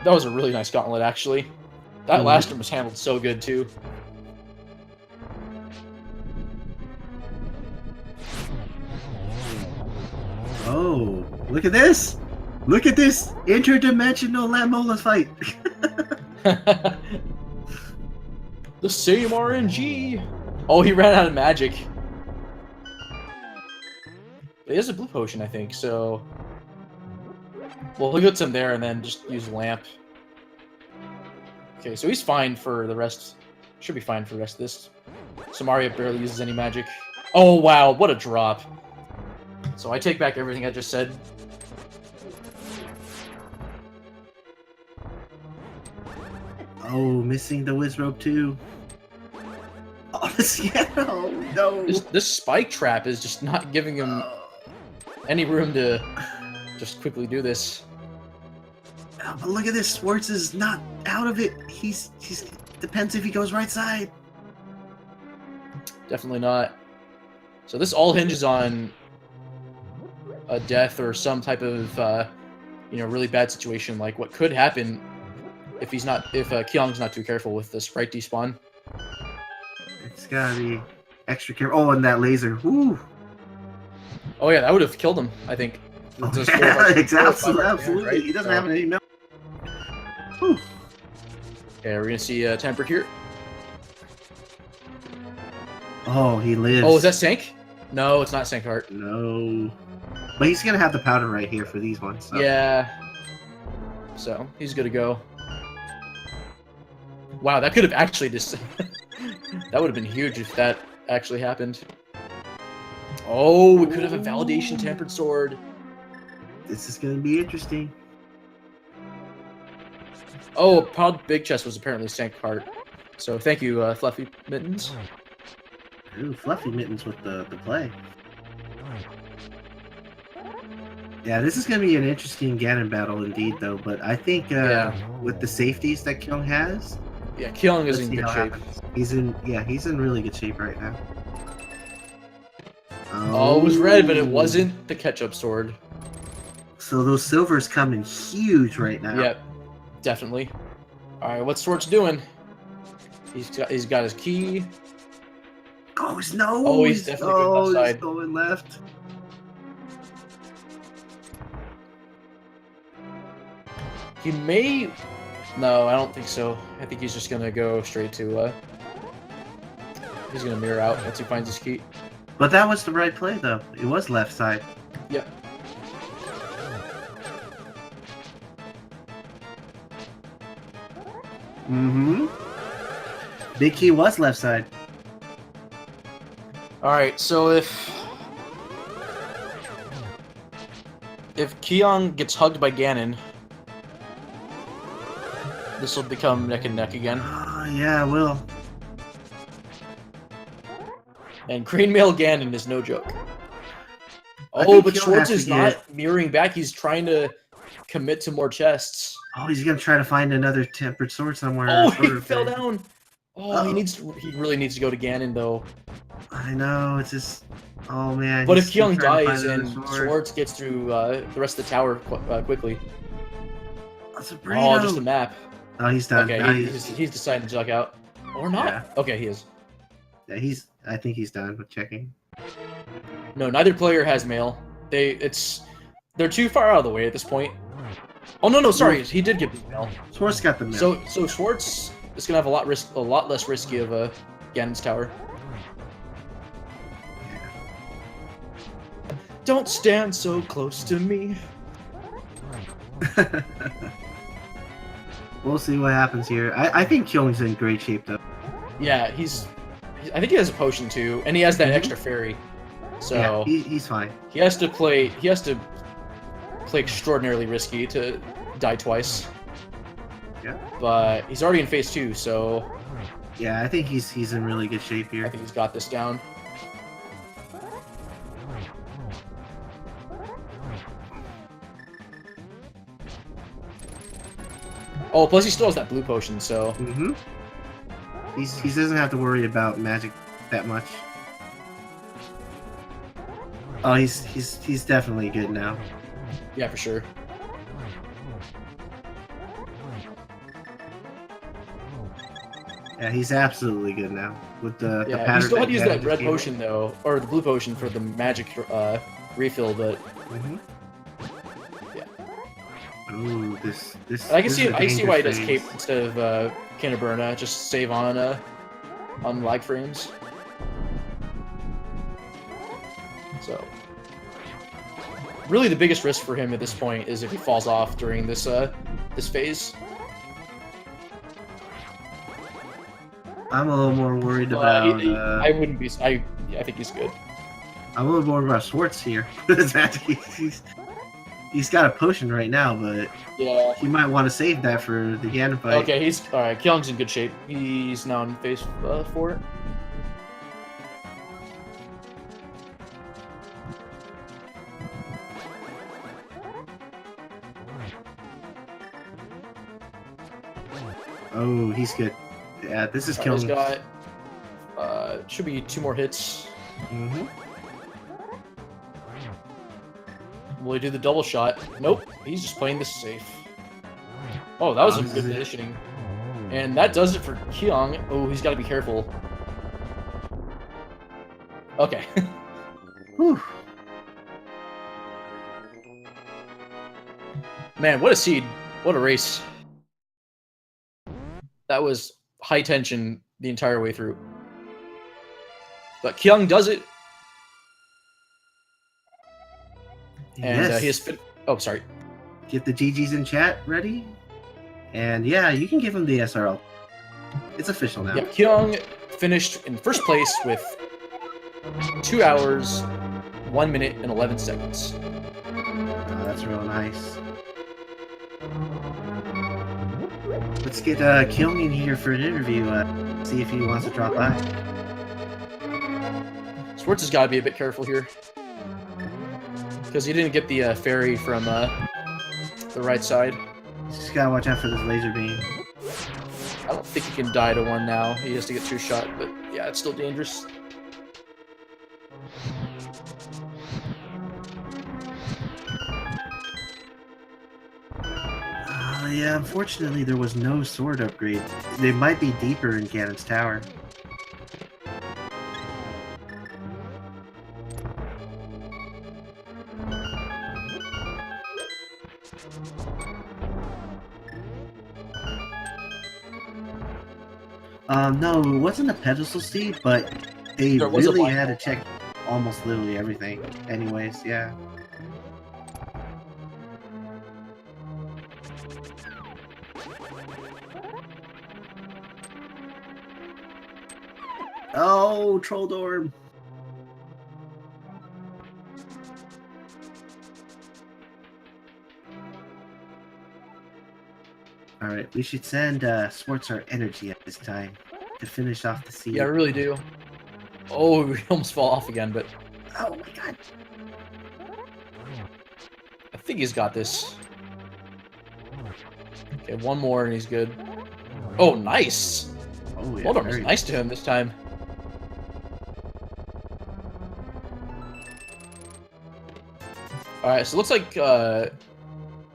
That was a really nice gauntlet, actually. That last one was handled so good, too. Oh. Look at this! Look at this interdimensional Lamola fight! The same RNG! Oh, he ran out of magic. He has a blue potion, I think, so... Well, he'll get some there and then just use lamp. Okay, so he's fine for the rest. Should be fine for the rest of this. So Mario barely uses any magic. Oh, wow, what a drop. So I take back everything I just said. Oh, missing the whiz rope too. Oh, oh no. This spike trap is just not giving him any room to just quickly do this. Oh, but look at this. Schwartz is not out of it. He's depends if he goes right side. Definitely not. So this all hinges on a death or some type of really bad situation, like what could happen if Kyong's not too careful with the sprite despawn. It's gotta be extra careful. Oh, and that laser. Woo! Oh yeah, that would have killed him, I think. Oh, yeah, exactly. Absolutely. Right? He doesn't have any milk. Whew. Okay, we're gonna see Temper here. Oh, he lives. Oh, is that Sank? No, it's not Sank Heart. No. But he's gonna have the powder right here for these ones. So. Yeah. So, he's good to go. Wow, that could have actually just... that would have been huge if that actually happened. Oh, we could have a Validation Tempered Sword. This is gonna be interesting. Oh, Proud Big Chest was apparently Sank Heart. So thank you, Fluffy Mittens. Ooh, Fluffy Mittens with the play. Yeah, this is going to be an interesting Ganon battle indeed, though. But I think with the safeties that Kyong has, yeah, Kyong is in good shape. Happens. He's in really good shape right now. Oh, it was red, but it wasn't the ketchup sword. So those silvers come in huge right now. Yep, definitely. All right, what's Swartz doing? He's got his key. Oh no! Oh, he's definitely going left side. He's going left. He may... No, I don't think so. I think he's just gonna go straight to... He's gonna mirror out once he finds his key. But that was the right play, though. It was left side. Yep. Mm-hmm. Big key was left side. Alright, so if Kyong gets hugged by Ganon, this will become neck and neck again. Oh, yeah, it will. And Green Male Ganon is no joke. Oh, but Schwartz is not mirroring back. He's trying to commit to more chests. Oh, he's gonna try to find another tempered sword somewhere. Oh, he fell down. Oh, he really needs to go to Ganon though. I know, it's just... Oh, man. But if Kyong dies and Schwartz gets through the rest of the tower quickly. That's a oh, just a map. Oh, he's done. Okay, he's decided to duck out. Or not. Yeah. Okay, he is. Yeah, I think he's done with checking. No, neither player has mail. They're too far out of the way at this point. Oh, no, sorry. He did get the mail. Schwartz got the mail. So Schwartz is going to have a lot less risky of a Ganon's tower. Don't stand so close to me. We'll see what happens here. I think Kyong's in great shape, though. Yeah, I think he has a potion, too. And he has that extra fairy. So yeah, he's fine. He has to play extraordinarily risky to die twice. Yeah. But he's already in phase 2, so... Yeah, I think he's in really good shape here. I think he's got this down. Oh, plus he still has that blue potion, so... Mm-hmm. He doesn't have to worry about magic that much. Oh, he's definitely good now. Yeah, for sure. Yeah, he's absolutely good now with the yeah, pattern. You still had to use that red potion though, or the blue potion for the magic refill, but Ooh, this. I can this see is a I see why he does dangerous cape phase. instead of Canterburna, just save on lag frames. So really the biggest risk for him at this point is if he falls off during this this phase. I'm a little more worried about. I wouldn't be. I think he's good. I'm a little more about Schwartz here. he's got a potion right now, but Yeah. he might want to save that for the Ganon fight. Okay, he's all right. Kyung's in good shape. He's now in phase 4. Oh, he's good. Yeah, this is He's killing. got should be 2 more hits. Mm-hmm. Will he do the double shot? Nope. He's just playing this safe. Oh, that was some this good is it. positioning. And that does it for Kyung. Oh, he's got to be careful. Okay. Whew. Man, what a seed. What a race. That was high tension the entire way through. But Kyung does it. And Yes. he has... Oh, sorry. Get the GGs in chat ready. And yeah, you can give him the SRL. It's official now. Yeah, Kyung finished in first place with 2 hours, 1 minute, and 11 seconds. Oh, that's real nice. Let's get Kyung in here for an interview. See if he wants to drop by. Schwartz has got to be a bit careful here. Because he didn't get the ferry from the right side. Just gotta watch out for this laser beam. I don't think he can die to 1 now. He has to get 2 shot, but yeah, it's still dangerous. Yeah, unfortunately there was no sword upgrade. They might be deeper in Ganon's tower. No, it wasn't a pedestal seed, but they There was a really blind had to hole. check almost literally everything. Anyways, yeah. Oh, Troll Dorm. Alright, we should send Schwartz our energy at this time to finish off the seed. Yeah, I really do. Oh, we almost fall off again, but Oh my god. I think he's got this. Okay, 1 more and he's good. Oh, nice! Oh yeah. Hold on, was very nice to him this time. Alright, so it looks like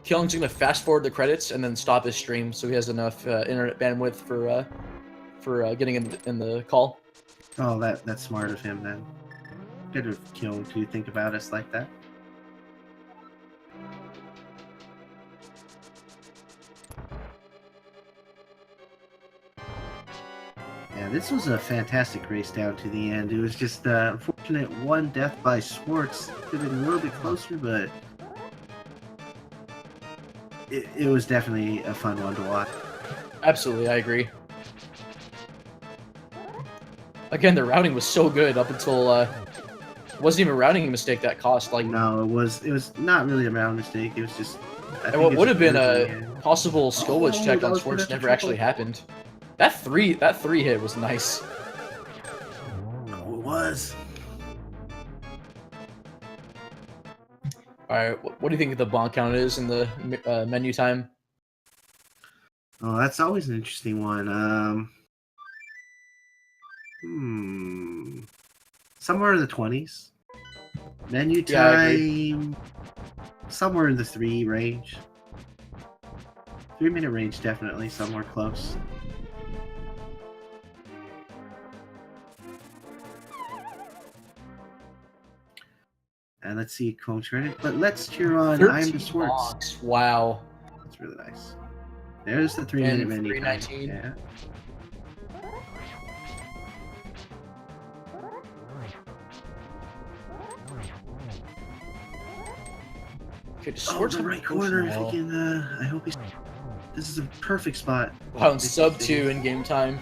Kyung's gonna fast forward the credits and then stop his stream so he has enough internet bandwidth for getting in the call. Oh, that's smart of him then. Good of Kyung to think about us like that. Yeah, this was a fantastic race down to the end. It was just unfortunate 1 death by Schwartz. Could have been a little bit closer, but it was definitely a fun one to watch. Absolutely, I agree. Again, the routing was so good up until it wasn't even a routing mistake that cost like. No, it was not really a round mistake. It was just. And what would have been a a possible skill glitch check that on was Schwartz good at the never actually triple. happened. That three hit was nice. No, it was. All right, what do you think the bonk count is in the menu time? Oh, that's always an interesting one. Somewhere in the 20s. Menu Yeah, I agree. time, somewhere in the 3 range. 3-minute range, definitely somewhere close. And let's see Combs credit, but let's cheer on I'm the 13 Schwartz. bonks. Wow. That's really nice. There's the 3-minute And menu. 319. Yeah. Okay, does Oh, Swartz the have a right potion corner. If now? he can, I hope he's. This is a perfect spot. Wow, and sub 2 in game time.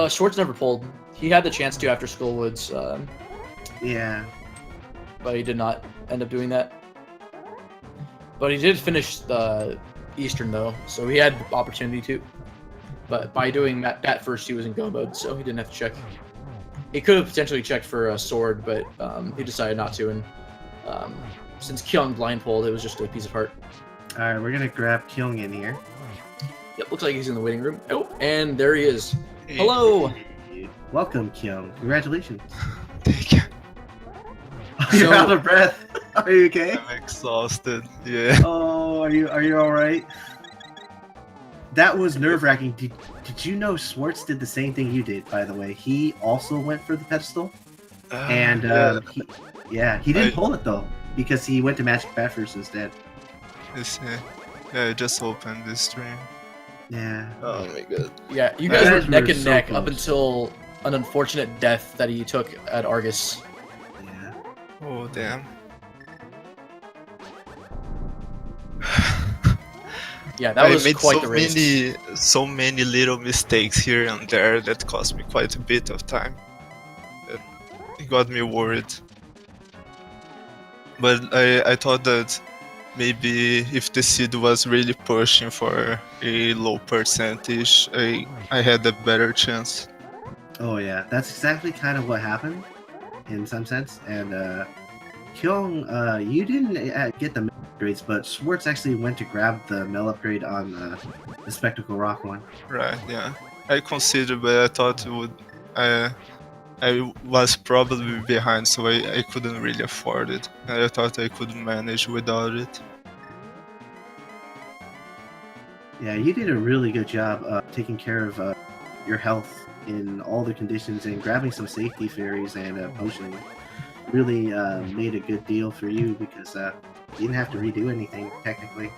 Schwartz never pulled. He had the chance to after Skullwoods, Yeah. but he did not end up doing that. But he did finish the Eastern though, so he had the opportunity to. But by doing that first, he was in go mode, so he didn't have to check. He could have potentially checked for a sword, but he decided not to. And since Kyong blindfold, it was just a piece of heart. All right, we're gonna grab Kyong in here. Yep, looks like he's in the waiting room. Oh, and there he is. Hello. Welcome, Kyong. Congratulations. Thank you. You're So- out of breath. Are you okay? I'm exhausted. Yeah. Oh, are you all right? That was nerve-wracking. Did you know Schwartz did the same thing you did? By the way, he also went for the pedestal, and he didn't pull it though because he went to Magic Bat first instead. I just opened this stream. Yeah. Oh my god. Yeah, you guys guys were neck were and so neck close. up until an unfortunate death that he took at Argus. Yeah. Oh damn. Yeah, that was I made quite the race. so many little mistakes here and there that cost me quite a bit of time. It got me worried. But I thought that maybe if the seed was really pushing for a low percentage, I had a better chance. Oh yeah, that's exactly kind of what happened, in some sense. And Kyong, you didn't get the upgrades, but Schwartz actually went to grab the Mel upgrade on the Spectacle Rock one. Right, yeah. I considered, but I thought it would. I was probably behind, so I couldn't really afford it. And I thought I could manage without it. Yeah, you did a really good job taking care of your health in all the conditions and grabbing some safety fairies and potion. Really made a good deal for you because you didn't have to redo anything technically.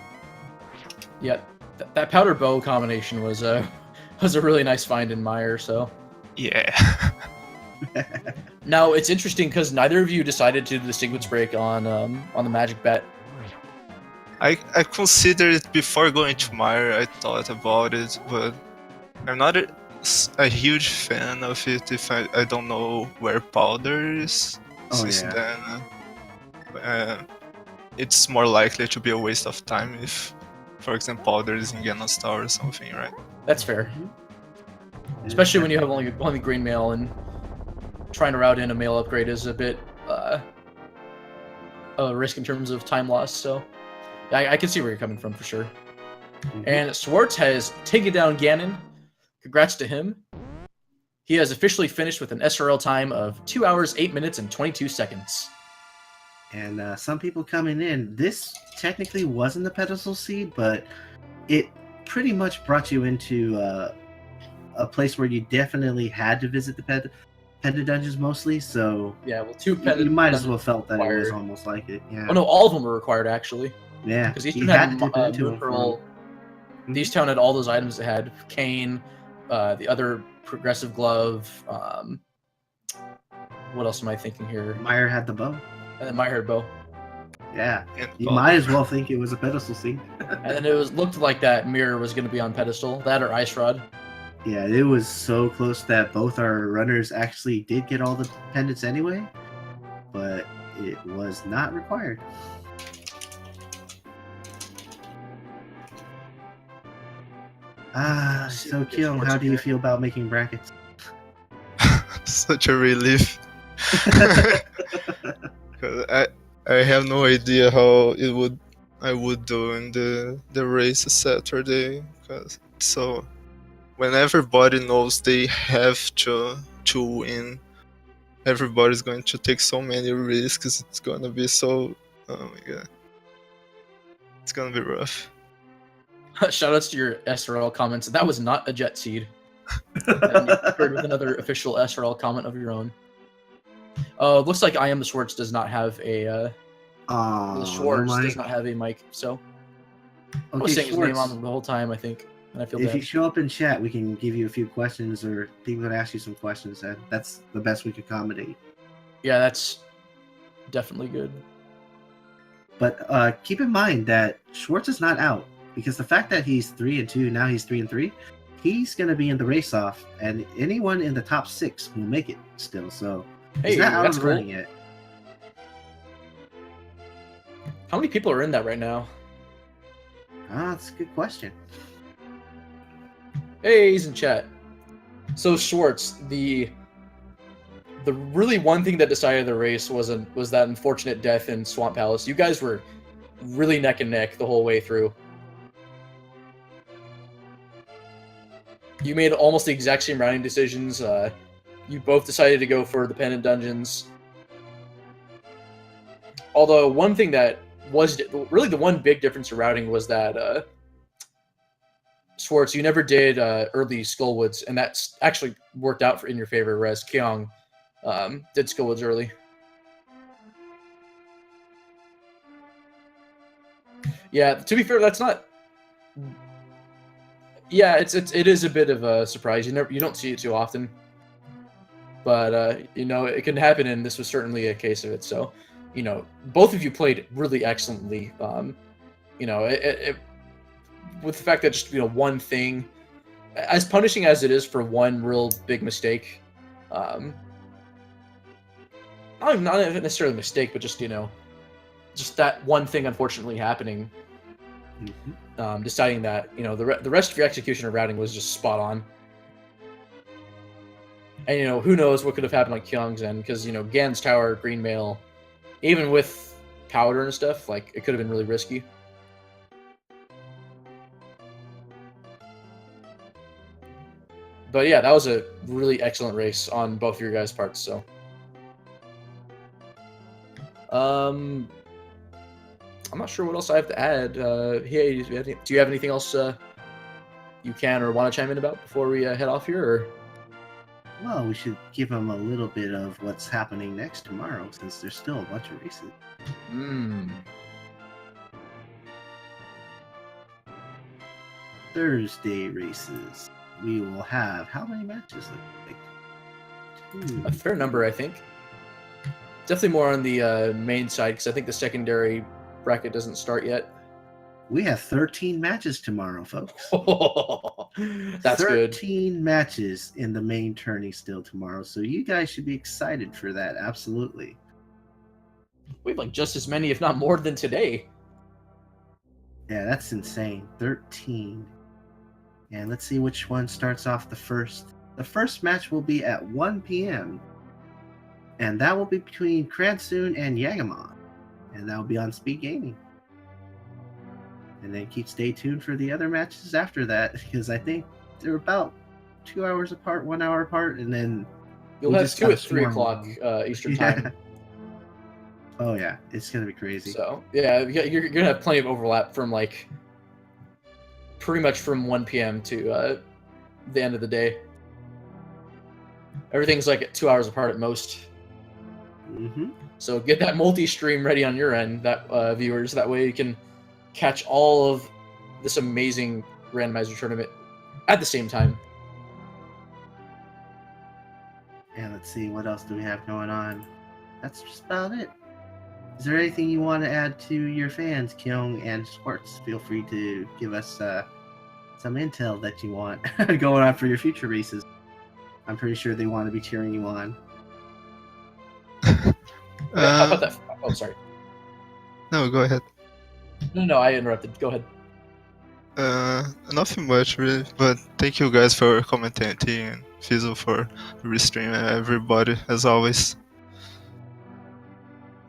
Yeah, that powder bow combination was a really nice find in Meyer. So Yeah. now it's interesting because neither of you decided to do the sequence break on the Magic Bet. I considered it before going to Meyer. I thought about it, but I'm not a huge fan of it if I don't know where powder is. Oh, Since yeah. then, it's more likely to be a waste of time if, for example, powder is in Ganon's Tower or something, right? That's fair, especially when you have only green mail and trying to route in a mail upgrade is a bit a risk in terms of time loss. So I can see where you're coming from for sure. Mhm. And Schwartz has taken down Ganon. Congrats to him. He has officially finished with an SRL time of 2 hours, 8 minutes, and 22 seconds. And some people coming in, this technically wasn't the pedestal seed, but it pretty much brought you into a place where you definitely had to visit the Penda dungeons mostly. So Yeah, well, two you might as well dungeons felt that it was required. almost like it. Yeah. Oh no, all of them were required actually. Yeah. Because you Eastern had had to dip into Moon them Pearl. Mhm. Easttown had all those items that had Cane, the other progressive glove. What else am I thinking here? Meyer had the bow. And then Myherd bow. Yeah. And You powder. might as well think it was a pedestal seed. And then it looked like that mirror was going to be on pedestal. That or Ice Rod. Yeah, it was so close that both our runners actually did get all the pendants anyway, but it was not required. So Kyung, how do you feel about making brackets? Such a relief. 'Cause I have no idea how I would do in the race Saturday. So when everybody knows they have to win, everybody's going to take so many risks. It's gonna be so, oh my god, it's gonna be rough. Shoutouts to your SRL comments. That was not a jet seed. And you paired with another official SRL comment of your own. Looks like iamtheschwarz does not have a the Schwartz does not have a mic, so I was saying his name on the whole time, I think, and I feel if bad. you show up in chat, we can give you a few questions, or people could ask you some questions. That's the best we could accommodate. Yeah, that's definitely good. But keep in mind that Schwartz is not out, because the fact that he's 3-2 now, he's 3-3, he's going to be in the race off, and anyone in the top 6 will make it still. So Hey, he's not out that's of the cool. running yet. How many people are in that right now? That's a good question. Hey, he's in chat. So Schwartz, the really one thing that decided the race was that unfortunate death in Swamp Palace. You guys were really neck and neck the whole way through. You made almost the exact same routing decisions. You both decided to go for the pendant dungeons. Although one thing that was really the one big difference in routing was that Schwartz, you never did early Skullwoods, and that's actually worked out in your favor, whereas Kyong did Skullwoods early. Yeah, to be fair, that's not. Yeah, it is a bit of a surprise. You don't see it too often, but you know, it can happen, and this was certainly a case of it. So, you know, both of you played really excellently. You know, with the fact that just, you know, one thing, as punishing as it is for one real big mistake, not necessarily a mistake, but just, you know, just that one thing unfortunately happening, deciding that, you know, the rest of your execution of routing was just spot on. And, you know, who knows what could have happened on Kyong's end, because, you know, Gan's Tower, Green Mail, even with powder and stuff, like, it could have been really risky. But yeah, that was a really excellent race on both of your guys' parts, so. I'm not sure what else I have to add. Hey, do you have anything else you can or want to chime in about before we head off here? Or? Well, we should give them a little bit of what's happening next tomorrow, since there's still a bunch of races. Thursday races. We will have how many matches? A fair number, I think. Definitely more on the main side, because I think the secondary bracket doesn't start yet. We have 13 matches tomorrow, folks. That's 13 good. 13 matches in the main tourney still tomorrow, so you guys should be excited for that. Absolutely. We have like just as many, if not more, than today. Yeah, that's insane. 13. And let's see which one starts off the first. The first match will be at 1 p.m. And that will be between Kransoon and Yagamon. And that will be on Speed Gaming. And then stay tuned for the other matches after that, because I think they're about 2 hours apart, 1 hour apart, and then You'll have two at 3 o'clock Eastern time. Oh yeah, it's gonna be crazy. So yeah, you're gonna have plenty of overlap from like pretty much from 1 p.m. to the end of the day. Everything's like 2 hours apart at most. So get that multi-stream ready on your end, that viewers. That way you can catch all of this amazing randomizer tournament at the same time. And let's see, what else do we have going on? That's just about it. Is there anything you want to add to your fans, Kyong and Schwartz? Feel free to give us some intel that you want going on for your future races. I'm pretty sure they want to be cheering you on. How about that? Oh, sorry. No, go ahead. No, I interrupted. Go ahead. Nothing much really, but thank you guys for commenting and Fizzle for restreaming everybody as always.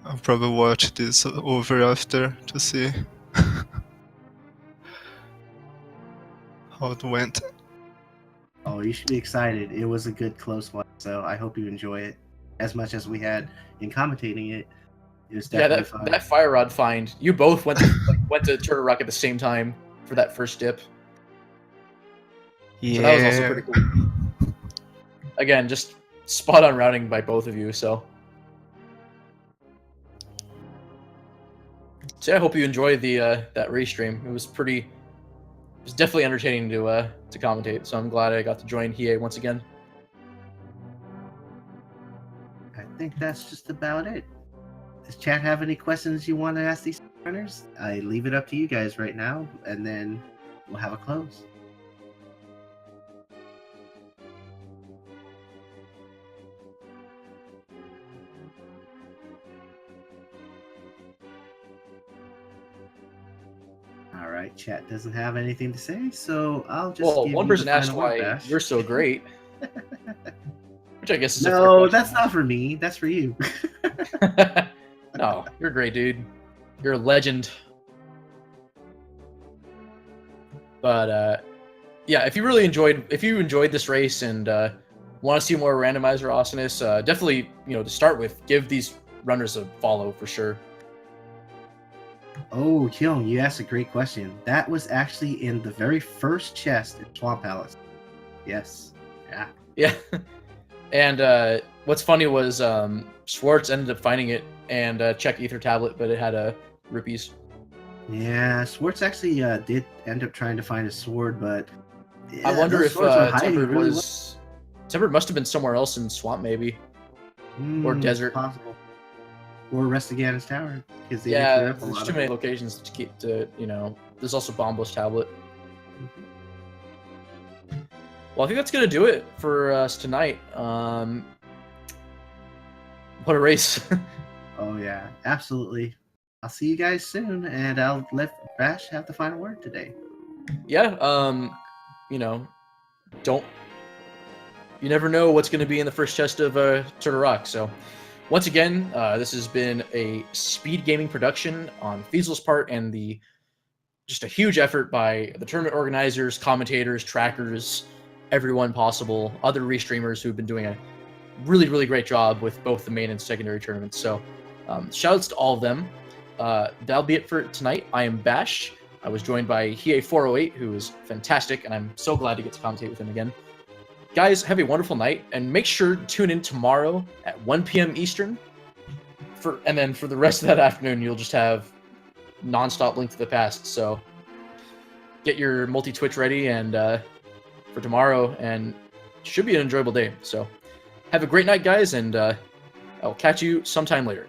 I'll probably watch this over after to see how it went. Oh, you should be excited. It was a good close one, so I hope you enjoy it as much as we had in commentating it. It was definitely fun. That fire rod find. You both went to Turtle Rock at the same time for that first dip. Yeah. So that was also pretty cool. again, just spot on routing by both of you. So yeah, I hope you enjoyed the that race stream. It was definitely entertaining to commentate. So I'm glad I got to join Hiei once again. I think that's just about it. Does chat have any questions you want to ask these runners? I leave it up to you guys right now, and then we'll have a close. All right, chat doesn't have anything to say, so I'll just. Well, give one you person the asked final word, why Bash. you're so great, which I guess is a fair No, question. that's not for me. That's for you. No, you're great, dude. You're a legend. But yeah, if you enjoyed this race and want to see more randomizer awesomeness, definitely, to start with, give these runners a follow for sure. Oh, Kyong, you asked a great question. That was actually in the very first chest in Swamp Palace. Yes. Yeah. Yeah. And what's funny was Schwartz ended up finding it and checked Ether Tablet, but it had rupees. Yeah, Schwartz actually did end up trying to find a sword, but yeah, I wonder those if swords were hiding Tempered really was... Tempered must have been somewhere else in Swamp, maybe. Or desert. Possible. Or Restigan's Tower. Because they Yeah, clear up a there's lot too of many it. locations to keep to, There's also Bombos Tablet. Well, I think that's going to do it for us tonight. What a race. Oh, yeah, absolutely. I'll see you guys soon, and I'll let Bash have the final word today. Yeah, you never know what's going to be in the first chest of Turtle Rock. So, once again, this has been a speed gaming production on Feasel's part, and just a huge effort by the tournament organizers, commentators, trackers, everyone possible, other restreamers who've been doing a really, really great job with both the main and secondary tournaments. So, shoutouts to all of them. That'll be it for tonight. I am Bash. I was joined by Hiei408, who is fantastic, and I'm so glad to get to commentate with him again. Guys, have a wonderful night, and make sure to tune in tomorrow at 1 p.m. Eastern. And then for the rest of that afternoon, you'll just have non-stop Link to the Past. So get your multi-Twitch ready and for tomorrow, and it should be an enjoyable day. So have a great night, guys, and I'll catch you sometime later.